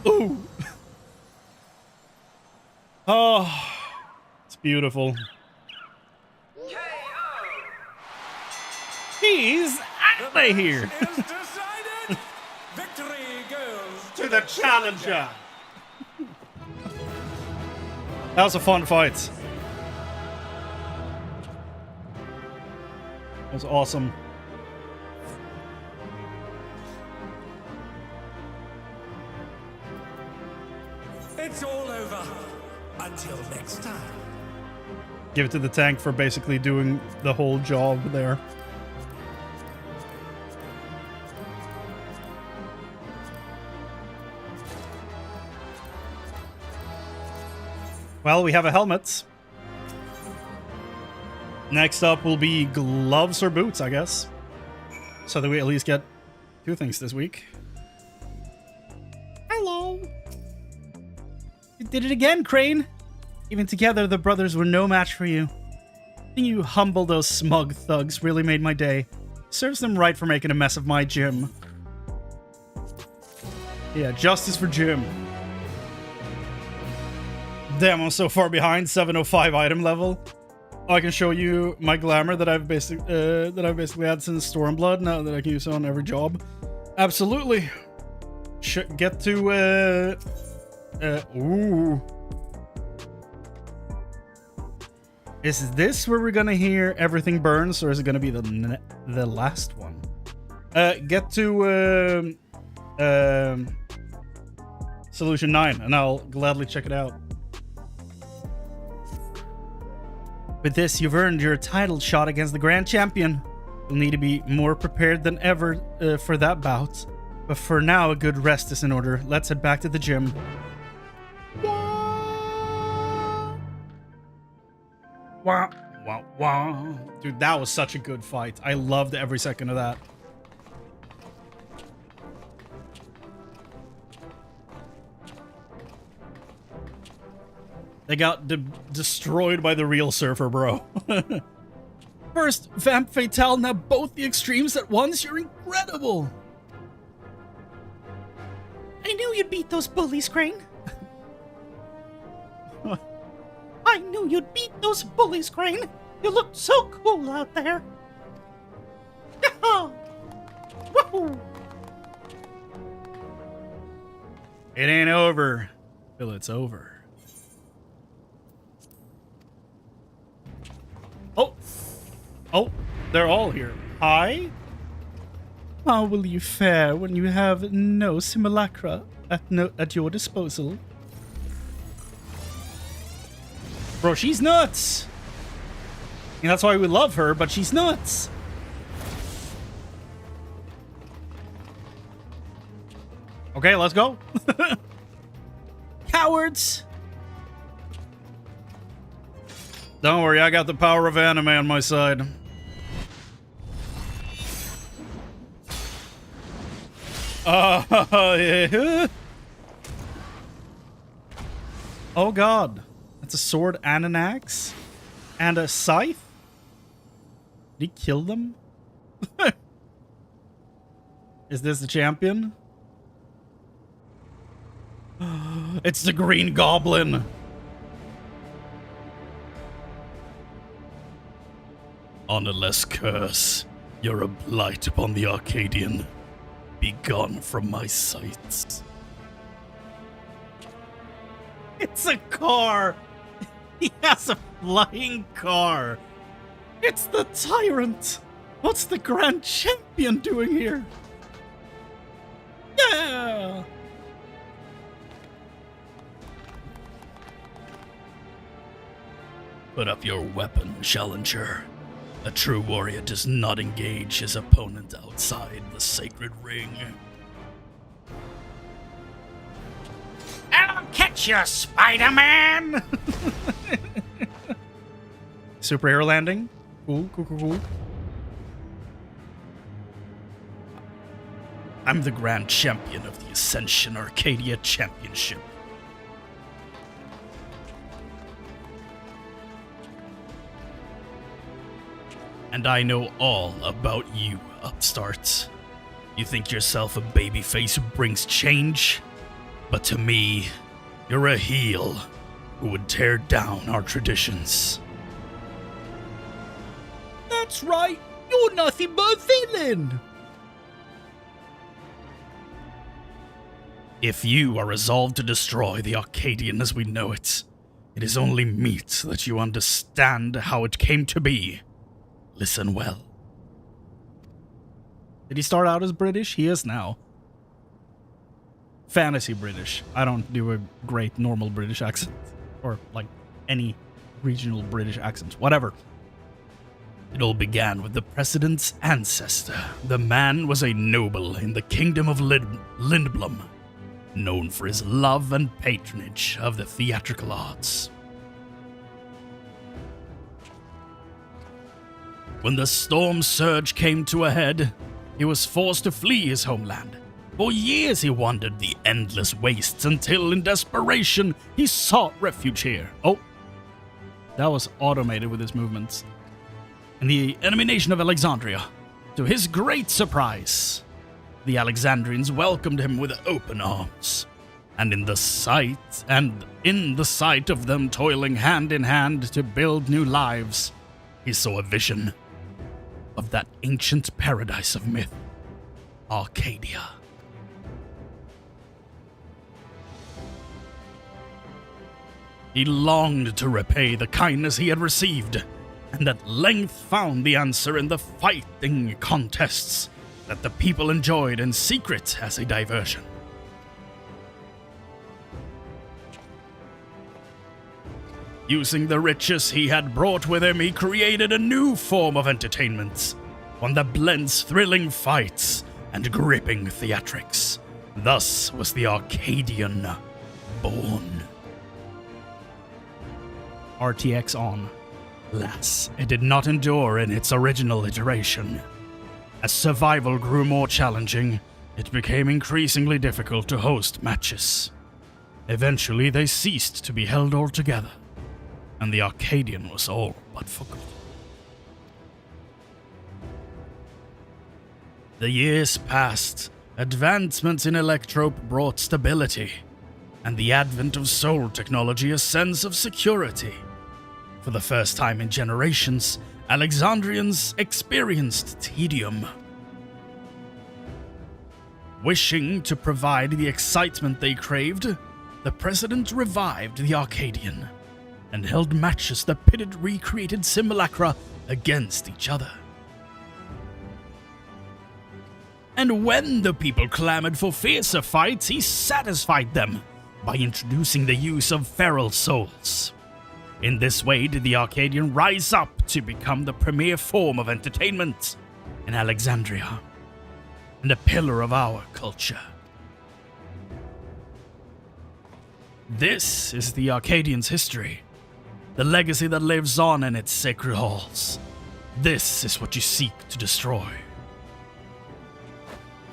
Ooh. Oh, it's beautiful. He's out of here. Is decided. Victory goes To the challenger. That was a fun fight. That was awesome. It's all over. Until next time. Give it to the tank for basically doing the whole job there. Well, we have a helmet. Next up will be gloves or boots, I guess. So that we at least get 2 things this week. Hello. You did it again, Chrane. Even together, the brothers were no match for you. Seeing you humble those smug thugs really made my day. Serves them right for making a mess of my gym. Yeah, justice for Jim. Damn, I'm so far behind. 705 item level. I can show you my glamour that I've basically had since Stormblood. Now that I can use it on every job. Absolutely. Get to ooh. Is this where we're gonna hear everything burns, or is it gonna be the last one? Get to Solution 9, and I'll gladly check it out. With this, you've earned your title shot against the Grand Champion. You'll need to be more prepared than ever for that bout. But for now, a good rest is in order. Let's head back to the gym. Wah, wah, wah. Dude, that was such a good fight. I loved every second of that. They got destroyed by the real surfer, bro. First, Vamp Fatale, now both the extremes at once. You're incredible. I knew you'd beat those bullies, Chrane. I knew you'd beat those bullies, Chrane. You looked so cool out there. Woohoo! It ain't over till it's over. Oh, they're all here. Hi? How will you fare when you have no simulacra at your disposal? Bro, she's nuts! And that's why we love her, but she's nuts! Okay, let's go. Cowards! Don't worry, I got the power of anime on my side. Yeah. Oh god. That's a sword and an axe? And a scythe? Did he kill them? Is this the champion? It's the Green Goblin! Honorless curse, you're a blight upon the Arcadion. Be gone from my sights. It's a car! He has a flying car! It's the Tyrant! What's the Grand Champion doing here? Yeah! Put up your weapon, challenger. A true warrior does not engage his opponent outside the sacred ring. I'll catch Gotcha, Spider-Man! Superhero landing. Cool, cool, cool, cool. I'm the grand champion of the Ascension Arcadia Championship. And I know all about you, upstarts. You think yourself a babyface who brings change? But to me, you're a heel who would tear down our traditions. That's right. You're nothing but a villain. If you are resolved to destroy the Arcadion as we know it, it is only meet that you understand how it came to be. Listen well. Did he start out as British? He is now. Fantasy British. I don't do a great normal British accent. Or, like, any regional British accent. Whatever. It all began with the President's ancestor. The man was a noble in the Kingdom of Lindblom, known for his love and patronage of the theatrical arts. When the storm surge came to a head, he was forced to flee his homeland. For years he wandered the endless wastes until, in desperation, he sought refuge here. Oh, that was automated with his movements. In the enemy nation of Alexandria. To his great surprise, the Alexandrians welcomed him with open arms. And in the sight of them toiling hand in hand to build new lives, he saw a vision of that ancient paradise of myth, Arcadia. He longed to repay the kindness he had received, and at length found the answer in the fighting contests that the people enjoyed in secret as a diversion. Using the riches he had brought with him, he created a new form of entertainment, one that blends thrilling fights and gripping theatrics. Thus was the Arcadion born. RTX on. Alas, it did not endure in its original iteration. As survival grew more challenging, it became increasingly difficult to host matches. Eventually, they ceased to be held altogether, and the Arcadion was all but forgotten. The years passed. Advancements in Electrope brought stability, and the advent of soul technology a sense of security. For the first time in generations, Alexandrians experienced tedium. Wishing to provide the excitement they craved, the President revived the Arcadion and held matches that pitted recreated simulacra against each other. And when the people clamored for fiercer fights, he satisfied them by introducing the use of feral souls. In this way did the Arcadion rise up to become the premier form of entertainment in Alexandria, and a pillar of our culture. This is the Arcadian's history, the legacy that lives on in its sacred halls. This is what you seek to destroy.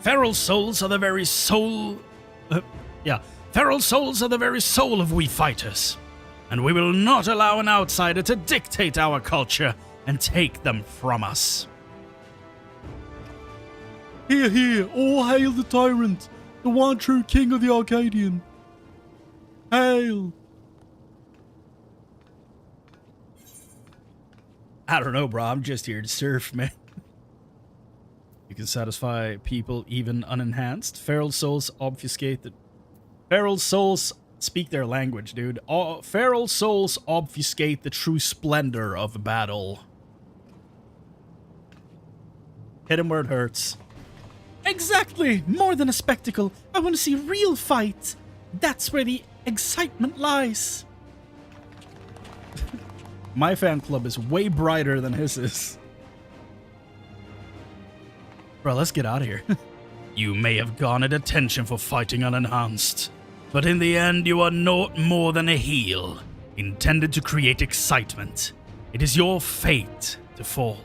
Feral souls are the very soul... Feral souls are the very soul of we fighters, and we will not allow an outsider to dictate our culture and take them from us. Hear, hear, all hail the tyrant, the one true king of the Arcadian. Hail! I don't know, bro. I'm just here to surf, man. You can satisfy people even unenhanced. Feral souls obfuscate the... Feral souls speak their language, dude. Feral souls obfuscate the true splendor of battle. Hit him where it hurts. Exactly! More than a spectacle. I want to see real fight. That's where the excitement lies. My fan club is way brighter than his is. Bro, let's get out of here. You may have garnered attention for fighting unenhanced, But in the end, you are not more than a heel, intended to create excitement. It is your fate to fall.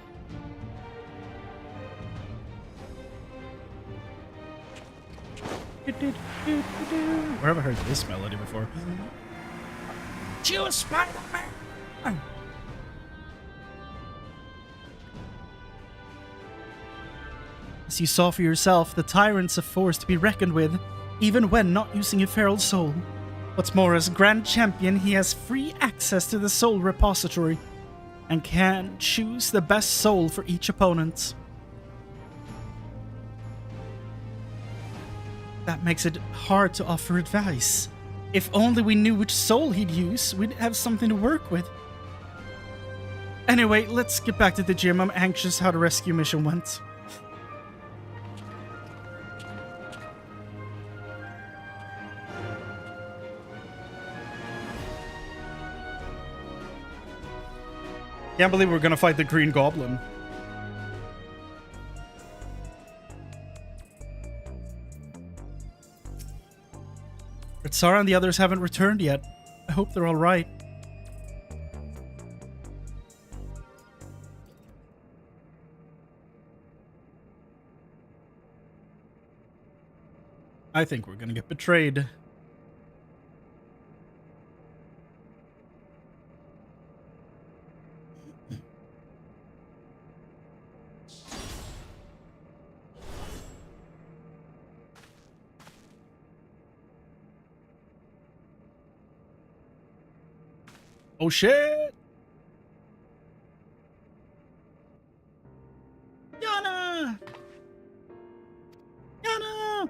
Where have I heard this melody before? You Spider-Man! As you saw for yourself, the tyrant's a force to be reckoned with, even when not using a feral soul. What's more, as Grand Champion, he has free access to the soul repository, and can choose the best soul for each opponent. That makes it hard to offer advice. If only we knew which soul he'd use, we'd have something to work with. Anyway, let's get back to the gym. I'm anxious how the rescue mission went. Can't believe we're gonna fight the Green Goblin. Ritsara and the others haven't returned yet. I hope they're alright. I think we're gonna get betrayed. Oh shit! Yana! Yana!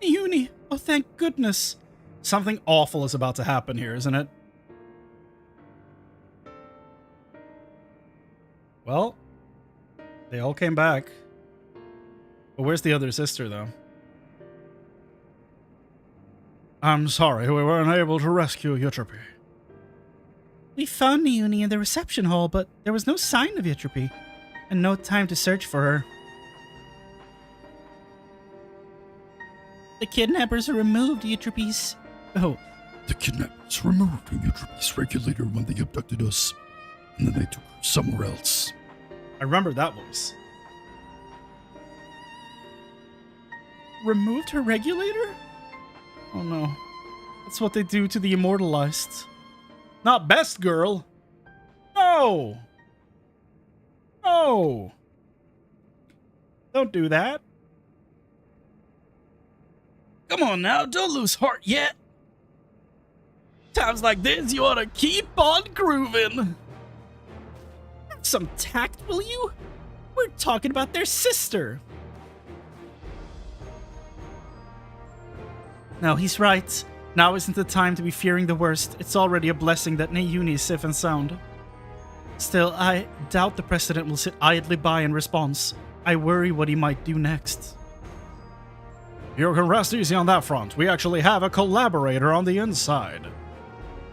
Uni! Oh, thank goodness. Something awful is about to happen here, isn't it? Well, they all came back. But where's the other sister, though? I'm sorry, we weren't able to rescue Eutrope. We found Niuni in the reception hall, but there was no sign of Eutrope, and no time to search for her. The kidnappers removed Eutrope's... Oh. The kidnappers removed Eutrope's regulator when they abducted us, and then they took her somewhere else. I remember that voice. Removed her regulator? Oh no. That's what they do to the immortalized. Not best girl. No. No. Don't do that. Come on now, don't lose heart yet. Times like this, you ought to keep on grooving. Have some tact, will you? We're talking about their sister. No, he's right. Now isn't the time to be fearing the worst. It's already a blessing that Neyuni is safe and sound. Still, I doubt the President will sit idly by in response. I worry what he might do next. You can rest easy on that front. We actually have a collaborator on the inside.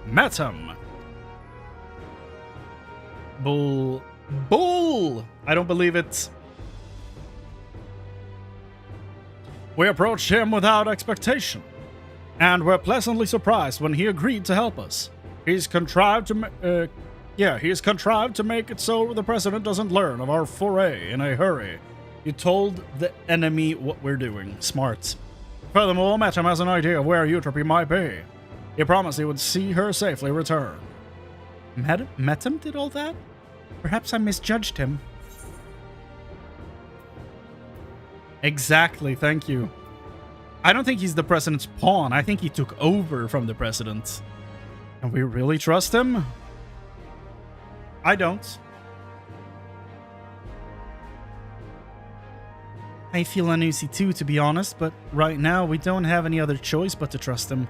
Met him. Bull. Bull! I don't believe it. We approached him without expectation, and were pleasantly surprised when he agreed to help us. He's contrived to make it so the President doesn't learn of our foray in a hurry. He told the enemy what we're doing. Smart. Furthermore, Metam has an idea of where Eutrope might be. He promised he would see her safely return. Metam did all that? Perhaps I misjudged him. Exactly, thank you. I don't think he's the President's pawn. I think he took over from the President. And we really trust him? I don't. I feel uneasy too, to be honest, but right now we don't have any other choice but to trust him.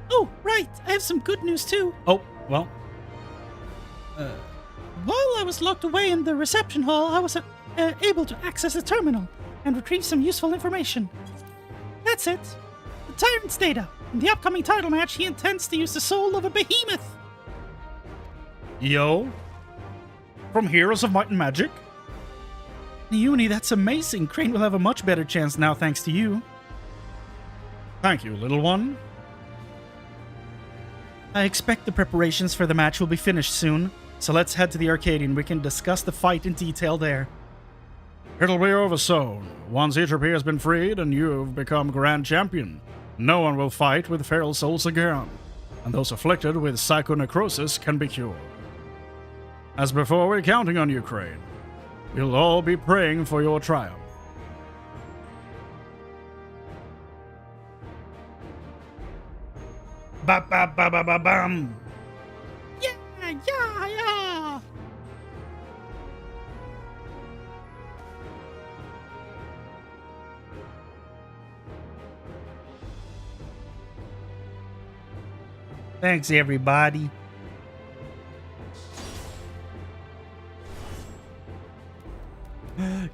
Oh, right! I have some good news too! Oh, well. While I was locked away in the reception hall, I was able to access the terminal and retrieve some useful information. That's it. The Tyrant's data. In the upcoming title match, he intends to use the soul of a behemoth. Yo. From Heroes of Might and Magic? Niuni, that's amazing. Chrane will have a much better chance now thanks to you. Thank you, little one. I expect the preparations for the match will be finished soon, so let's head to the Arcadion. We can discuss the fight in detail there. It'll be over soon. Once Entropy has been freed and you've become Grand Champion, no one will fight with feral souls again, and those afflicted with psychonecrosis can be cured. As before, we're counting on you, Chrane. We'll all be praying for your triumph. Ba ba ba ba ba bam. Yeah. Thanks, everybody.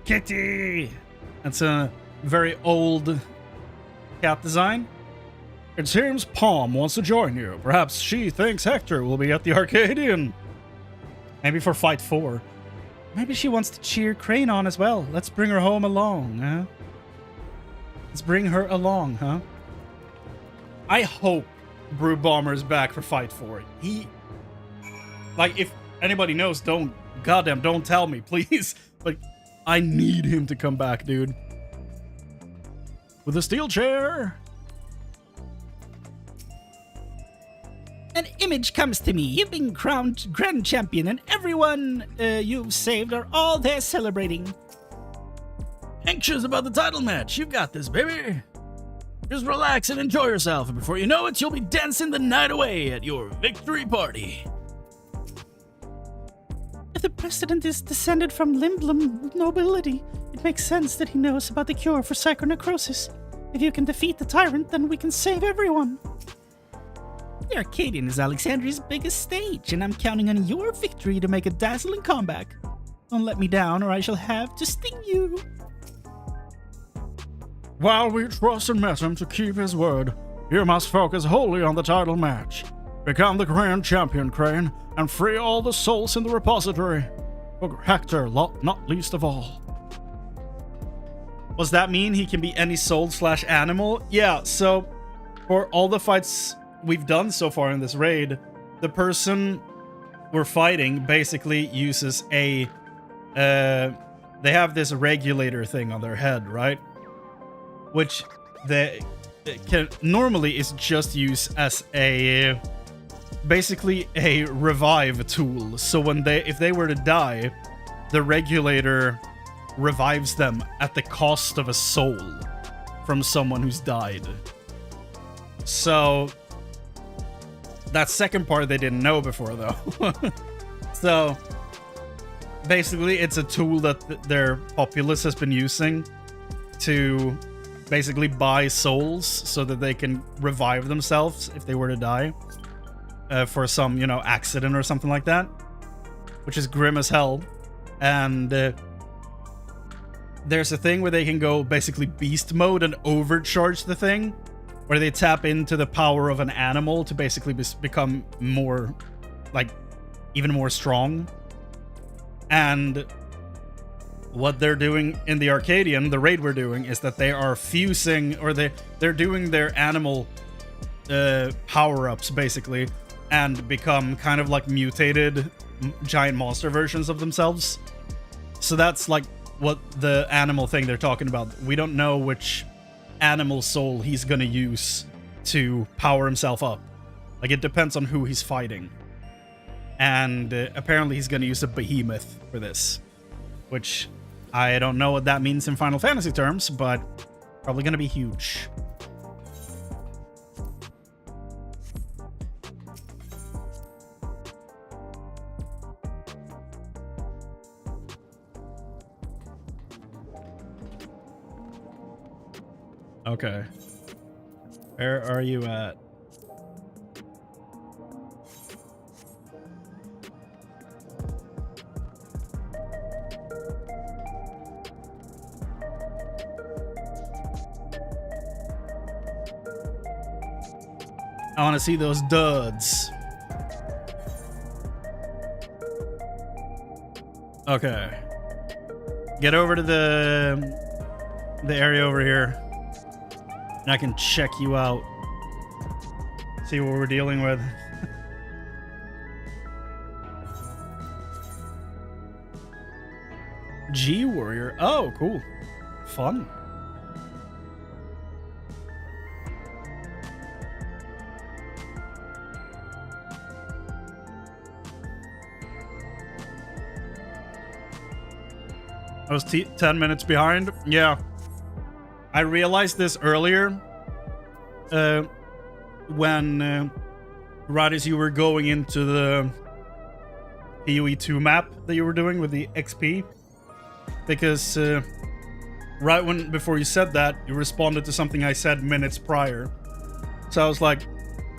Kitty! That's a very old cat design. It seems Palm wants to join you. Perhaps she thinks Hector will be at the Arcadion. Maybe for Fight 4. Maybe she wants to cheer Chrane on as well. Let's bring her home along, huh? Let's bring her along, huh? I hope Brew Bomber's back for Fight 4. Like, if anybody knows, don't tell me, please. Like, I need him to come back, dude. With a steel chair. An image comes to me. You've been crowned Grand Champion, and everyone you've saved are all there celebrating. Anxious about the title match. You've got this, baby. Just relax and enjoy yourself, and before you know it, you'll be dancing the night away at your victory party. If the president is descended from Limblum nobility, it makes sense that he knows about the cure for psychonecrosis. If you can defeat the tyrant, then we can save everyone. The Arcadion is Alexandria's biggest stage, and I'm counting on your victory to make a dazzling comeback. Don't let me down, or I shall have to sting you. While we trust in Messam to keep his word, you must focus wholly on the title match. Become the Grand Champion, Chrane, and free all the souls in the repository. For Hector, not least of all. Does that mean he can be any soul/animal? Yeah, so for all the fights we've done so far in this raid, the person we're fighting basically uses a... they have this regulator thing on their head, right? Which they can normally is just used as a... basically a revive tool. So if they were to die, the regulator revives them at the cost of a soul from someone who's died. So that second part they didn't know before, though. So basically it's a tool that their populace has been using to basically buy souls so that they can revive themselves if they were to die for some, accident or something like that, which is grim as hell. And there's a thing where they can go basically beast mode and overcharge the thing, where they tap into the power of an animal to basically become more, like, even more strong. And what they're doing in the Arcadion, the raid we're doing, is that they are fusing, or they're doing their animal power-ups, basically, and become kind of like mutated giant monster versions of themselves. So that's like what the animal thing they're talking about. We don't know which animal soul he's gonna use to power himself up. Like, it depends on who he's fighting. And apparently he's gonna use a behemoth for this, which I don't know what that means in Final Fantasy terms, but probably gonna be huge. Okay. Where are you at? I want to see those duds. Okay. Get over to the area over here. And I can check you out. See what we're dealing with. G Warrior. Oh, cool. Fun. I was 10 minutes behind. Yeah. I realized this earlier. When right as you were going into the PoE2 map that you were doing with the XP. Because right before you said that, you responded to something I said minutes prior. So I was like,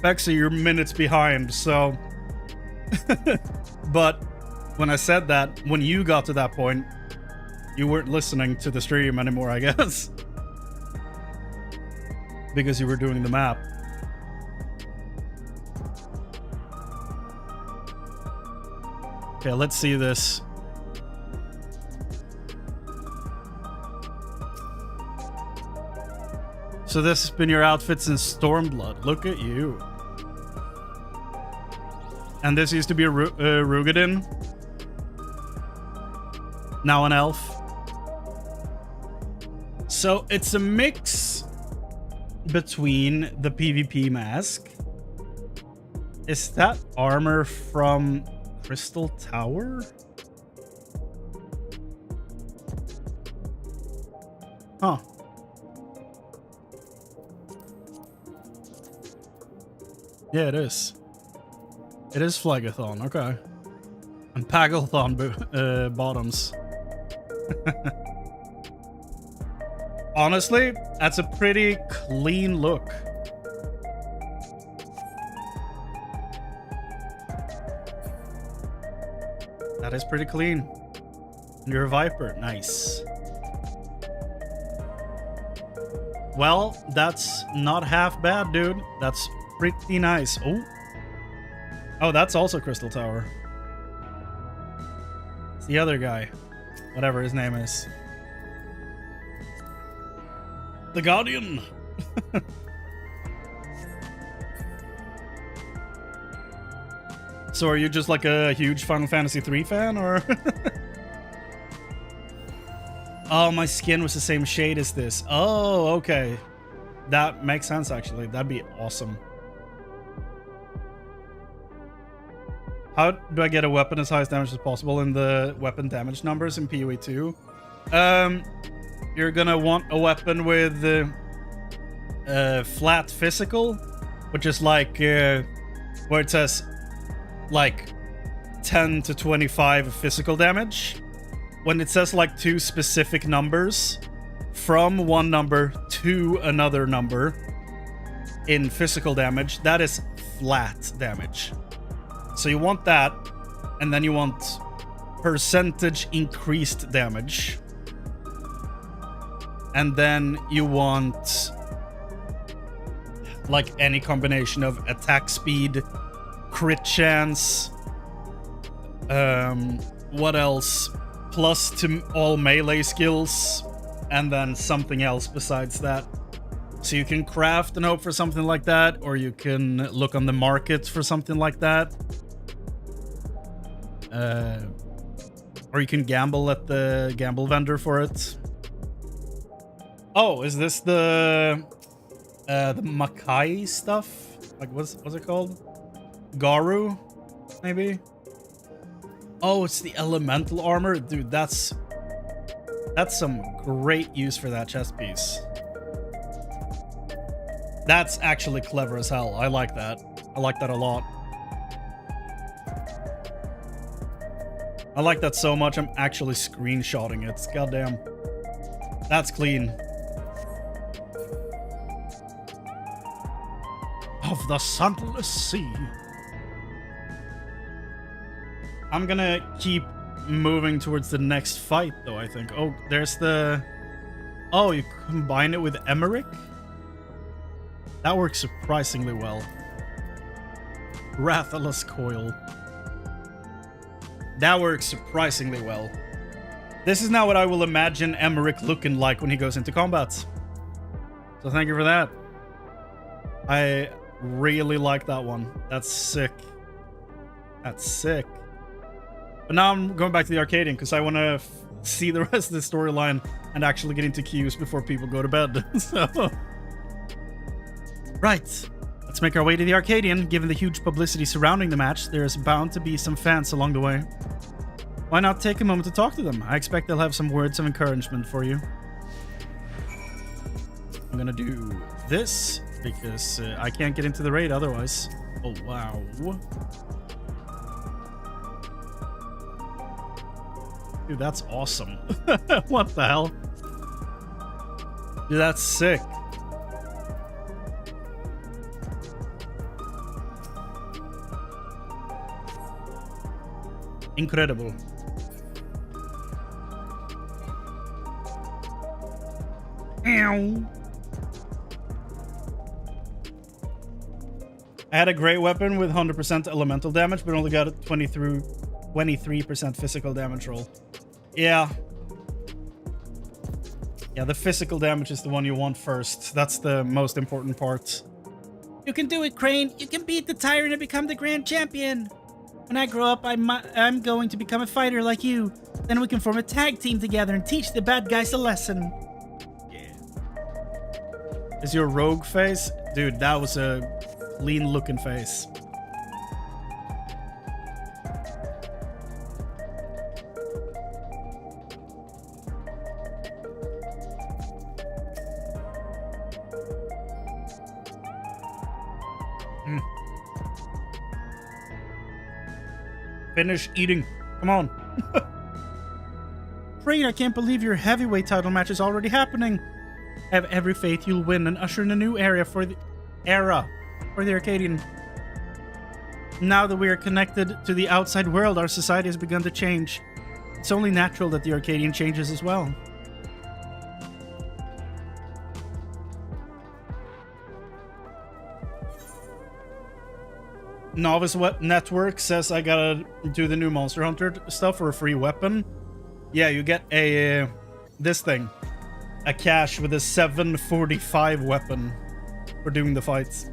Bexy, you're minutes behind, so... But when I said that, when you got to that point, you weren't listening to the stream anymore, I guess. Because you were doing the map. Okay, let's see this. So this has been your outfits in Stormblood. Look at you. And this used to be a Rugadin. Now an elf. So it's a mix between the PvP mask. Is that armor from Crystal Tower? Huh. Yeah, it is. It is Phlegathon, okay. And Pagathon bottoms. Honestly, that's a pretty clean look. That is pretty clean. And you're a Viper. Nice. Well, that's not half bad, dude. That's pretty nice. Oh. Oh, that's also Crystal Tower. It's the other guy. Whatever his name is. The Guardian. So are you just like a huge Final Fantasy III fan, or? Oh, my skin was the same shade as this. Oh, okay. That makes sense, actually. That'd be awesome. How do I get a weapon as high as damage as possible in the weapon damage numbers in PoE2? You're gonna want a weapon with flat physical, which is like where it says like 10 to 25 physical damage. When it says like two specific numbers from one number to another number in physical damage, that is flat damage. So you want that, and then you want percentage increased damage. And then you want like any combination of attack speed, crit chance, what else? Plus to all melee skills, and then something else besides that. So you can craft and hope for something like that, or you can look on the market for something like that. Or you can gamble at the gamble vendor for it. Oh, is this the Makai stuff? Like, what's it called? Garu, maybe? Oh, it's the elemental armor? Dude, that's some great use for that chest piece. That's actually clever as hell. I like that. I like that a lot. I like that so much, I'm actually screenshotting it. Goddamn. That's clean. Of the Sunless Sea. I'm gonna keep moving towards the next fight, though, I think. Oh, there's the... Oh, you combine it with Emmerich? That works surprisingly well. Rathalos Coil. That works surprisingly well. This is now what I will imagine Emmerich looking like when he goes into combat. So thank you for that. I really like that one. That's sick. That's sick. But now I'm going back to the Arcadion because I want to see the rest of the storyline and actually get into queues before people go to bed. So, right. Let's make our way to the Arcadion. Given the huge publicity surrounding the match, there is bound to be some fans along the way. Why not take a moment to talk to them? I expect they'll have some words of encouragement for you. I'm gonna do this because I can't get into the raid otherwise. Oh, wow. Dude, that's awesome. What the hell? Dude, that's sick. Incredible. Ow. I had a great weapon with 100% elemental damage, but only got a 23% physical damage roll. Yeah. Yeah, the physical damage is the one you want first. That's the most important part. You can do it, Chrane. You can beat the tyrant and become the grand champion. When I grow up, I'm going to become a fighter like you. Then we can form a tag team together and teach the bad guys a lesson. Yeah. Is your rogue face? Dude, that was a lean looking face. Finish eating. Come on. Chrane, I can't believe your heavyweight title match is already happening. I have every faith you'll win and usher in a new era for the Arcadion. Now that we are connected to the outside world, our society has begun to change. It's only natural that the Arcadion changes as well. Novice Network says I gotta do the new Monster Hunter stuff for a free weapon. Yeah, you get a this thing, a cache with a 745 weapon for doing the fights.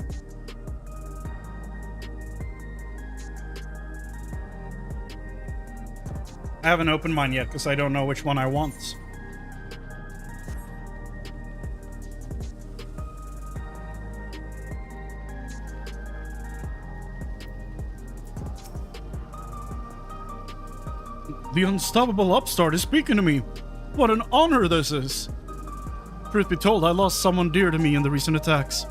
I haven't opened mine yet because I don't know which one I want. The unstoppable upstart is speaking to me. What an honor this is. Truth be told, I lost someone dear to me in the recent attacks.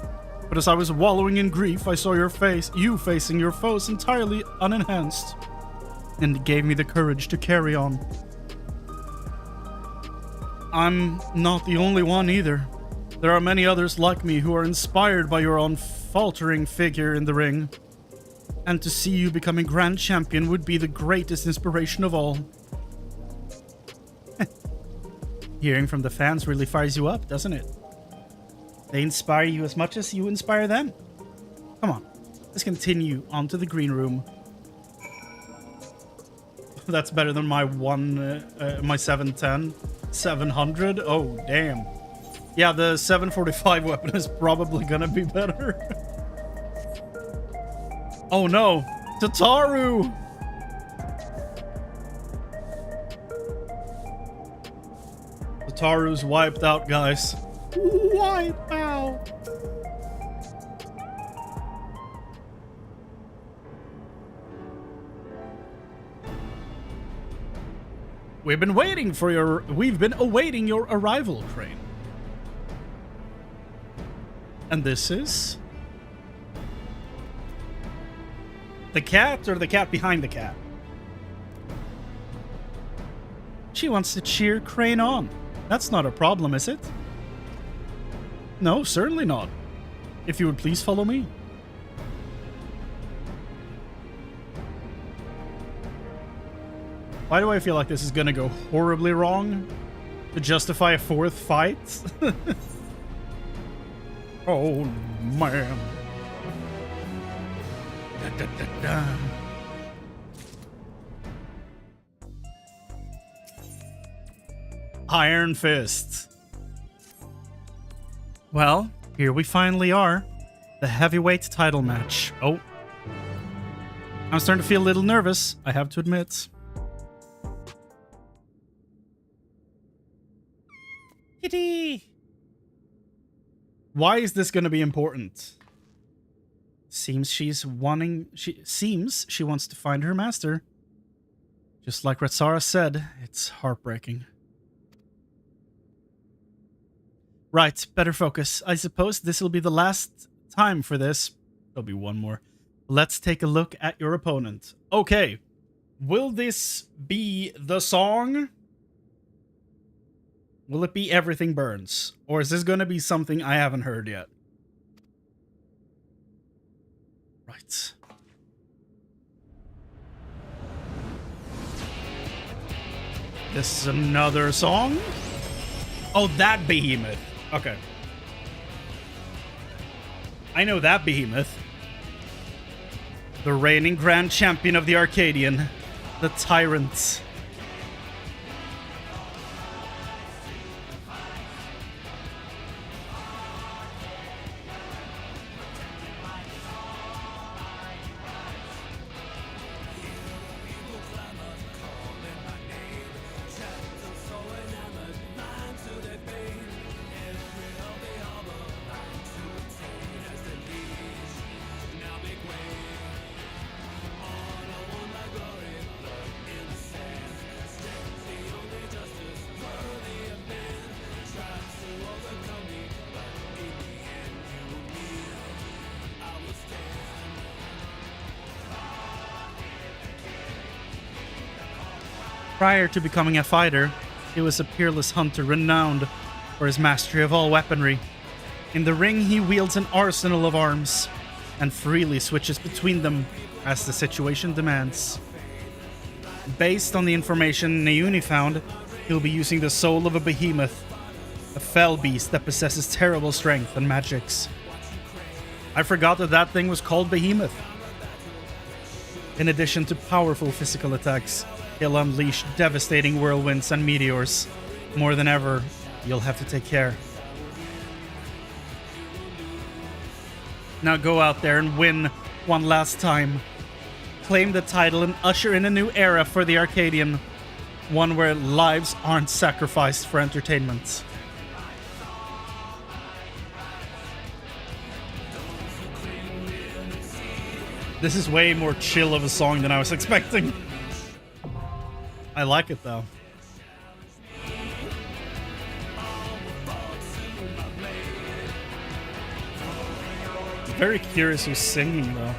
But as I was wallowing in grief, I saw you facing your foes entirely unenhanced. And it gave me the courage to carry on. I'm not the only one either. There are many others like me who are inspired by your unfaltering figure in the ring. And to see you becoming grand champion would be the greatest inspiration of all. Hearing from the fans really fires you up, doesn't it? They inspire you as much as you inspire them. Come on, let's continue on to the green room. That's better than my my 710, 700. Oh, damn. Yeah, the 745 weapon is probably gonna be better. Oh no, Tataru! Tataru's wiped out, guys. Wiped out! We've been awaiting your arrival, Chrane. And this is the cat, or the cat behind the cat? She wants to cheer Chrane on. That's not a problem, is it? No, certainly not. If you would please follow me. Why do I feel like this is gonna go horribly wrong to justify a fourth fight? Oh, man. Da, da, da, da. Iron Fist. Well, here we finally are. The heavyweight title match. Oh. I'm starting to feel a little nervous, I have to admit. Kitty! Why is this going to be important? Seems she wants to find her master. Just like Retsara said, it's heartbreaking. Right, better focus. I suppose this will be the last time for this. There'll be one more. Let's take a look at your opponent. Okay, will this be the song? Will it be Everything Burns? Or is this going to be something I haven't heard yet? Right. This is another song? Oh, that behemoth. Okay. I know that behemoth. The reigning grand champion of the Arcadion. The Tyrant. Prior to becoming a fighter, he was a peerless hunter renowned for his mastery of all weaponry. In the ring, he wields an arsenal of arms and freely switches between them as the situation demands. Based on the information Nauni found, he'll be using the soul of a behemoth, a fell beast that possesses terrible strength and magics. I forgot that thing was called Behemoth. In addition to powerful physical attacks, he'll unleash devastating whirlwinds and meteors. More than ever, you'll have to take care. Now go out there and win one last time. Claim the title and usher in a new era for the Arcadion. One where lives aren't sacrificed for entertainment. This is way more chill of a song than I was expecting. I like it though. Very curious who's singing though.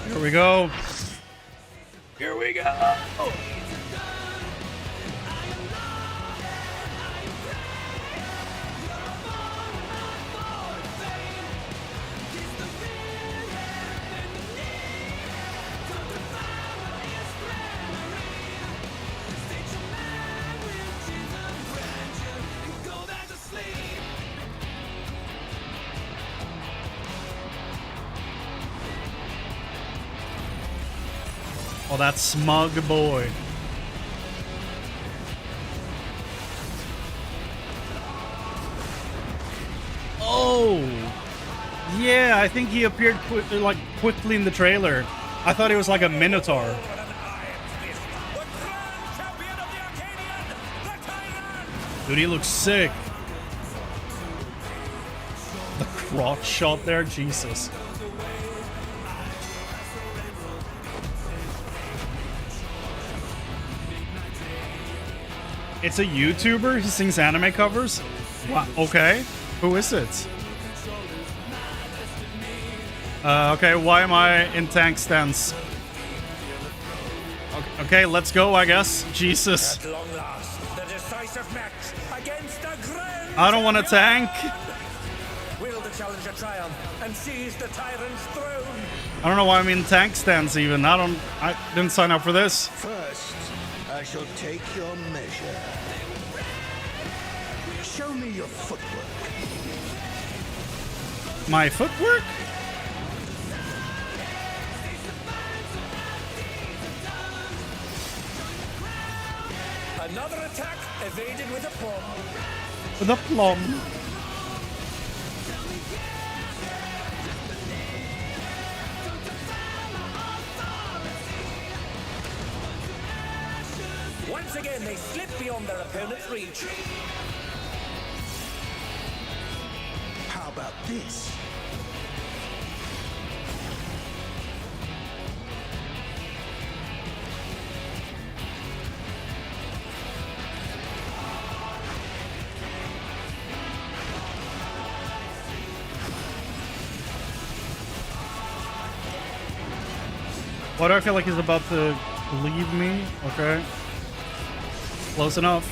Here we go. Here we go. Oh, that smug boy. Oh, yeah, I think he appeared quickly in the trailer. I thought he was like a minotaur. Dude, he looks sick. The crotch shot there, Jesus. It's a YouTuber who sings anime covers? Wow, okay. Who is it? Okay, why am I in tank stance? Okay, let's go, I guess. Jesus. At long last, the decisive match against the grand I don't want to tank. Will the challenger triumph and seize the tyrant's throne? I don't know why I'm in tank stance even. I didn't sign up for this. First, I shall take your measure. Show me your footwork. My footwork? Another attack evaded with a plum. With a plum. Once again, they slip beyond their opponent's reach. How about this? Why do I feel like he's about to leave me? Okay. Close enough.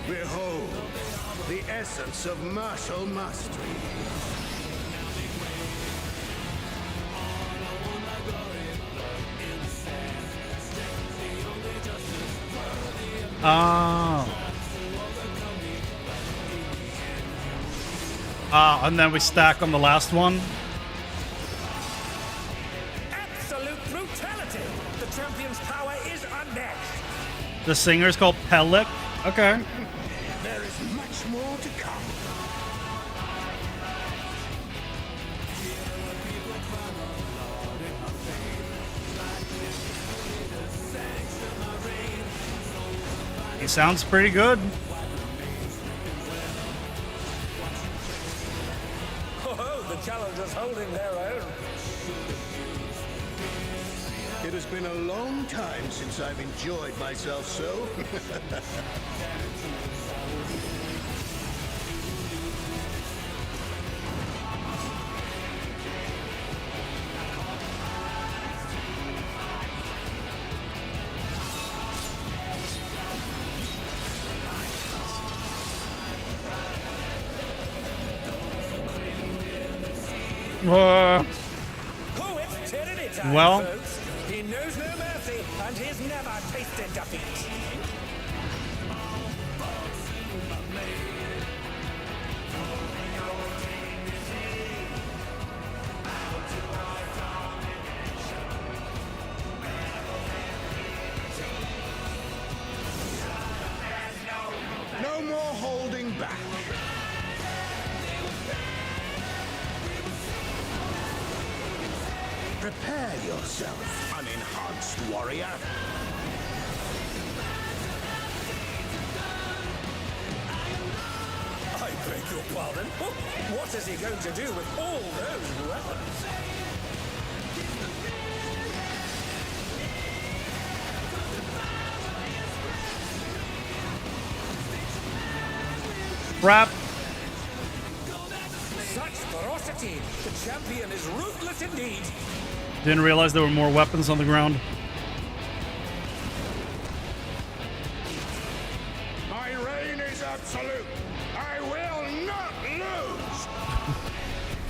Behold, the essence of martial mastery. And then we stack on the last one. Absolute brutality! The champion's power is unmatched. The singer's called Pellic. Okay. There is much more to come. He sounds pretty good. Oh, the challengers holding their own. It has been a long time since I've enjoyed myself so. Oh, it's tyranny time, Well. folks. He knows no mercy, and he's never tasted defeat. No more holding back. Prepare yourself, unenhanced warrior. I beg your pardon? What is he going to do with all those weapons? Crap. Such ferocity! The champion is ruthless indeed. Didn't realize there were more weapons on the ground. My reign is absolute. I will not lose.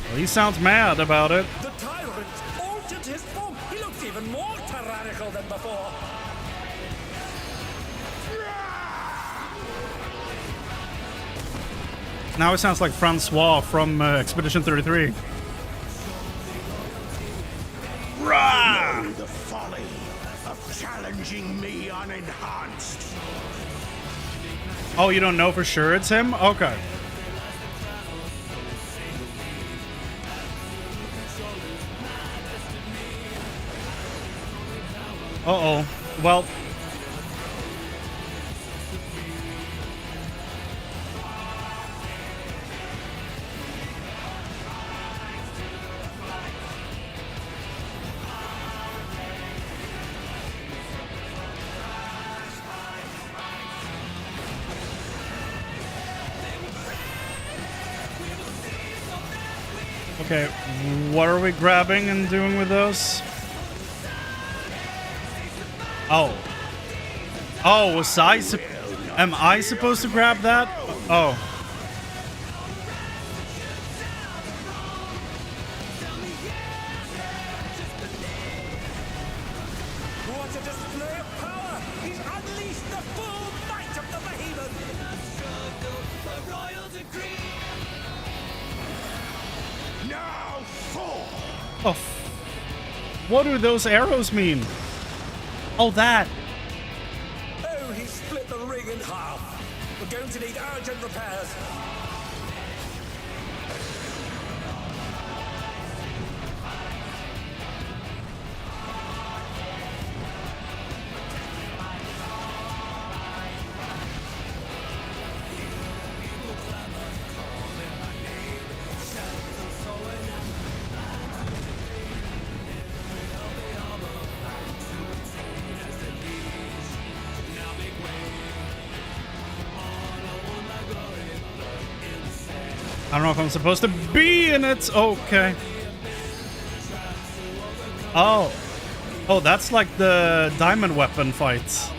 Well, he sounds mad about it. The tyrant altered his form. He looks even more tyrannical than before. Now it sounds like Francois from Expedition 33. Know the folly of challenging me unenhanced. Oh, you don't know for sure it's him? Okay. Uh-oh. Well... Okay, what are we grabbing and doing with those? Oh. Oh, am I supposed to grab that? Oh. What a display of power! He's unleashed the full might of the behemoth! Now fall! Oh, what do those arrows mean? Oh, that. Oh, he split the ring in half. We're going to need urgent repairs. I don't know if I'm supposed to be in it. Okay. Oh. Oh, that's like the diamond weapon fights.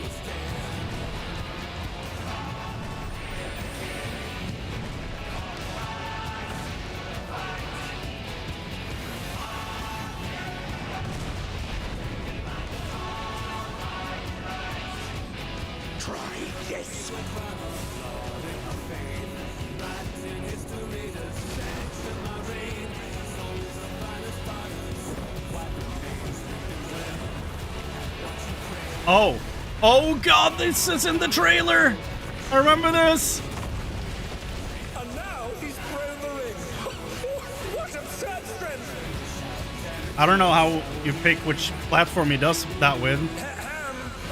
Try this! Oh. Oh god, this is in the trailer. I remember this. And now he's thrown the ring. What absurd strength! I don't know how you pick which platform he does that with.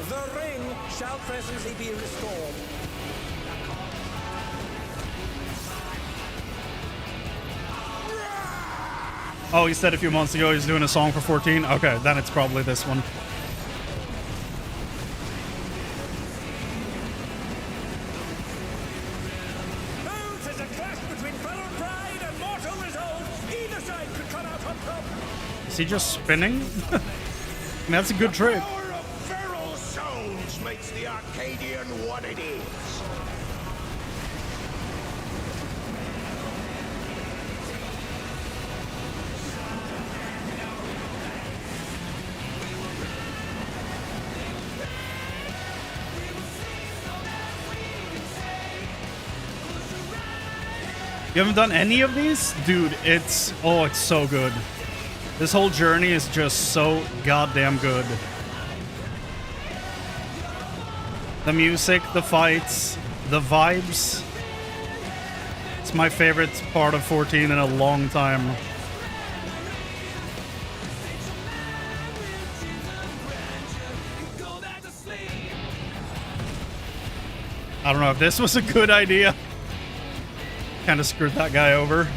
The ring shall presently be restored. Oh, he said a few months ago he's doing a song for 14. Okay, then it's probably this one. Oh, 'tis a clash between fellow pride and mortal resolve. Either side could come out on top. Is he just spinning? I mean, that's a good trick. Power of feral souls makes the Arcadion what it is. You haven't done any of these? Dude, it's so good. This whole journey is just so goddamn good. The music, the fights, the vibes. It's my favorite part of 14 in a long time. I don't know if this was a good idea. Kind of screwed that guy over.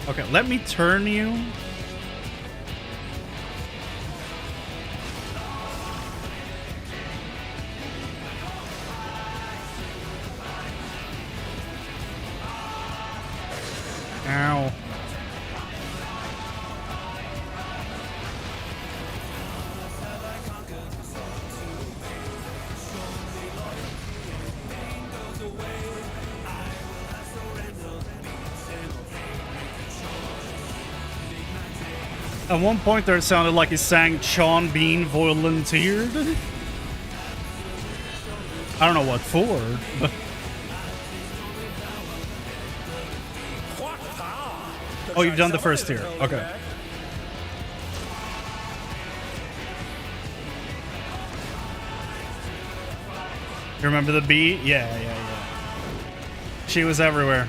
Okay, let me turn you. Ow. At one point there it sounded like he sang Sean Bean volunteered. I don't know what for, but What power! oh, you've done the first tier. Okay. You remember the bee? Yeah. She was everywhere.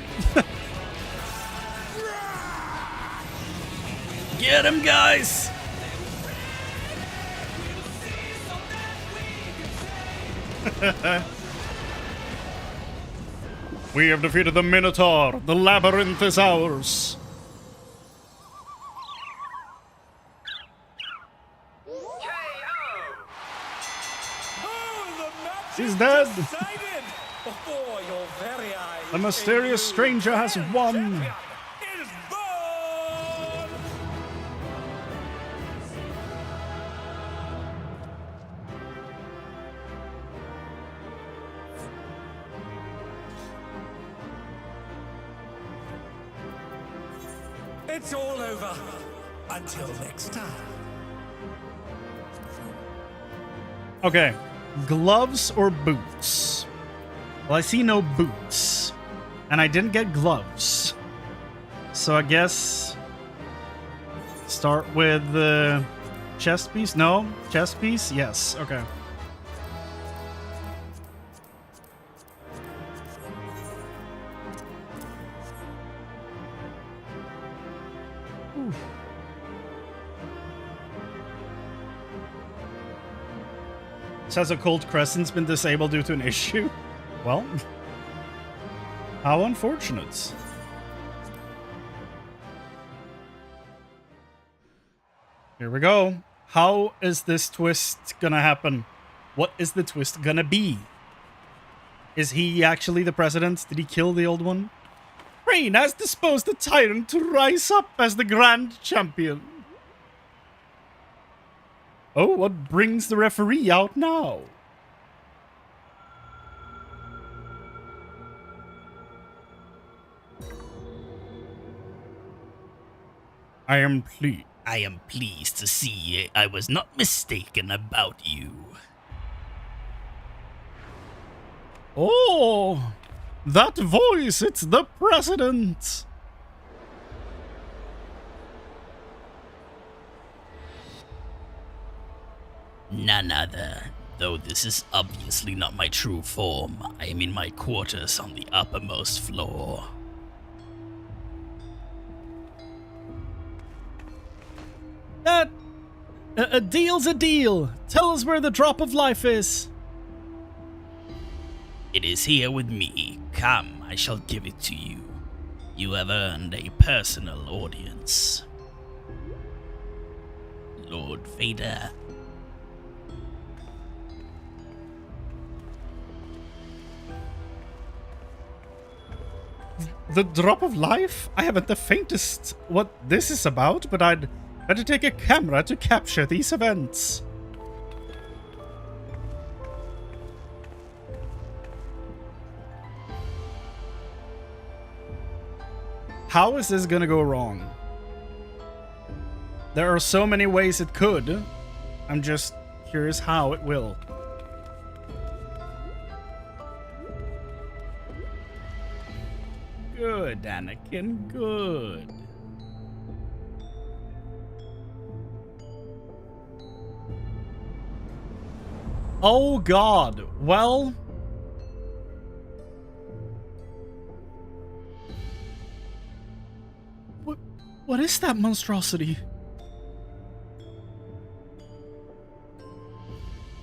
Get him, guys! We have defeated the Minotaur. The labyrinth is ours. Oh, the match He's is dead. decided before your very eyes. The mysterious stranger has won. Champion is born. It's all over. Until next time. Okay. Gloves or boots? Well, I see no boots. And I didn't get gloves. So I guess... start with the chest piece? No? Chest piece? Yes. Okay. Says a cold crescent's been disabled due to an issue. Well, how unfortunate. Here we go. How is this twist gonna happen? What is the twist gonna be? Is he actually the president? Did he kill the old one? Chrane has disposed the tyrant to rise up as the grand champion. Oh, what brings the referee out now? I am pleased to see I was not mistaken about you. Oh, that voice, it's the president. None other. Though this is obviously not my true form, I am in my quarters on the uppermost floor. A deal's a deal. Tell us where the drop of life is. It is here with me. Come, I shall give it to you. You have earned a personal audience. Lord Vader. The drop of life? I haven't the faintest what this is about, but I'd better take a camera to capture these events. How is this gonna go wrong? There are so many ways it could. I'm just curious how it will. Good, Anakin, good. Oh God, well... What is that monstrosity?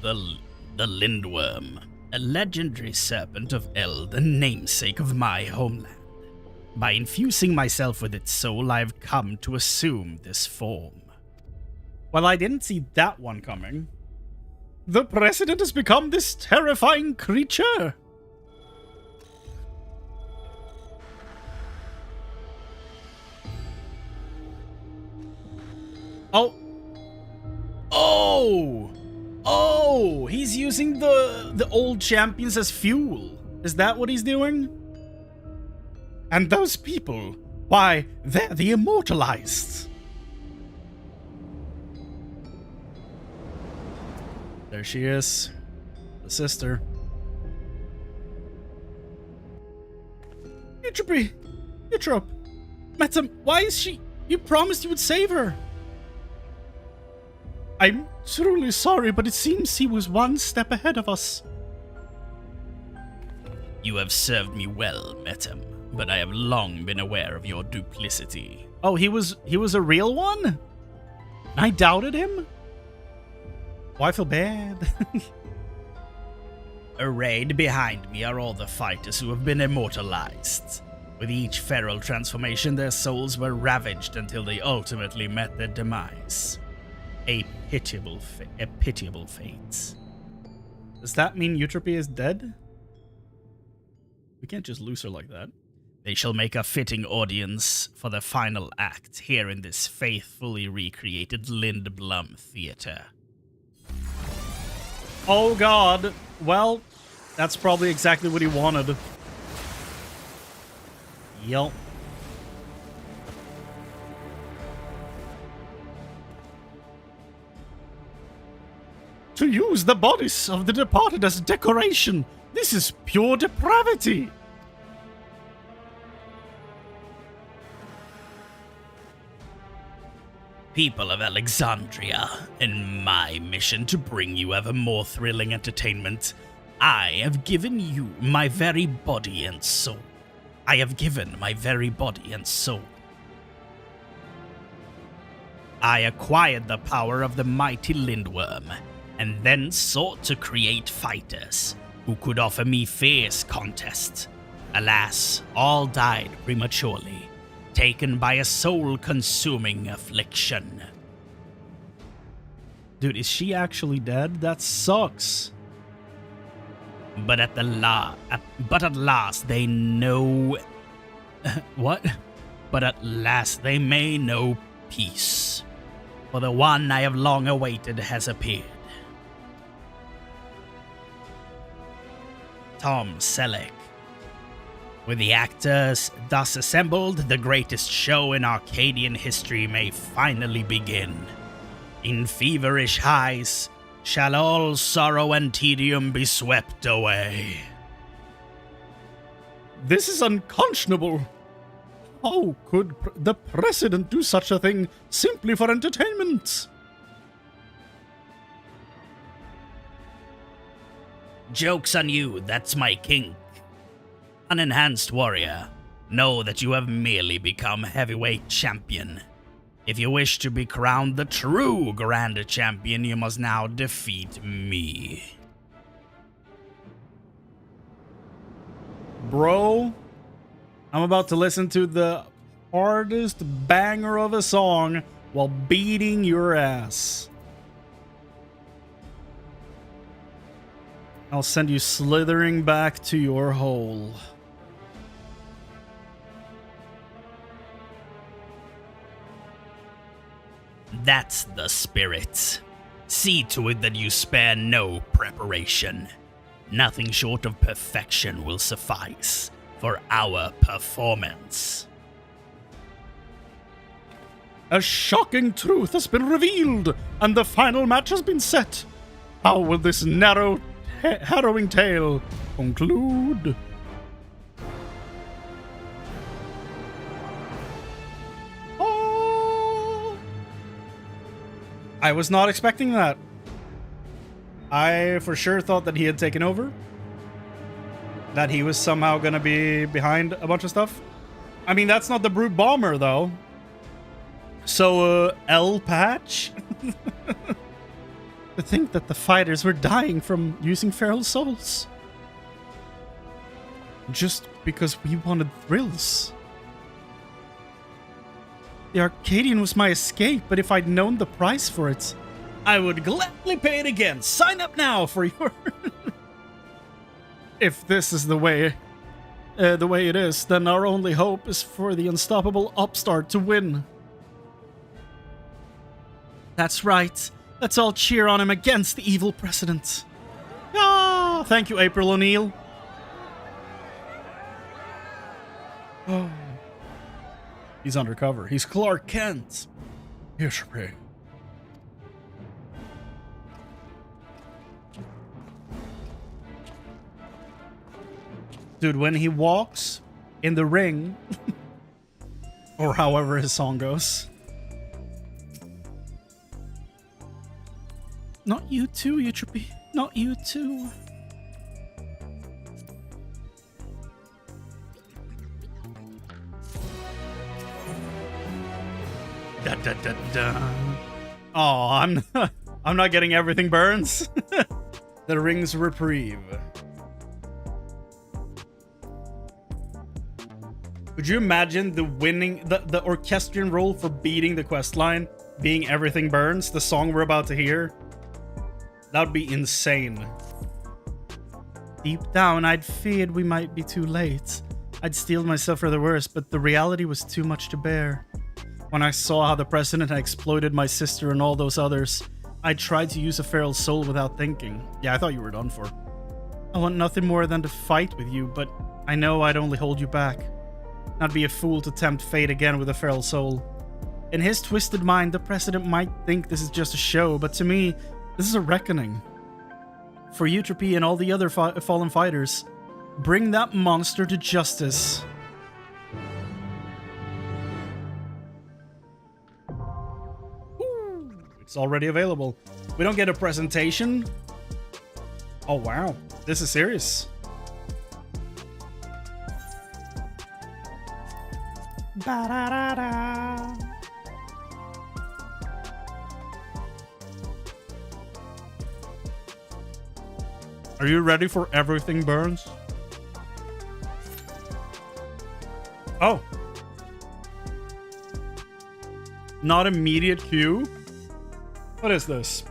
The Lindworm, a legendary serpent of Eld, the namesake of my homeland. By infusing myself with its soul, I've come to assume this form. Well, I didn't see that one coming. The president has become this terrifying creature. Oh, he's using the old champions as fuel. Is that what he's doing? And those people, why, they're the immortalized. There she is, the sister. Eutrope, Madam, why is she? You promised you would save her. I'm truly sorry, but it seems he was one step ahead of us. You have served me well, Metam, but I have long been aware of your duplicity. Oh, he was a real one? I doubted him? Oh, I feel bad. Arrayed behind me are all the fighters who have been immortalized. With each feral transformation, their souls were ravaged until they ultimately met their demise. A pitiable fate. Does that mean Eutrope is dead? We can't just lose her like that. They shall make a fitting audience for the final act here in this faithfully recreated Lindblum Theater. Oh God. Well, that's probably exactly what he wanted. Yup. To use the bodies of the departed as decoration. This is pure depravity. People of Alexandria, in my mission to bring you ever more thrilling entertainment, I have given you my very body and soul. I have given my very body and soul. I acquired the power of the mighty Lindworm, and then sought to create fighters who could offer me fierce contests. Alas, all died prematurely, taken by a soul-consuming affliction. Dude, is she actually dead? That sucks. But at last they know... What? But at last they may know peace. For the one I have long awaited has appeared. Tom Selleck. With the actors thus assembled, the greatest show in Arcadian history may finally begin. In feverish highs, shall all sorrow and tedium be swept away. This is unconscionable. How could the president do such a thing simply for entertainment? Joke's on you, that's my kink. Unenhanced warrior, know that you have merely become heavyweight champion. If you wish to be crowned the true Grand Champion, you must now defeat me. Bro, I'm about to listen to the hardest banger of a song while beating your ass. I'll send you slithering back to your hole. That's the spirit. See to it that you spare no preparation. Nothing short of perfection will suffice for our performance. A shocking truth has been revealed, and the final match has been set. How will this harrowing tale conclude? Oh. I was not expecting that. I for sure thought that he had taken over. That he was somehow gonna be behind a bunch of stuff. I mean, that's not the Brute Bomber, though. So, L Patch? To think that the fighters were dying from using feral souls. Just because we wanted thrills. The Arcadion was my escape, but if I'd known the price for it, I would gladly pay it again. Sign up now for your... If this is the way it is, then our only hope is for the unstoppable upstart to win. That's right. Let's all cheer on him against the evil president. Ah, thank you, April O'Neil. Oh. He's undercover. He's Clark Kent. Here's your pay. Dude, when he walks in the ring, or however his song goes. Not you too, Utropy. Not you too. Da da da da. Oh, I'm not getting everything burns. The Ring's Reprieve. Could you imagine the orchestrion role for beating the questline being Everything Burns, the song we're about to hear? That would be insane. Deep down, I'd feared we might be too late. I'd steeled myself for the worst, but the reality was too much to bear. When I saw how the president had exploited my sister and all those others, I tried to use a feral soul without thinking. Yeah, I thought you were done for. I want nothing more than to fight with you, but I know I'd only hold you back. Not be a fool to tempt fate again with a feral soul. In his twisted mind, the president might think this is just a show, but to me, This is a reckoning. For Eutropy and all the other fallen fighters, bring that monster to justice. Ooh, it's already available. We don't get a presentation. Oh, wow. This is serious. Ba-da-da-da. Are you ready for everything burns? Oh. Not immediate queue? What is this?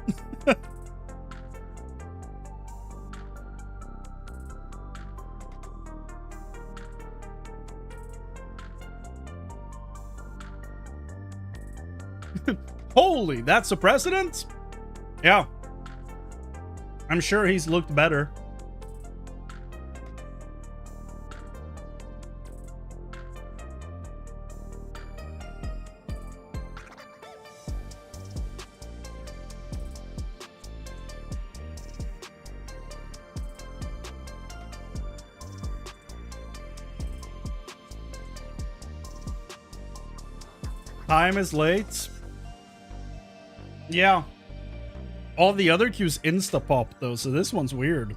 Holy, that's a precedent? Yeah. I'm sure he's looked better. Time is late. Yeah. All the other queues insta-pop though, so this one's weird.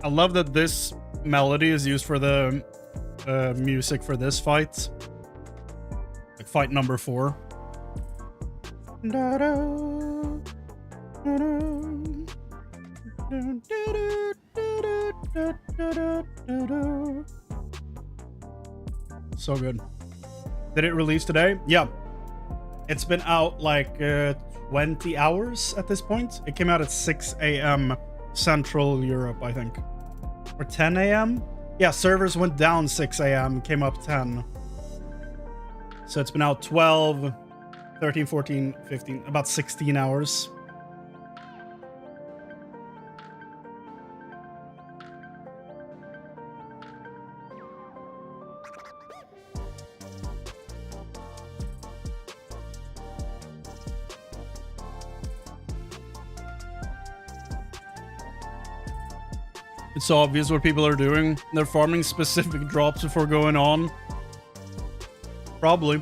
I love that this melody is used for the music for this fight. Like fight number 4. So good. Did it release today? Yeah. It's been out like 20 hours at this point. It came out at 6 a.m. Central Europe, I think. Or 10 a.m.? Yeah, servers went down 6 a.m., came up 10. So it's been out 12, 13, 14, 15, about 16 hours. It's obvious what people are doing. They're farming specific drops before going on. Probably.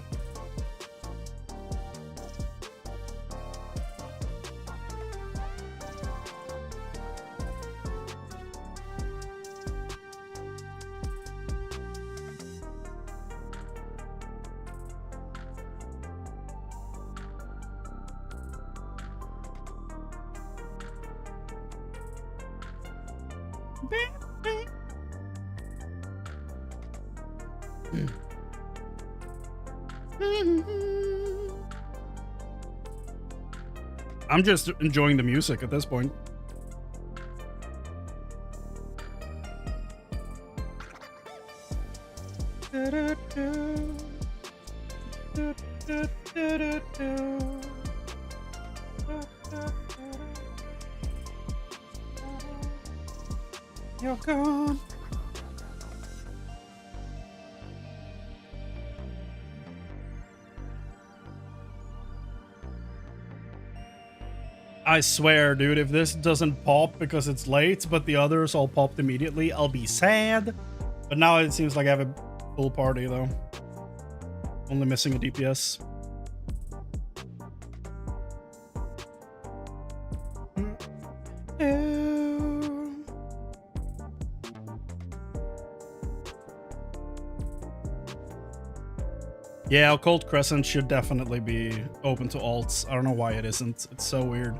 I'm just enjoying the music at this point. You're gone. I swear, dude, if this doesn't pop because it's late, but the others all popped immediately, I'll be sad. But now it seems like I have a full party, though. Only missing a DPS. Yeah, Occult Crescent should definitely be open to alts. I don't know why it isn't. It's so weird.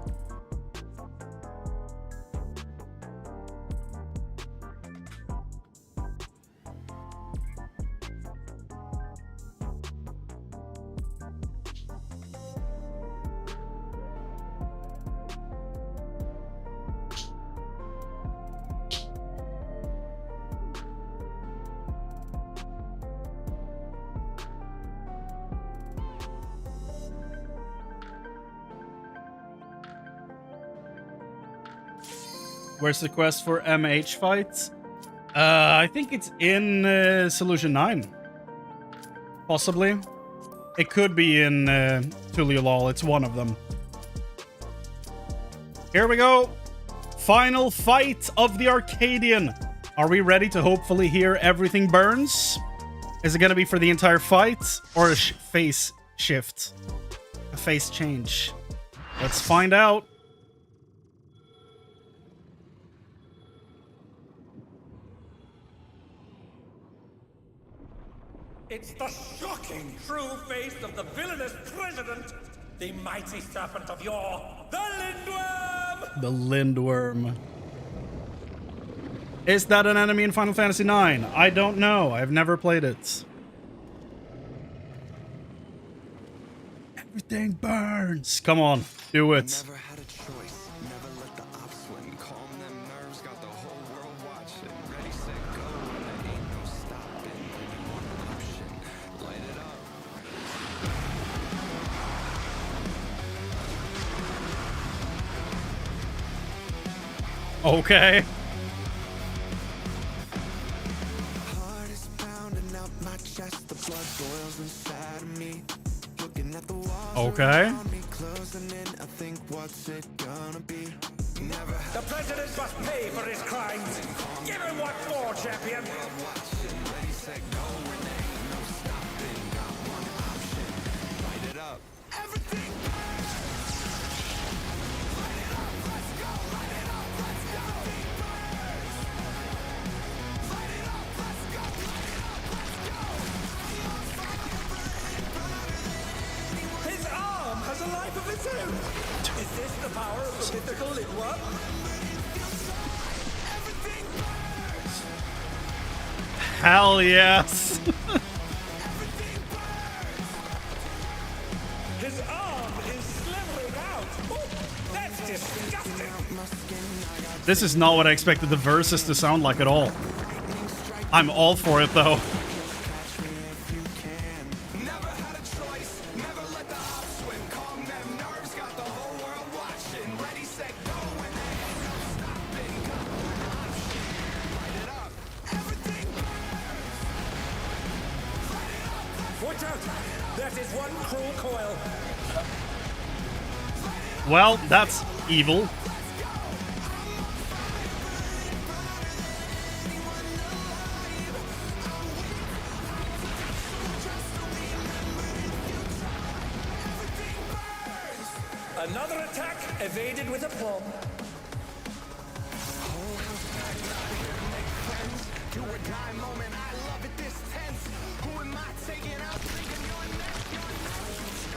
Where's the quest for MH fights? I think it's in Solution 9. Possibly. It could be in Tuliolol. It's one of them. Here we go. Final fight of the Arcadion. Are we ready to hopefully hear everything burns? Is it going to be for the entire fight or a face shift? A face change. Let's find out. It's the shocking true face of the villainous president, the mighty serpent of yore, the Lindworm! The Lindworm. Is that an enemy in Final Fantasy IX? I don't know. I've never played it. Everything burns. Come on, do it. Never had a choice. Never let the ops win. Calm them nerves. Got the whole world watching. Ready, set, go. There ain't no stopping. Only one option. Light it up. Okay. Heart is pounding out my chest. The blood boils inside of me. Looking at the walls Okay. around me, closing in. I think, what's it gonna be? Never had The president must pay for his crimes. Give him what for, champion? ready, set, go. When there ain't no stopping. Got one option. Light it up. Everything. His arm has a life of its own. Is this the power of the mythical Lindworm? Hell yes. His arm is slithering out. Oh, that's disgusting. This is not what I expected the verses to sound like at all. I'm all for it though. Never had a choice. Never let the ops win. Calm them nerves. Got the whole world watching. Ready, set, go. When there ain't no stopping. Got one option. Light it up. Everything. Watch out. That is one cruel coil. Well, that's evil. Another attack evaded with aplomb. Do or die moment. I love it this tense. Who am I taking out? Thinking you're next.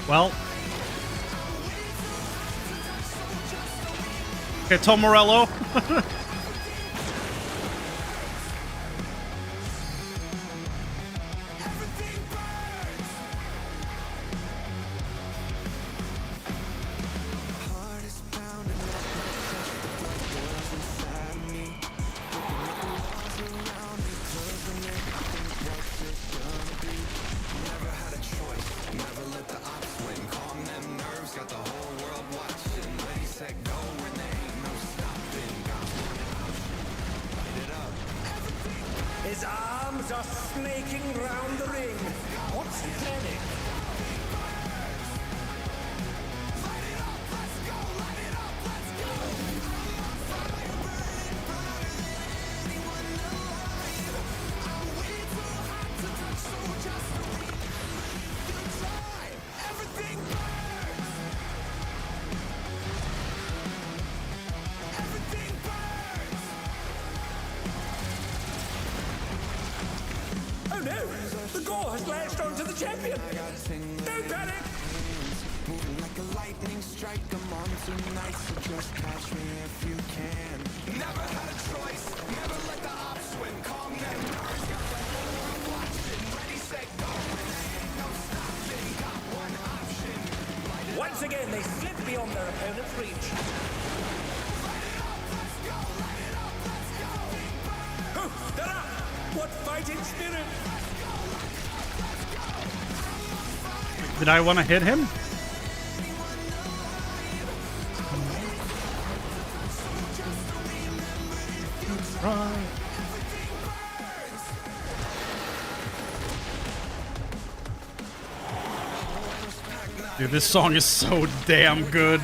Well. Okay, Tom Morello. His arms are snaking round the ring. What's he planning? Oh no! The gore has latched onto the champion! Don't panic! Moving like a lightning strike. I'm on tonight, so just catch me if you can. Never had a choice. Never let the ops win. Calm them again, they slip beyond their opponent's reach. Oh, they're up! What fighting spirit! Did I want to hit him? Dude, this song is so damn good.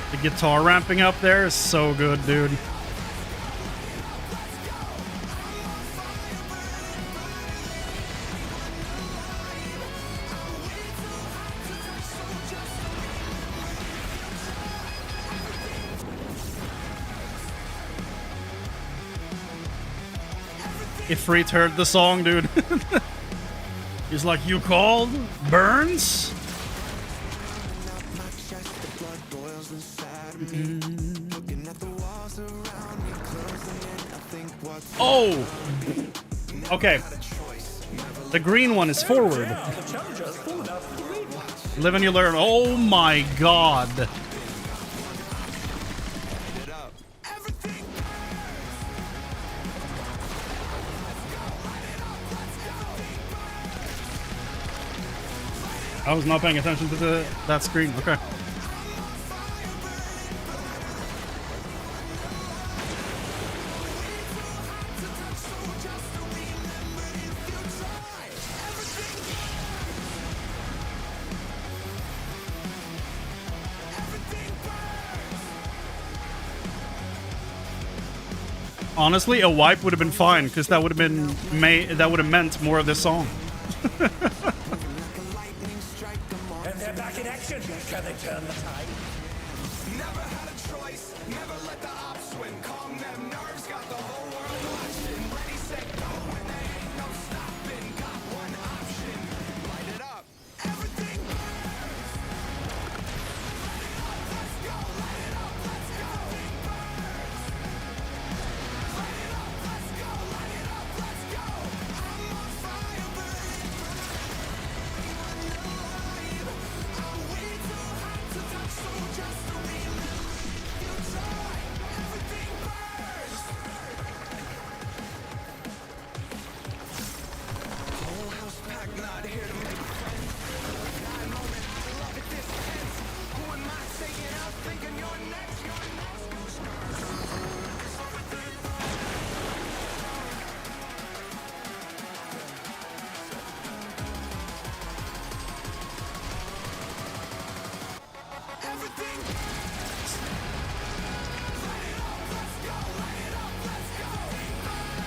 The guitar ramping up there is so good, dude. Ifrit heard the song, dude. He's like, you called? Burns? Oh! Okay. The green one is forward. Live and you learn. Oh my god. I was not paying attention to that screen. Okay. Honestly, a wipe would have been fine because that would have been that would have meant more of this song. And they're back in action. Can they turn the tide? Never had a choice, never let the ops win. Calm them nerves, got the whole world watching. Ready, set, go, and there ain't no stopping. Got one option, light it up. Everything burns. Let's go, light it up, let's go. Light it up, let's go, light it up, let's go. I'm on fire, burning. Are we too hot to touch, so just to relive? Everything burns. Whole house packed, not here to make friends. Nine moment, I love it, this tense. Who am I taking out, thinking you're next, you're next? Everything burns. Light it up, let's go, light it up, let's go. Light it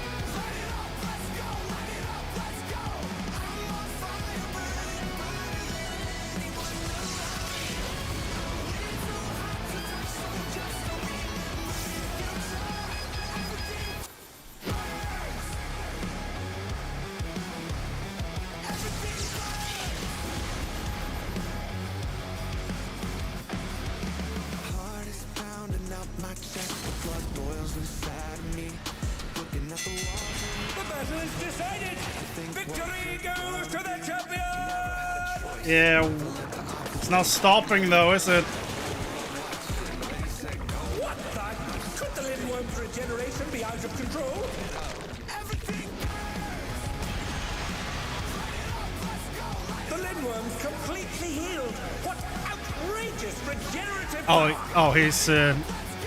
up, let's go, light it up, let's go. I'm on fire, burning, burning. Way too hot to touch, so just to relive. Everything burns. Everything heart is pounding out my chest, the blood boils inside of me. Looking at the walls, The battle is decided. Victory goes to the champion. Yeah, it's not stopping though, is it? What the? Could the Lindworm's regeneration be out of control? everything The Lindworm's completely healed. What outrageous regenerative Oh, he's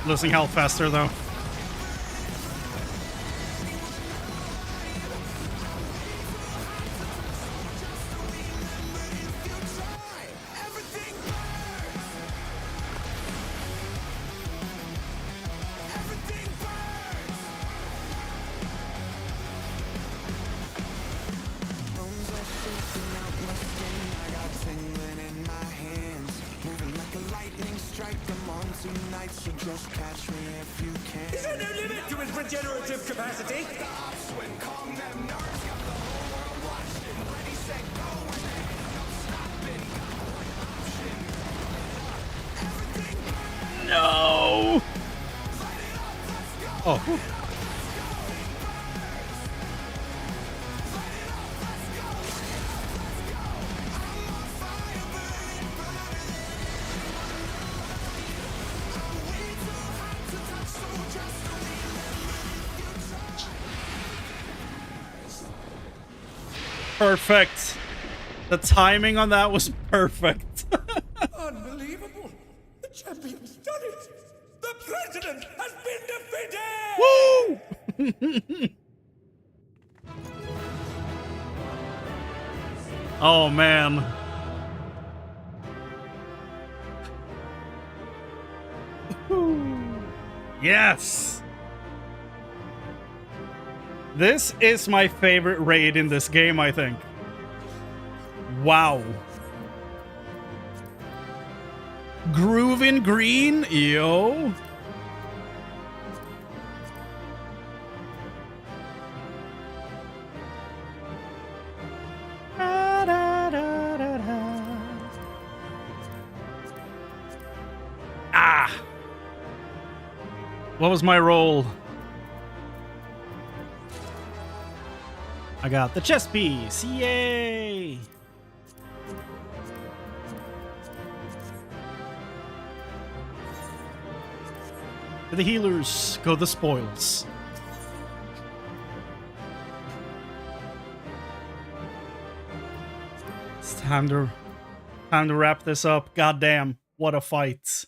losing health faster though. everything burns. Everything burns. Bones are shaking out my skin. I got tingling in my hands, moving like a lightning strike. I'm on tonight, so just catch me if you can. Is there no limit to his regenerative capacity. No! Oh. Perfect. The timing on that was perfect. Unbelievable! The champion's done it! The president has been defeated! Woo! Oh man. Yes! This is my favorite raid in this game, I think. Wow. Groove in green, yo. Ah. What was my role? I got the chess piece. Yay! To the healers go the spoils. It's time to wrap this up. Goddamn, what a fight.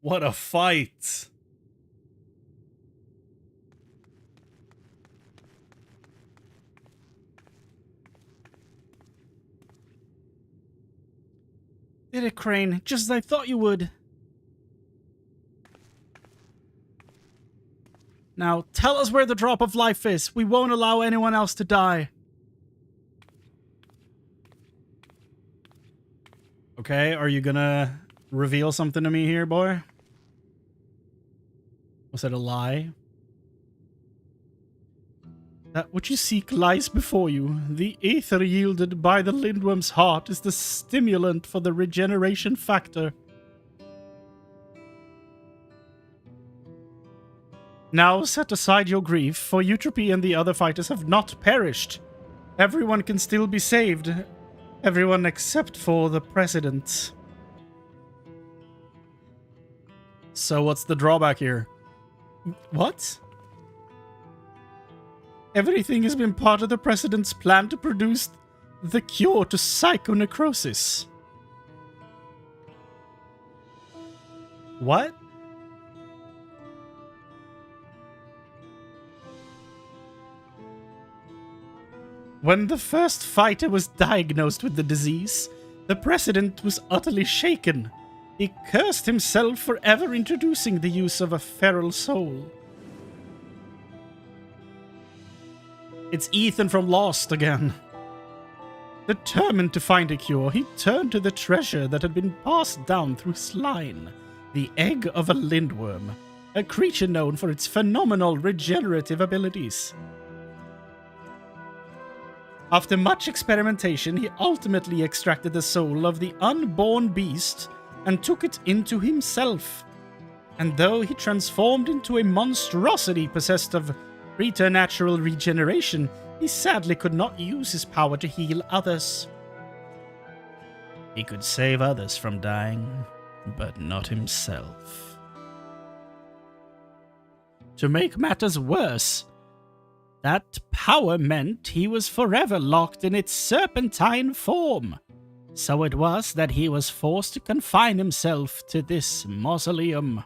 What a fight. Did it, Chrane, just as I thought you would. Now, tell us where the drop of life is. We won't allow anyone else to die. Okay, are you gonna reveal something to me here, boy? Was it a lie? That which you seek lies before you. The ether yielded by the Lindworm's heart is the stimulant for the regeneration factor. Now set aside your grief, for Eutropy and the other fighters have not perished. Everyone can still be saved. Everyone except for the President. So what's the drawback here? What? Everything has been part of the President's plan to produce the cure to psychonecrosis. What? When the first fighter was diagnosed with the disease, the President was utterly shaken. He cursed himself for ever introducing the use of a feral soul. It's Ethan from Lost again. Determined to find a cure, he turned to the treasure that had been passed down through his line, the egg of a lindworm, a creature known for its phenomenal regenerative abilities. After much experimentation, he ultimately extracted the soul of the unborn beast and took it into himself. And though he transformed into a monstrosity possessed of preternatural regeneration, he sadly could not use his power to heal others. He could save others from dying, but not himself. To make matters worse, that power meant he was forever locked in its serpentine form. So it was that he was forced to confine himself to this mausoleum.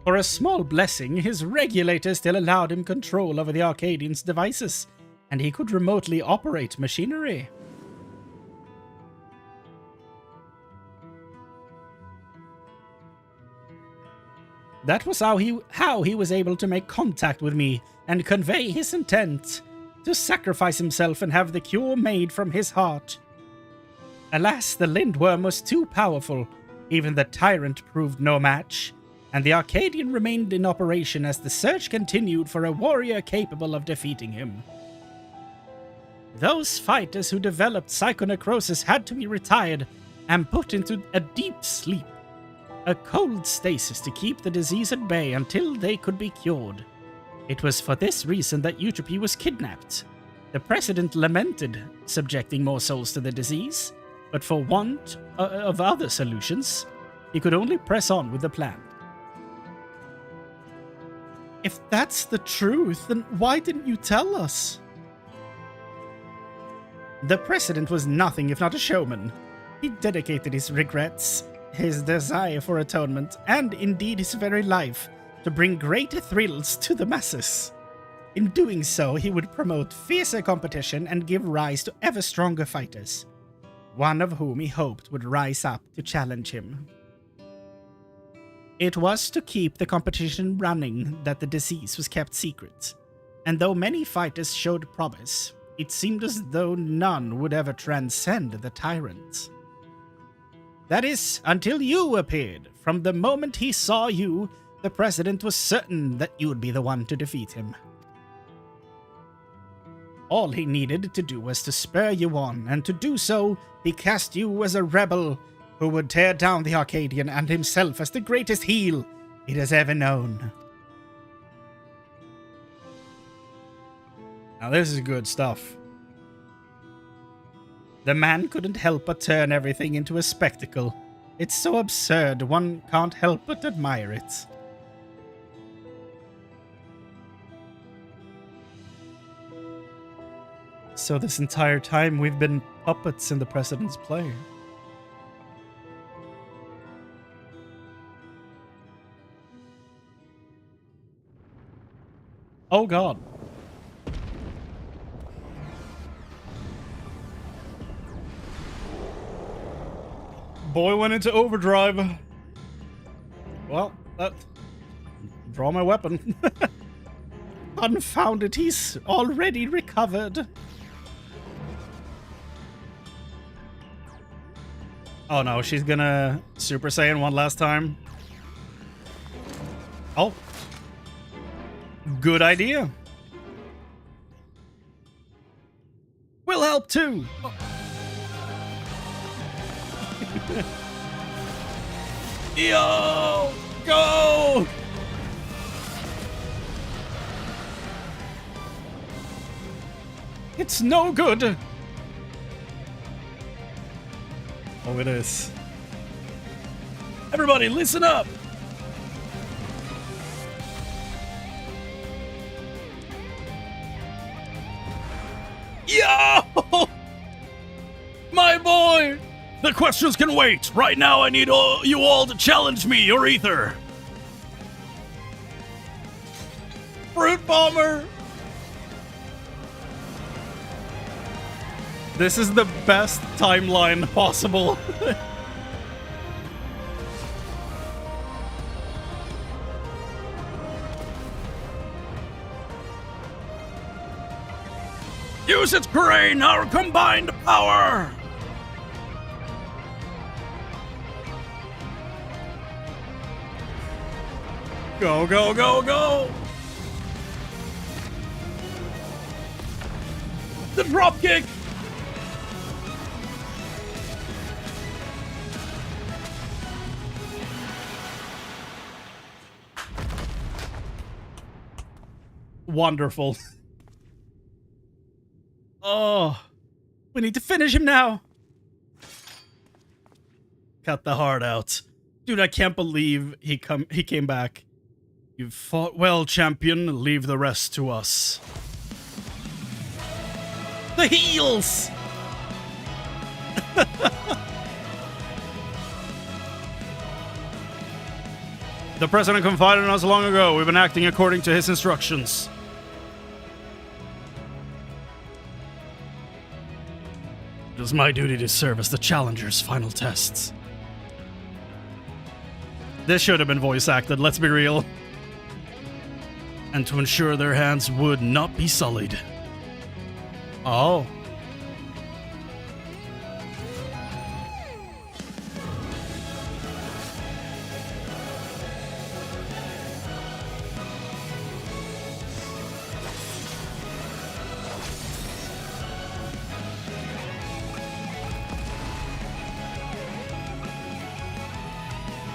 For a small blessing, his regulator still allowed him control over the Arcadian's devices, and he could remotely operate machinery. That was how he was able to make contact with me and convey his intent to sacrifice himself and have the cure made from his heart. Alas, the Lindworm was too powerful. Even the Tyrant proved no match. and the Arcadion remained in operation as the search continued for a warrior capable of defeating him. Those fighters who developed psychonecrosis had to be retired and put into a deep sleep, a cold stasis to keep the disease at bay until they could be cured. It was for this reason that Utopia was kidnapped. The President lamented subjecting more souls to the disease, but for want of other solutions, he could only press on with the plan. If that's the truth, then why didn't you tell us? The President was nothing if not a showman. He dedicated his regrets, his desire for atonement, and indeed his very life to bring greater thrills to the masses. In doing so, he would promote fiercer competition and give rise to ever stronger fighters, one of whom he hoped would rise up to challenge him. It was to keep the competition running that the disease was kept secret, and though many fighters showed promise, it seemed as though none would ever transcend the tyrant. That is, until you appeared. From the moment he saw you, the President was certain that you would be the one to defeat him. All he needed to do was to spur you on, and to do so, he cast you as a rebel who would tear down the Arcadion and himself as the greatest heel it has ever known. Now this is good stuff. The man couldn't help but turn everything into a spectacle. It's so absurd, one can't help but admire it. So this entire time we've been puppets in the President's play. Oh god. Boy went into overdrive. Well, draw my weapon. Confound it, he's already recovered. Oh no, she's gonna Super Saiyan one last time. Oh. Good idea. We'll help too. Oh. Yo! Go! It's no good. Oh, it is. Everybody, listen up. Yo! My boy! The questions can wait. Right now, I need you all to challenge me or Ether. Fruit Bomber! This is the best timeline possible. Use it, Chrane, our combined power! Go, go, go, go! The drop kick! Wonderful. Oh, we need to finish him now. Cut the heart out. Dude, I can't believe he came back. You've fought well, champion. Leave the rest to us. The heels! The President confided in us long ago. We've been acting according to his instructions. It is my duty to serve as the Challenger's final tests. This should have been voice acted, let's be real. And to ensure their hands would not be sullied. Oh.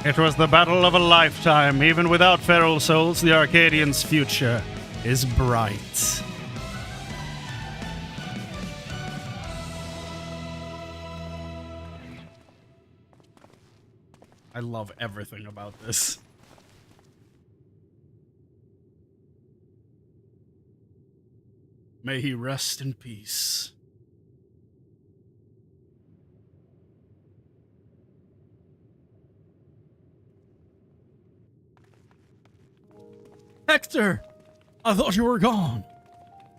It was the battle of a lifetime. Even without feral souls, the Arcadians' future is bright. I love everything about this. May he rest in peace. Hector! I thought you were gone.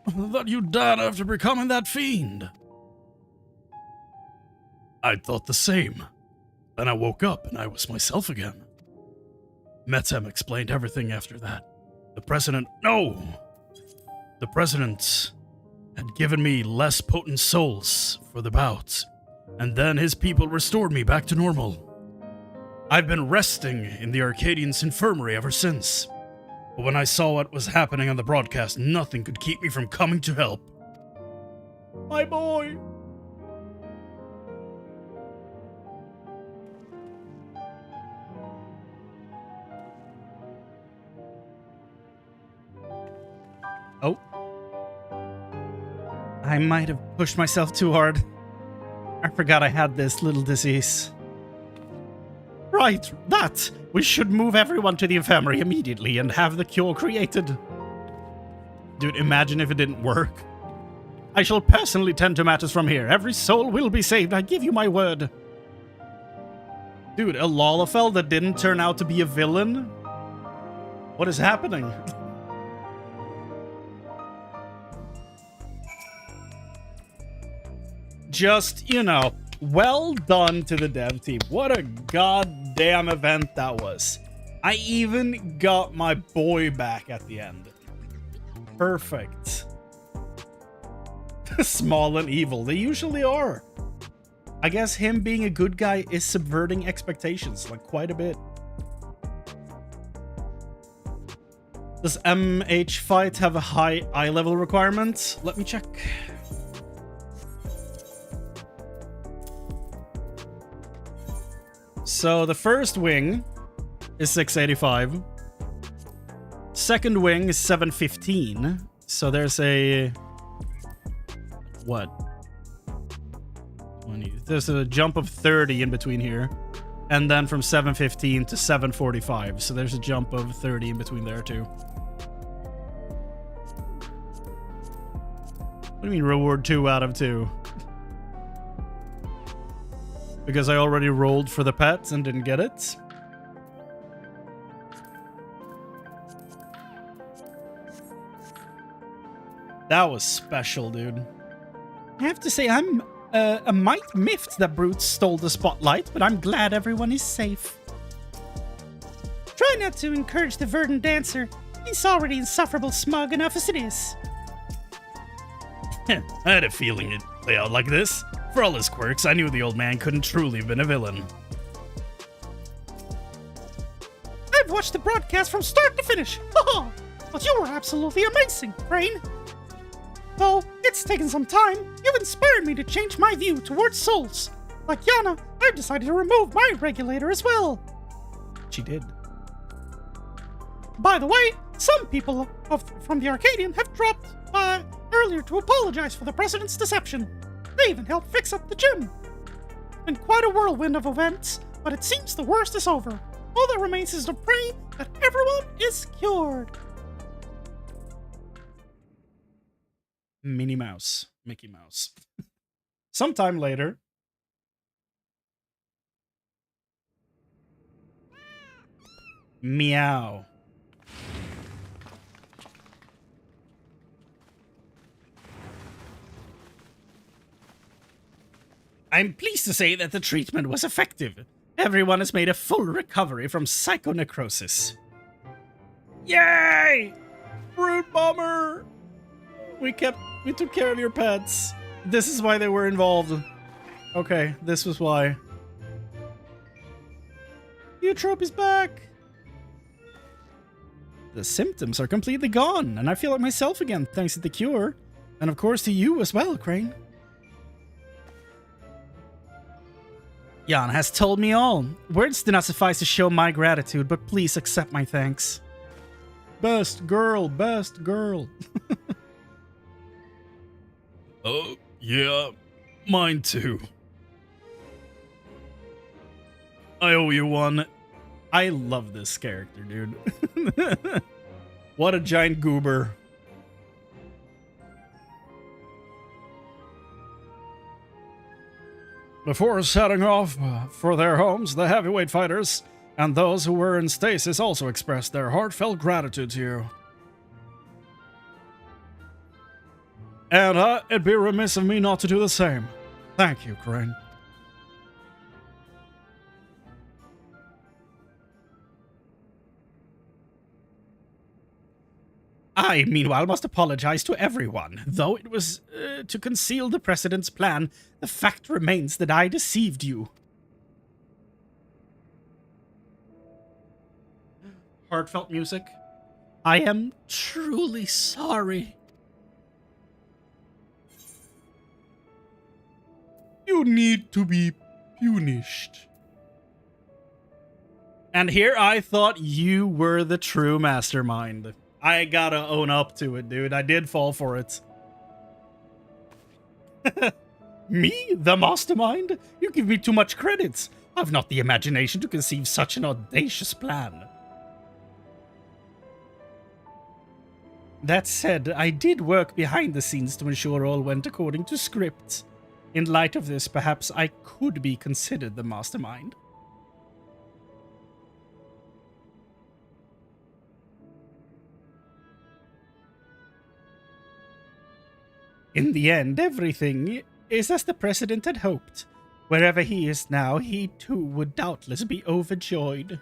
I thought you died after becoming that fiend. I thought the same. Then I woke up and I was myself again. Metem explained everything after that. The president... No! The president had given me less potent souls for the bout, and then his people restored me back to normal. I've been resting in the Arcadian's infirmary ever since. But when I saw what was happening on the broadcast, nothing could keep me from coming to help. My boy! Oh. I might have pushed myself too hard. I forgot I had this little disease. Right, that! We should move everyone to the infirmary immediately and have the cure created. Dude, imagine if it didn't work. I shall personally tend to matters from here. Every soul will be saved, I give you my word. Dude, a Lalafell that didn't turn out to be a villain? What is happening? Just, you know, well done to the dev team. What a goddamn event that was. I even got my boy back at the end. Perfect. Small and evil. They usually are. I guess him being a good guy is subverting expectations, like, quite a bit. Does MH Fight have a high eye level requirement? Let me check. So the first wing is 685. Second wing is 715. So there's a... what? 20. There's a jump of 30 in between here. And then from 715 to 745. So there's a jump of 30 in between there too. What do you mean reward 2 out of 2? Because I already rolled for the pet and didn't get it. That was special, dude. I have to say, I'm a mite miffed that Brute stole the spotlight, but I'm glad everyone is safe. Try not to encourage the verdant dancer. He's already insufferable smug enough as it is. I had a feeling it'd play out like this. For all his quirks, I knew the old man couldn't truly have been a villain. I've watched the broadcast from start to finish. But you were absolutely amazing, Chrane. Though it's taken some time, you've inspired me to change my view towards souls. Like Yana, I've decided to remove my regulator as well. She did. By the way, some people from the Arcadion have dropped earlier to apologize for the president's deception. They even helped fix up the gym. Been quite a whirlwind of events, but it seems the worst is over. All that remains is to pray that everyone is cured. Minnie Mouse. Mickey Mouse. Sometime later. Meow. I'm pleased to say that the treatment was effective. Everyone has made a full recovery from psychonecrosis. Yay! Brute Bomber! We took care of your pets. This is why they were involved. Okay, this was why. Eutrope is back! The symptoms are completely gone, and I feel like myself again thanks to the cure. And of course to you as well, Chrane. Jan has told me all. Words do not suffice to show my gratitude, but please accept my thanks. Best girl, best girl. Oh, yeah, mine too. I owe you one. I love this character, dude. What a giant goober. Before setting off for their homes, the heavyweight fighters and those who were in stasis also expressed their heartfelt gratitude to you. And it'd be remiss of me not to do the same. Thank you, Chrane. I, meanwhile, must apologize to everyone. Though it was to conceal the President's plan, the fact remains that I deceived you. Heartfelt music. I am truly sorry. You need to be punished. And here I thought you were the true mastermind. I gotta own up to it, dude. I did fall for it. Me? The mastermind? You give me too much credit. I've not the imagination to conceive such an audacious plan. That said, I did work behind the scenes to ensure all went according to script. In light of this, perhaps I could be considered the mastermind. In the end, everything is as the President had hoped. Wherever he is now, he too would doubtless be overjoyed.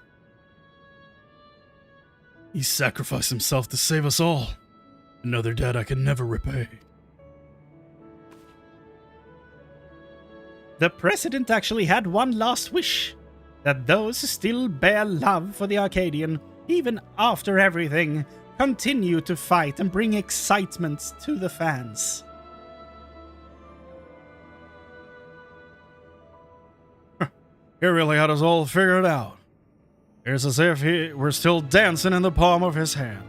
He sacrificed himself to save us all. Another debt I can never repay. The President actually had one last wish. That those who still bear love for the Arcadion, even after everything, continue to fight and bring excitement to the fans. He really had us all figured out. It's as if he were still dancing in the palm of his hand.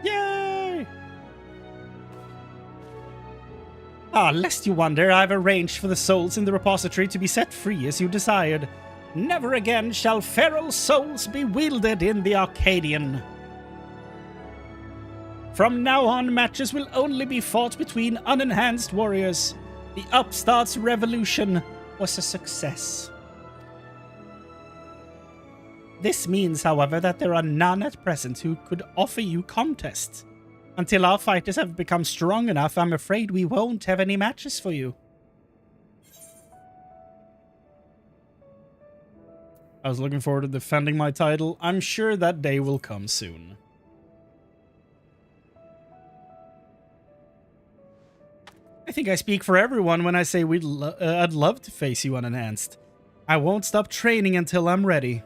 Yay! Ah, lest you wonder, I've arranged for the souls in the repository to be set free as you desired. Never again shall feral souls be wielded in the Arcadion. From now on, matches will only be fought between unenhanced warriors. The upstart's revolution was a success. This means, however, that there are none at present who could offer you contests. Until our fighters have become strong enough, I'm afraid we won't have any matches for you. I was looking forward to defending my title. I'm sure that day will come soon. I think I speak for everyone when I say I'd love to face you unenhanced. I won't stop training until I'm ready.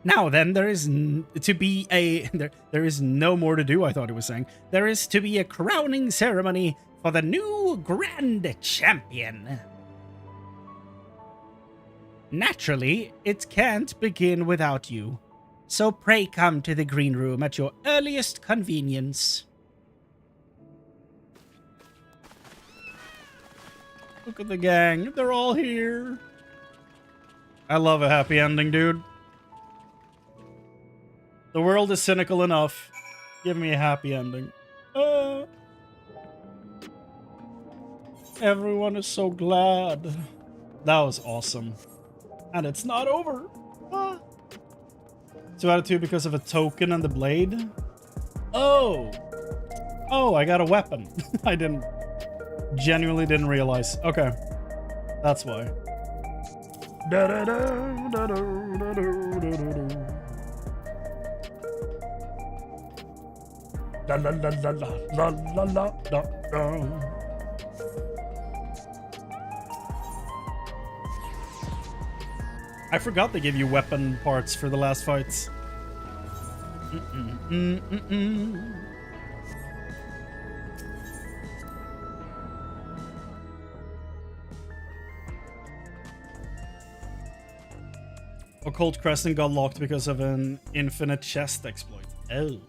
Now then, there is there is no more to do, I thought it was saying. There is to be a crowning ceremony for the new Grand Champion. Naturally, it can't begin without you. So pray come to the green room at your earliest convenience. Look at the gang. They're all here. I love a happy ending, dude. The world is cynical enough. Give me a happy ending. Everyone is so glad. That was awesome. And it's not over. 2 out of 2 because of a token and the blade. Oh, I got a weapon. I genuinely didn't realize. Okay, that's why. La la la la la la la la la. I forgot they give you weapon parts for the last fights. Occult Crescent got locked because of an infinite chest exploit. Oh.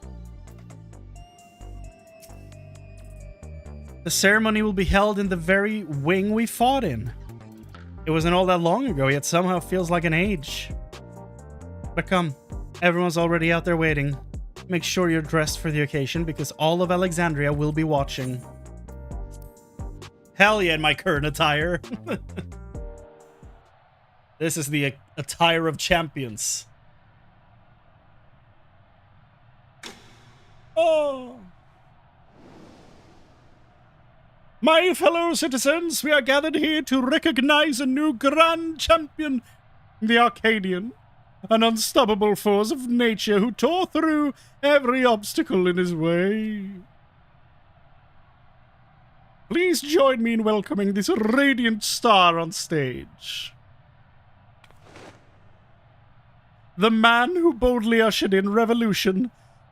The ceremony will be held in the very wing we fought in. It wasn't all that long ago, yet somehow feels like an age. But come, everyone's already out there waiting. Make sure you're dressed for the occasion, because all of Alexandria will be watching. Hell yeah, in my current attire. This is the attire of champions. Oh! My fellow citizens, we are gathered here to recognize a new grand champion, the Arcadion, an unstoppable force of nature who tore through every obstacle in his way. Please join me in welcoming this radiant star on stage. The man who boldly ushered in revolution,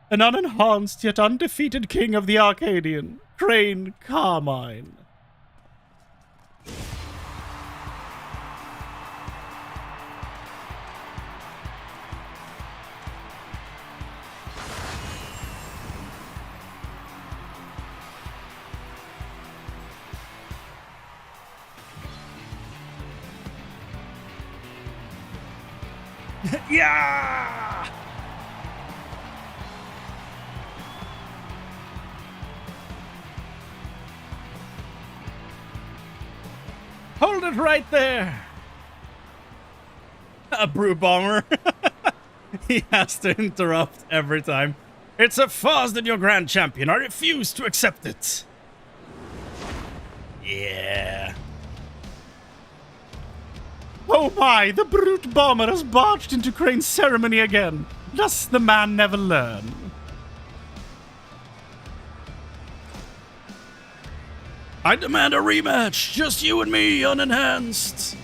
an unenhanced yet undefeated king of the Arcadion, Chrane Carmine. Yeah! Hold it right there! A brute bomber. He has to interrupt every time. It's a farce that your grand champion. I refuse to accept it. Yeah. Oh my, the brute bomber has barged into Crane's ceremony again. Does the man never learn? I demand a rematch. Just you and me, unenhanced.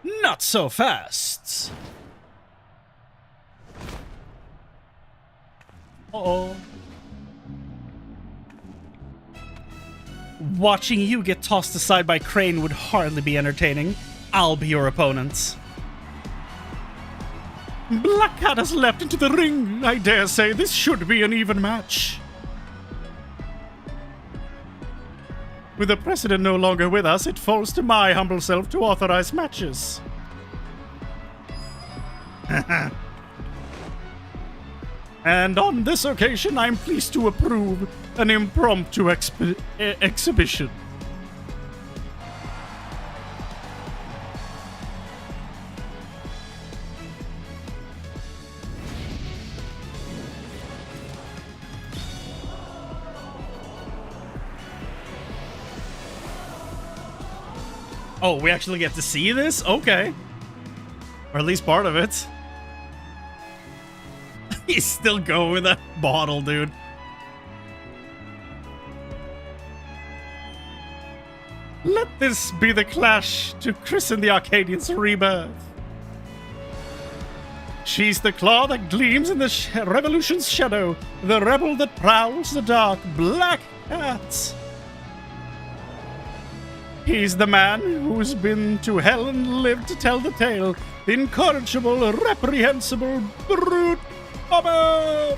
Not so fast. Uh-oh. Watching you get tossed aside by Chrane would hardly be entertaining. I'll be your opponent. Black Cat has leapt into the ring. I dare say this should be an even match. With the president no longer with us, it falls to my humble self to authorize matches. And on this occasion, I'm pleased to approve an impromptu exhibition. Oh, we actually get to see this? Okay. Or at least part of it. He's still going with that bottle, dude. Let this be the clash to christen the Arcadian's rebirth. She's the claw that gleams in the revolution's shadow, the rebel that prowls the dark, Black Cat. He's the man who's been to hell and lived to tell the tale, the incorrigible, reprehensible brute bomber.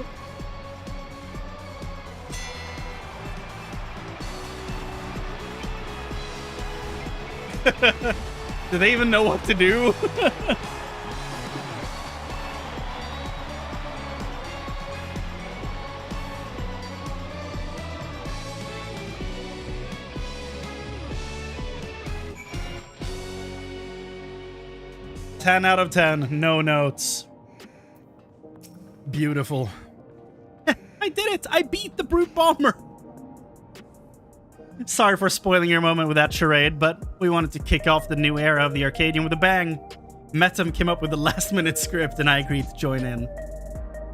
Do they even know what to do? Ten out of 10, no notes. Beautiful. I did it! I beat the brute bomber! Sorry for spoiling your moment with that charade, but we wanted to kick off the new era of the Arcadion with a bang. Metam came up with the last-minute script and I agreed to join in.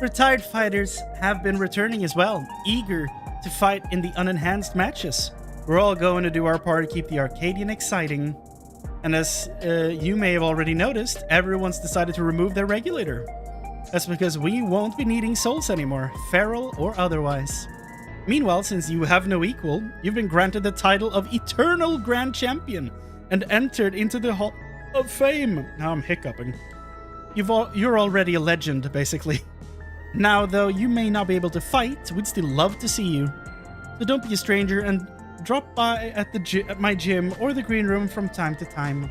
Retired fighters have been returning as well, eager to fight in the unenhanced matches. We're all going to do our part to keep the Arcadion exciting. And as you may have already noticed, everyone's decided to remove their regulator. That's because we won't be needing souls anymore, feral or otherwise. Meanwhile, since you have no equal, you've been granted the title of Eternal Grand Champion and entered into the Hall of Fame. Now I'm hiccuping. You're already a legend, basically. Now, though you may not be able to fight, we'd still love to see you. So don't be a stranger and drop by at my gym or the green room from time to time.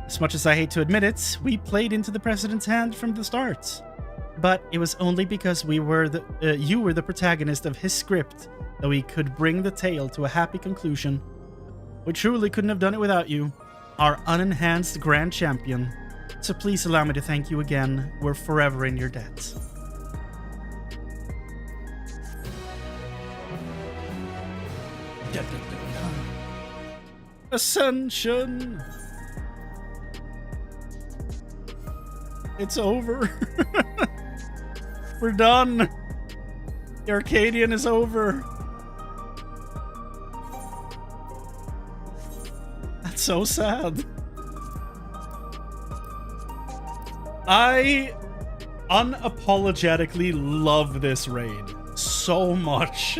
As much as I hate to admit it, we played into the President's hand from the start. But it was only because you were the protagonist of his script that we could bring the tale to a happy conclusion. We truly couldn't have done it without you, our unenhanced Grand Champion. So please allow me to thank you again. We're forever in your debt. Ascension! It's over. We're done. The Arcadion is over. That's so sad. I unapologetically love this raid so much.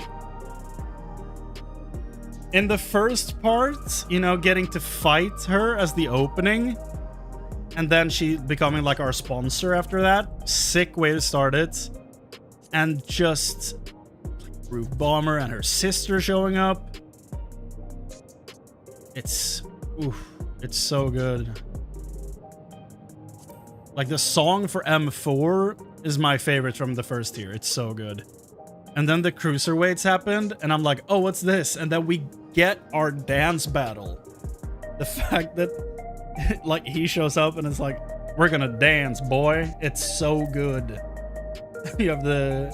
In the first part, you know, getting to fight her as the opening, and then she becoming like our sponsor after that. Sick way to start it. And just like, Brute Bomber and her sister showing up. It's so good. Like the song for M4 is my favorite from the first tier. It's so good. And then the cruiserweights happened, and I'm like, oh, what's this? And then we get our dance battle. The fact that like he shows up and it's like, we're gonna dance, boy. It's so good. You have the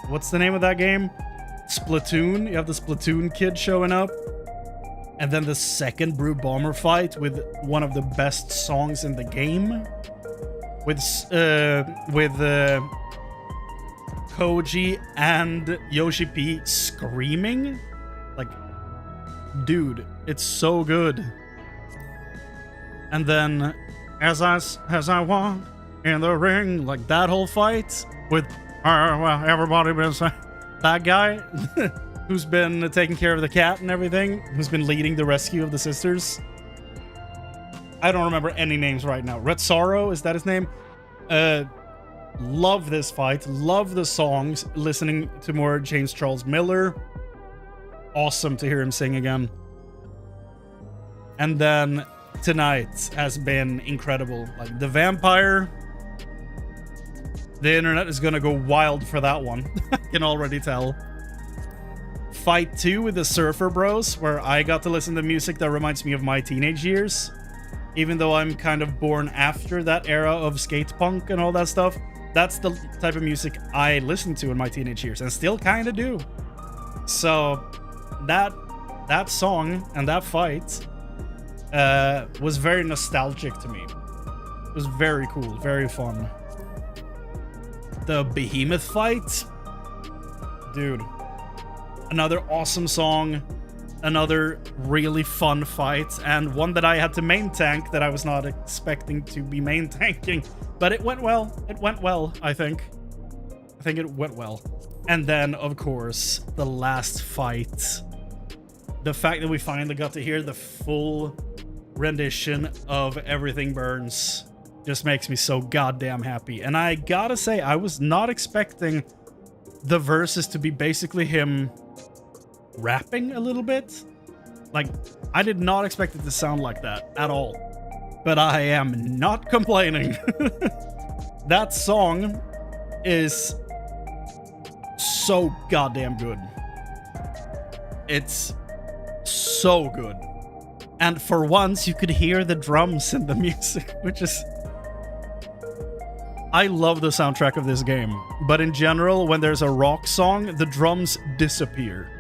what's the name of that game? Splatoon. You have the Splatoon kid showing up, and then the second Brute Bomber fight with one of the best songs in the game, with Koji and Yoshi P screaming. Like, dude, it's so good. And then as I walk in the ring, like that whole fight with everybody been saying, that guy who's been taking care of the cat and everything, who's been leading the rescue of the sisters. I don't remember any names right now. Red Sorrow, is that his name? Love this fight. Love the songs. Listening to more James Charles Miller. Awesome to hear him sing again. And then tonight has been incredible. Like the vampire. The internet is gonna go wild for that one. I can already tell. Fight 2 with the Surfer Bros, where I got to listen to music that reminds me of my teenage years. Even though I'm kind of born after that era of skate punk and all that stuff. That's the type of music I listened to in my teenage years and still kind of do. So that song and that fight was very nostalgic to me. It was very cool, very fun. The Behemoth fight, dude, another awesome song, another really fun fight, and one that I had to main tank that I was not expecting to be main tanking, but it went well. It went well, I think. It went well. And then, of course, the last fight. The fact that we finally got to hear the full rendition of Everything Burns just makes me so goddamn happy. And I gotta say, I was not expecting the verses to be basically him rapping a little bit. Like, I did not expect it to sound like that at all. But I am not complaining. That song is so goddamn good. It's so good. And for once, you could hear the drums in the music, which is... I love the soundtrack of this game, but in general, when there's a rock song, the drums disappear.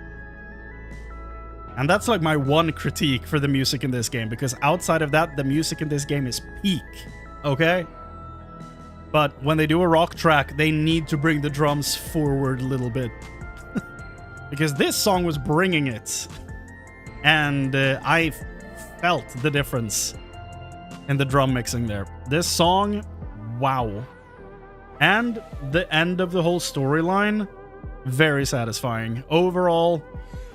And that's like my one critique for the music in this game, because outside of that, the music in this game is peak, okay? But when they do a rock track, they need to bring the drums forward a little bit. Because this song was bringing it. And I felt the difference in the drum mixing there. This song, wow. And the end of the whole storyline, very satisfying. Overall,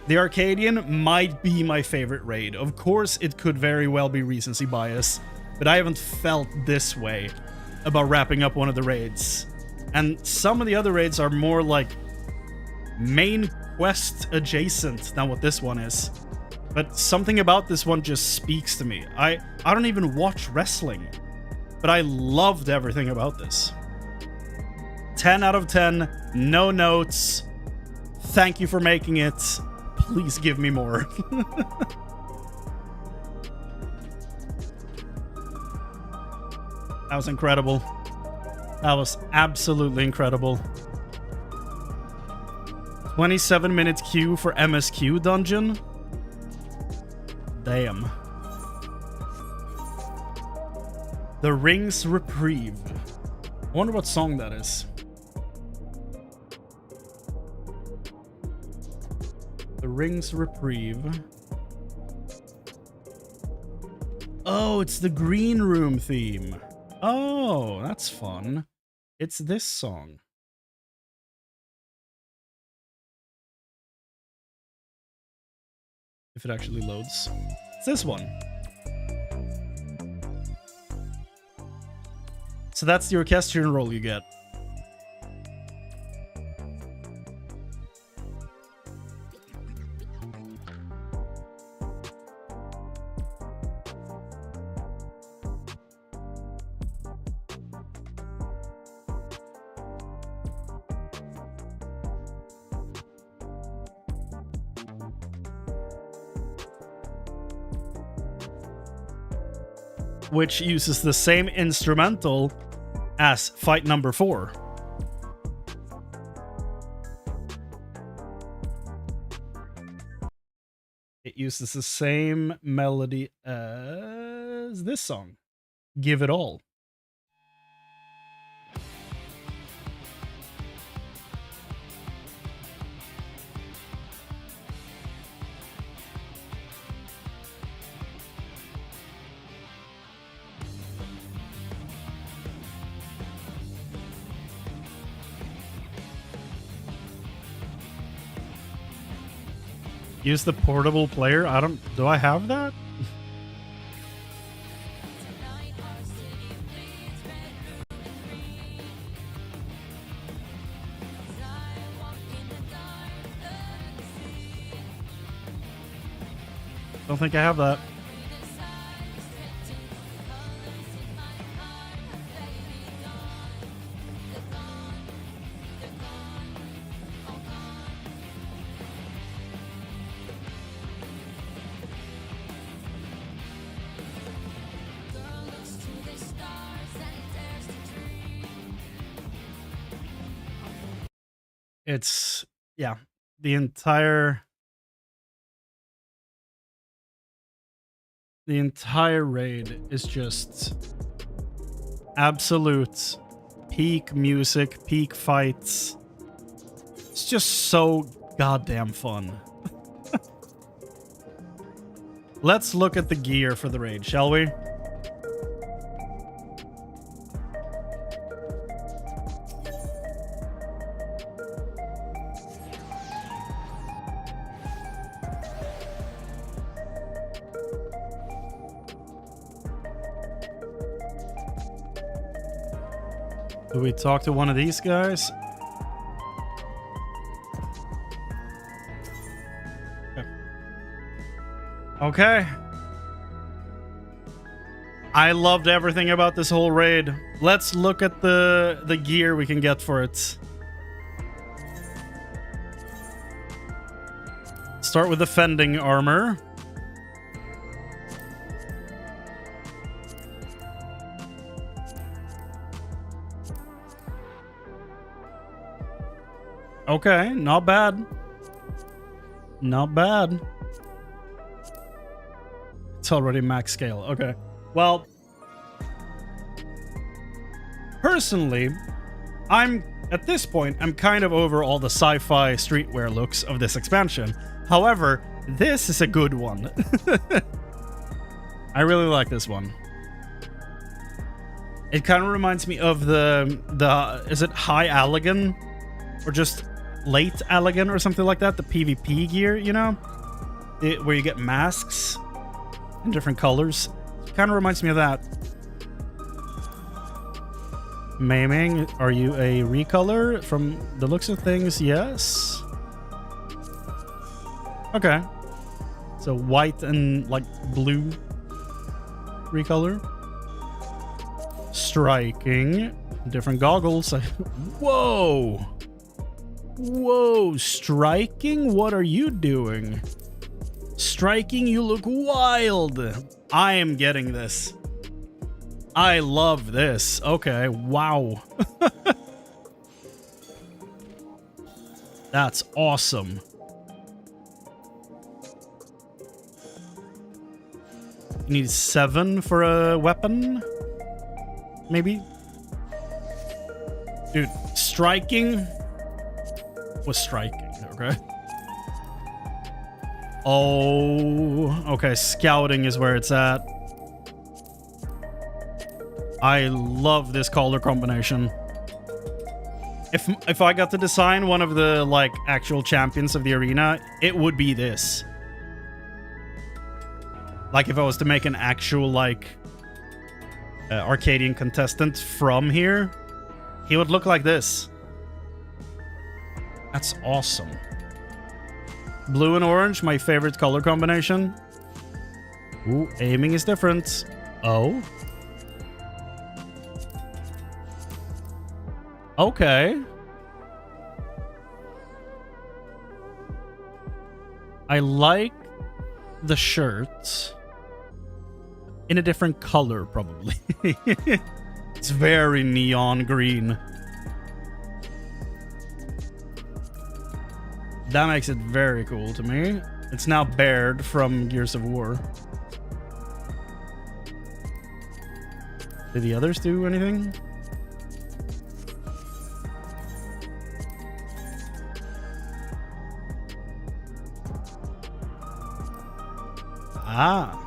the Arcadion might be my favorite raid. Of course, it could very well be recency bias, but I haven't felt this way about wrapping up one of the raids. And some of the other raids are more like main quest adjacent than what this one is. But something about this one just speaks to me. I don't even watch wrestling, but I loved everything about this. 10 out of 10, no notes. Thank you for making it. Please give me more. That was incredible. That was absolutely incredible. 27-minute queue for MSQ dungeon. Damn. The Ring's Reprieve. I wonder what song that is. The Ring's Reprieve. Oh, it's the Green Room theme. Oh, that's fun. It's this song. If it actually loads. It's this one. So that's the orchestrion roll you get. Which uses the same instrumental as fight number 4. It uses the same melody as this song, Give It All. Use the portable player. Do I have that? Don't think I have that. It's, yeah, the entire raid is just absolute peak music, peak fights. It's just so goddamn fun. Let's look at the gear for the raid, shall we? Do we talk to one of these guys? Okay. I loved everything about this whole raid. Let's look at the gear we can get for it. Start with the fending armor. Okay, not bad. Not bad. It's already max scale. Okay. Well, personally, at this point, I'm kind of over all the sci-fi streetwear looks of this expansion. However, this is a good one. I really like this one. It kind of reminds me of the is it High Allegan or just Late Allegan or something like that? The PvP gear, you know, where you get masks in different colors. Kind of reminds me of that. Maiming, are you a recolor? From the looks of things, yes. Okay. So white and like blue recolor. Striking. Different goggles. Whoa. Whoa. Striking? What are you doing? Striking, you look wild. I am getting this. I love this. Okay. Wow. That's awesome. You need 7 for a weapon? Maybe? Dude, striking was striking, okay? Oh, okay, scouting is where it's at. I love this color combination. If I got to design one of the, like, actual champions of the arena, it would be this. Like, if I was to make an actual, like, Arcadion contestant from here, he would look like this. That's awesome. Blue and orange, my favorite color combination. Ooh, aiming is different. Oh. Okay. I like the shirt. In a different color, probably. It's very neon green. That makes it very cool to me. It's now Baird from Gears of War. Did the others do anything? Ah.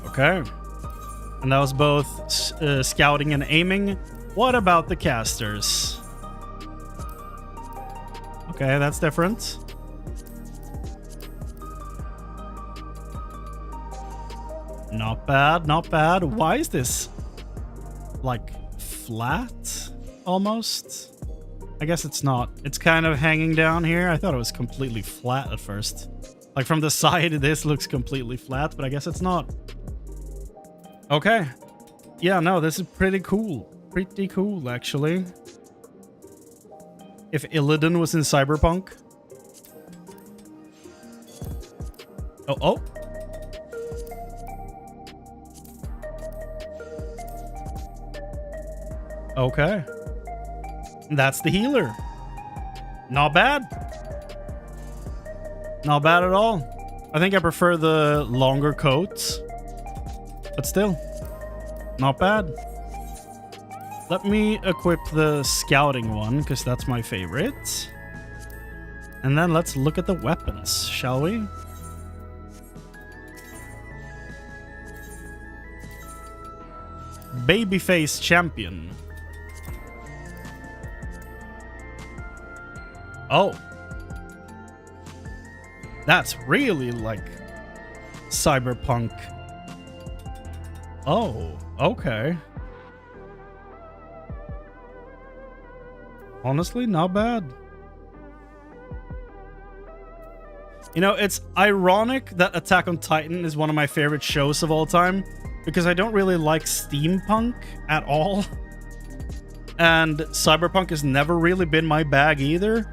Okay. And that was both scouting and aiming. What about the casters? Okay, that's different. Not bad, not bad. Why is this like flat almost? I guess it's not. It's kind of hanging down here. I thought it was completely flat at first. Like from the side, this looks completely flat, but I guess it's not. Okay. Yeah, no, this is pretty cool. Pretty cool, actually. If Illidan was in Cyberpunk. Oh, oh. Okay. That's the healer. Not bad. Not bad at all. I think I prefer the longer coats. But still, not bad. Let me equip the scouting one, because that's my favorite. And then let's look at the weapons, shall we? Babyface champion. Oh. That's really like cyberpunk. Oh, okay. Honestly, not bad. You know, it's ironic that Attack on Titan is one of my favorite shows of all time, because I don't really like steampunk at all. And cyberpunk has never really been my bag either.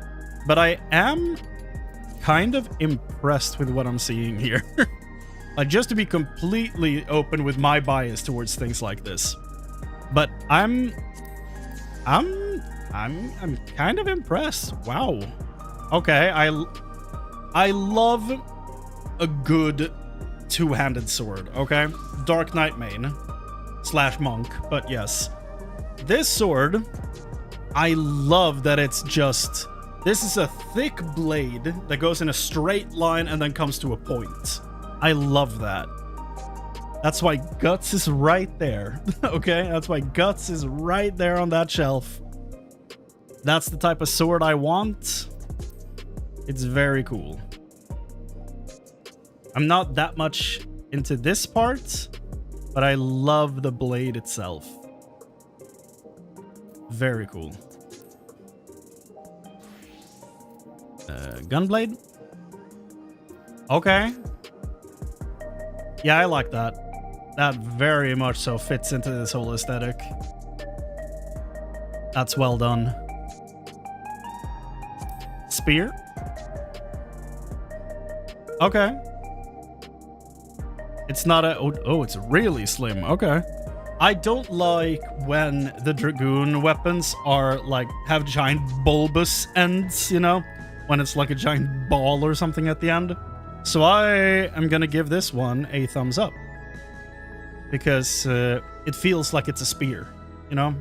But I am kind of impressed with what I'm seeing here. Like, just to be completely open with my bias towards things like this. But I'm kind of impressed. Wow. Okay, I love a good two-handed sword, okay? Dark Knight main / monk, but yes. This sword, I love that it's just This is a thick blade that goes in a straight line and then comes to a point. I love that. That's why Guts is right there. Okay, that's why Guts is right there on that shelf. That's the type of sword I want. It's very cool. I'm not that much into this part, but I love the blade itself. Very cool. Gunblade? Okay. Yeah, I like that. That very much so fits into this whole aesthetic. That's well done. Spear? Okay. It's not a... Oh, it's really slim. Okay. I don't like when the Dragoon weapons are like have giant bulbous ends, you know? When it's like a giant ball or something at the end. So I am gonna give this one a thumbs up. Because it feels like it's a spear, you know?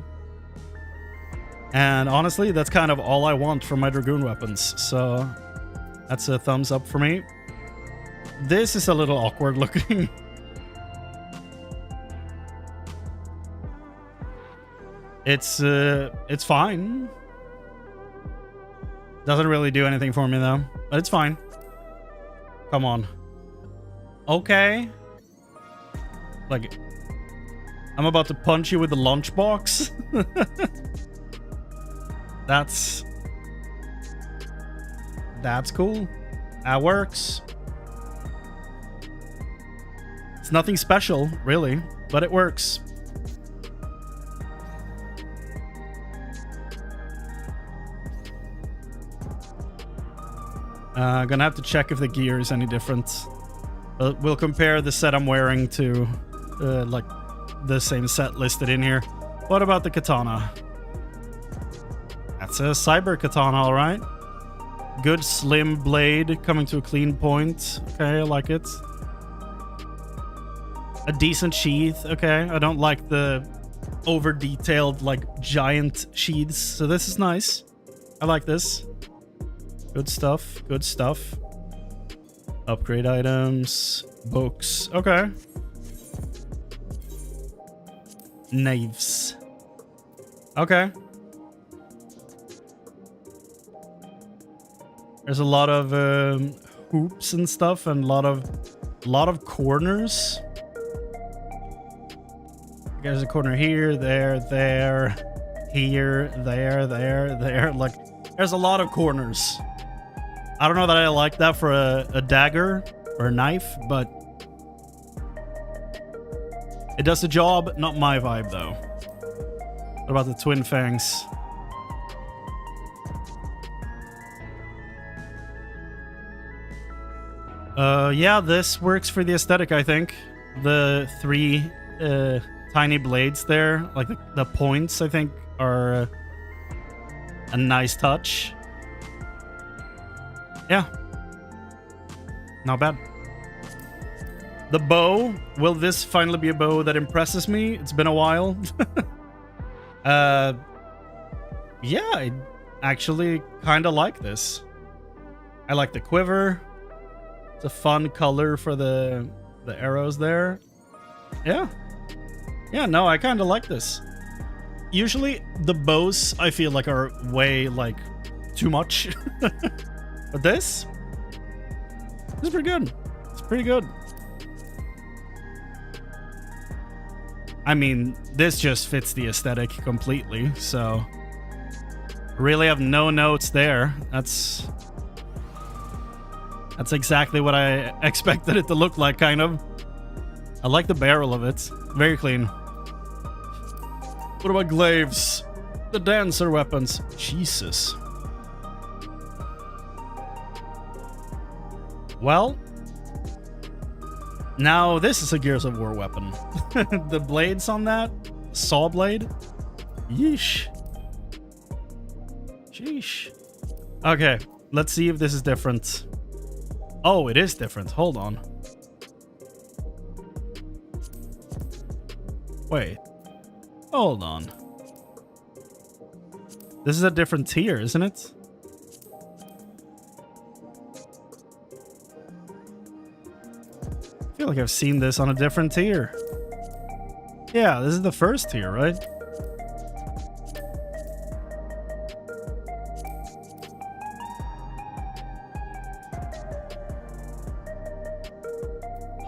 And honestly, that's kind of all I want from my Dragoon weapons. So that's a thumbs up for me. This is a little awkward looking. It's fine. Doesn't really do anything for me though, but it's fine. Come on. Okay. Like, I'm about to punch you with the lunchbox. That's cool. That works. It's nothing special, really, but it works. Gonna have to check if the gear is any different. We'll compare the set I'm wearing to like the same set listed in here. What about the katana? That's a cyber katana, all right. Good slim blade coming to a clean point. Okay, I like it. A decent sheath. Okay, I don't like the over detailed like giant sheaths, so this is nice. I like this. Good stuff. Good stuff. Upgrade items. Books. Okay. Knives. Okay. There's a lot of hoops and stuff, and a lot of corners. There's a corner here, there, here, there. Like, there's a lot of corners. I don't know that I like that for a dagger or a knife, but it does the job. Not my vibe, though. What about the twin fangs? Yeah, this works for the aesthetic, I think. The three tiny blades there, like the points, I think, are a nice touch. Yeah. Not bad. The bow. Will this finally be a bow that impresses me? It's been a while. Yeah, I actually kind of like this. I like the quiver. It's a fun color for the arrows there. Yeah. Yeah, no, I kind of like this. Usually the bows I feel like are way like too much. But this is pretty good. It's pretty good. I mean, this just fits the aesthetic completely, so really have no notes there. That's exactly what I expected it to look like, kind of. I like the barrel of it. Very clean. What about glaives? The dancer weapons. Jesus. Well, now this is a Gears of War weapon. The blades on that, saw blade. Yeesh. Sheesh. Okay, let's see if this is different. Oh, it is different. Hold on. Wait. Hold on. This is a different tier, isn't it? feel like I've seen this on a different tier. Yeah, this is the first tier, right?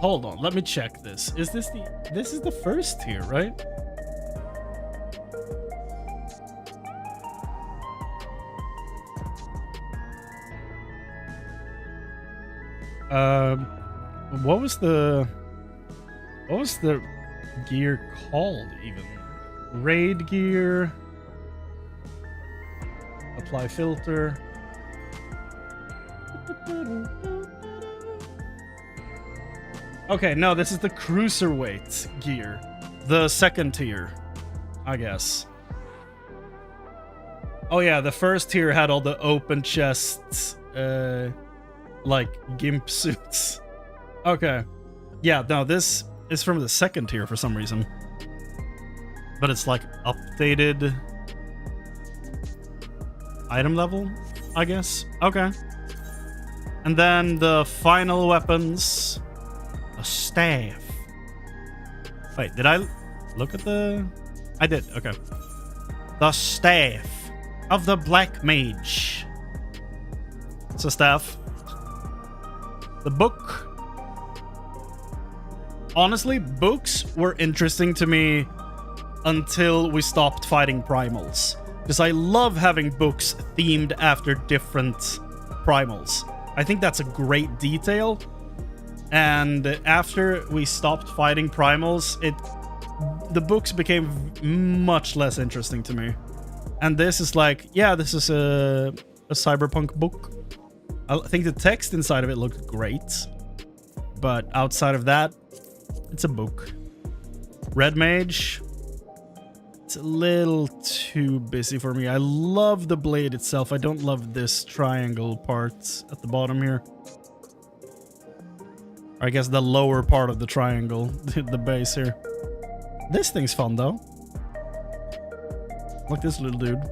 Hold on, let me check this. Is this is the first tier, right? What was the gear called even? Raid gear. Apply filter. Okay, no, this is the cruiserweight gear. The second tier, I guess. Oh yeah, the first tier had all the open chests, like gimp suits. Okay. Yeah, no, this is from the second tier for some reason. But it's like updated item level, I guess. Okay. And then the final weapons. A staff. Wait, did I look at the... I did, okay. The staff of the Black Mage. It's a staff. The book. Honestly, books were interesting to me until we stopped fighting primals. Because I love having books themed after different primals. I think that's a great detail. And after we stopped fighting primals, the books became much less interesting to me. And this is like, yeah, this is a cyberpunk book. I think the text inside of it looked great. But outside of that, it's a book. Red Mage. It's a little too busy for me. I love the blade itself. I don't love this triangle part at the bottom here. Or I guess the lower part of the triangle, the base here. This thing's fun though. Look, this little dude.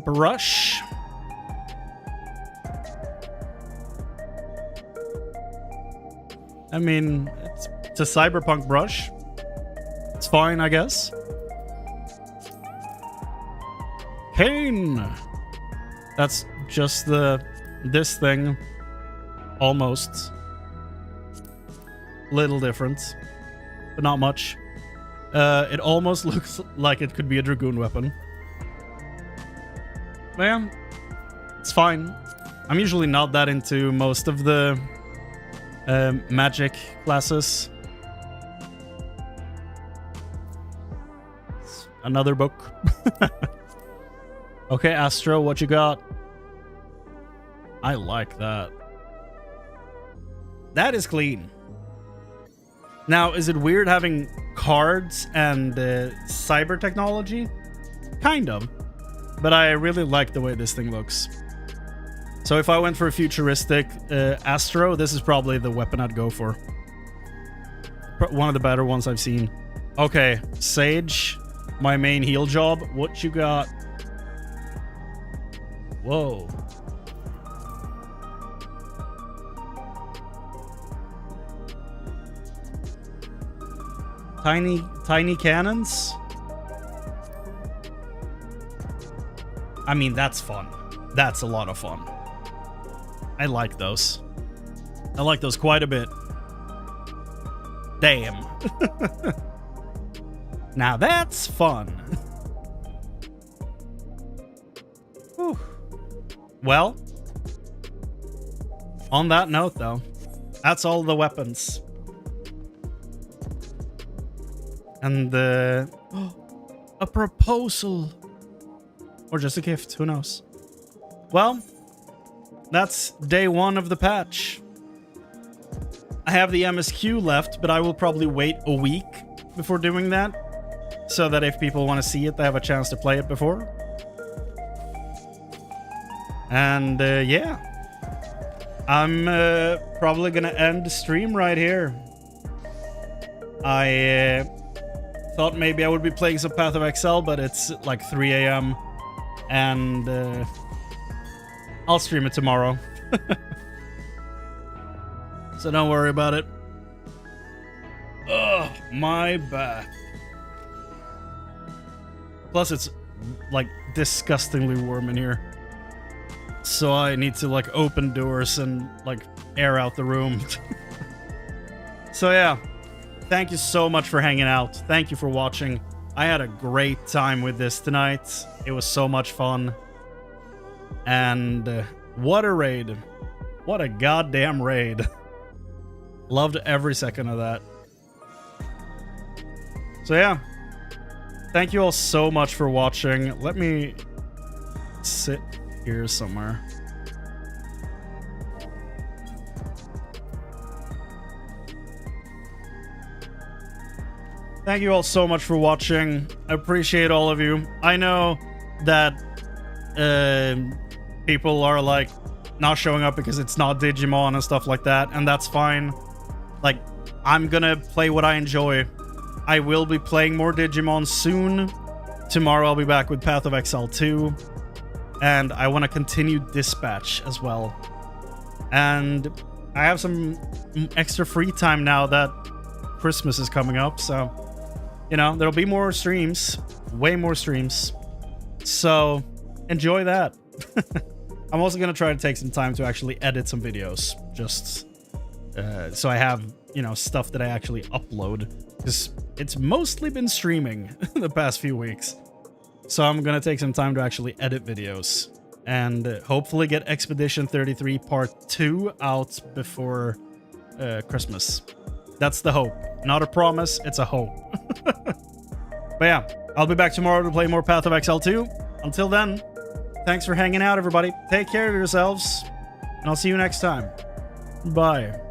Brush. I mean, it's a cyberpunk brush. It's fine, I guess. Cane. That's just this thing. Almost. Little different. But not much. It almost looks like it could be a Dragoon weapon. But yeah, it's fine. I'm usually not that into most of the magic classes. It's another book. Okay, Astro, what you got? I like that. That is clean. Now, is it weird having cards and cyber technology? Kind of. But I really like the way this thing looks. So if I went for a futuristic Astro, this is probably the weapon I'd go for. One of the better ones I've seen. Okay, Sage, my main heal job. What you got? Whoa. Tiny cannons? I mean, that's fun. That's a lot of fun. I like those. I like those quite a bit. Damn. Now that's fun. Whew. Well, on that note, though, that's all the weapons. And a proposal. Or just a gift, who knows? Well, that's day one of the patch. I have the MSQ left, but I will probably wait a week before doing that. So that if people want to see it, they have a chance to play it before. And yeah. I'm probably gonna end the stream right here. I thought maybe I would be playing some Path of Exile, but it's like 3 a.m. And I'll stream it tomorrow. So don't worry about it. Ugh, my back. Plus, it's like disgustingly warm in here. So I need to like open doors and like air out the room. So yeah, thank you so much for hanging out. Thank you for watching. I had a great time with this tonight. It was so much fun. And what a raid. What a goddamn raid. Loved every second of that. So yeah, thank you all so much for watching. Let me sit here somewhere. Thank you all so much for watching. I appreciate all of you. I know that people are like not showing up because it's not Digimon and stuff like that, and that's fine. Like, I'm gonna play what I enjoy. I will be playing more Digimon soon. Tomorrow I'll be back with Path of Exile 2. And I want to continue Dispatch as well. And I have some extra free time now that Christmas is coming up. So, you know, there'll be more streams. Way more streams. So, enjoy that. I'm also going to try to take some time to actually edit some videos. Just so I have, you know, stuff that I actually upload. Because it's mostly been streaming the past few weeks. So I'm going to take some time to actually edit videos. And hopefully get Expedition 33 Part 2 out before Christmas. That's the hope. Not a promise, it's a hope. But yeah, I'll be back tomorrow to play more Path of Exile 2. Until then, thanks for hanging out, everybody. Take care of yourselves. And I'll see you next time. Bye.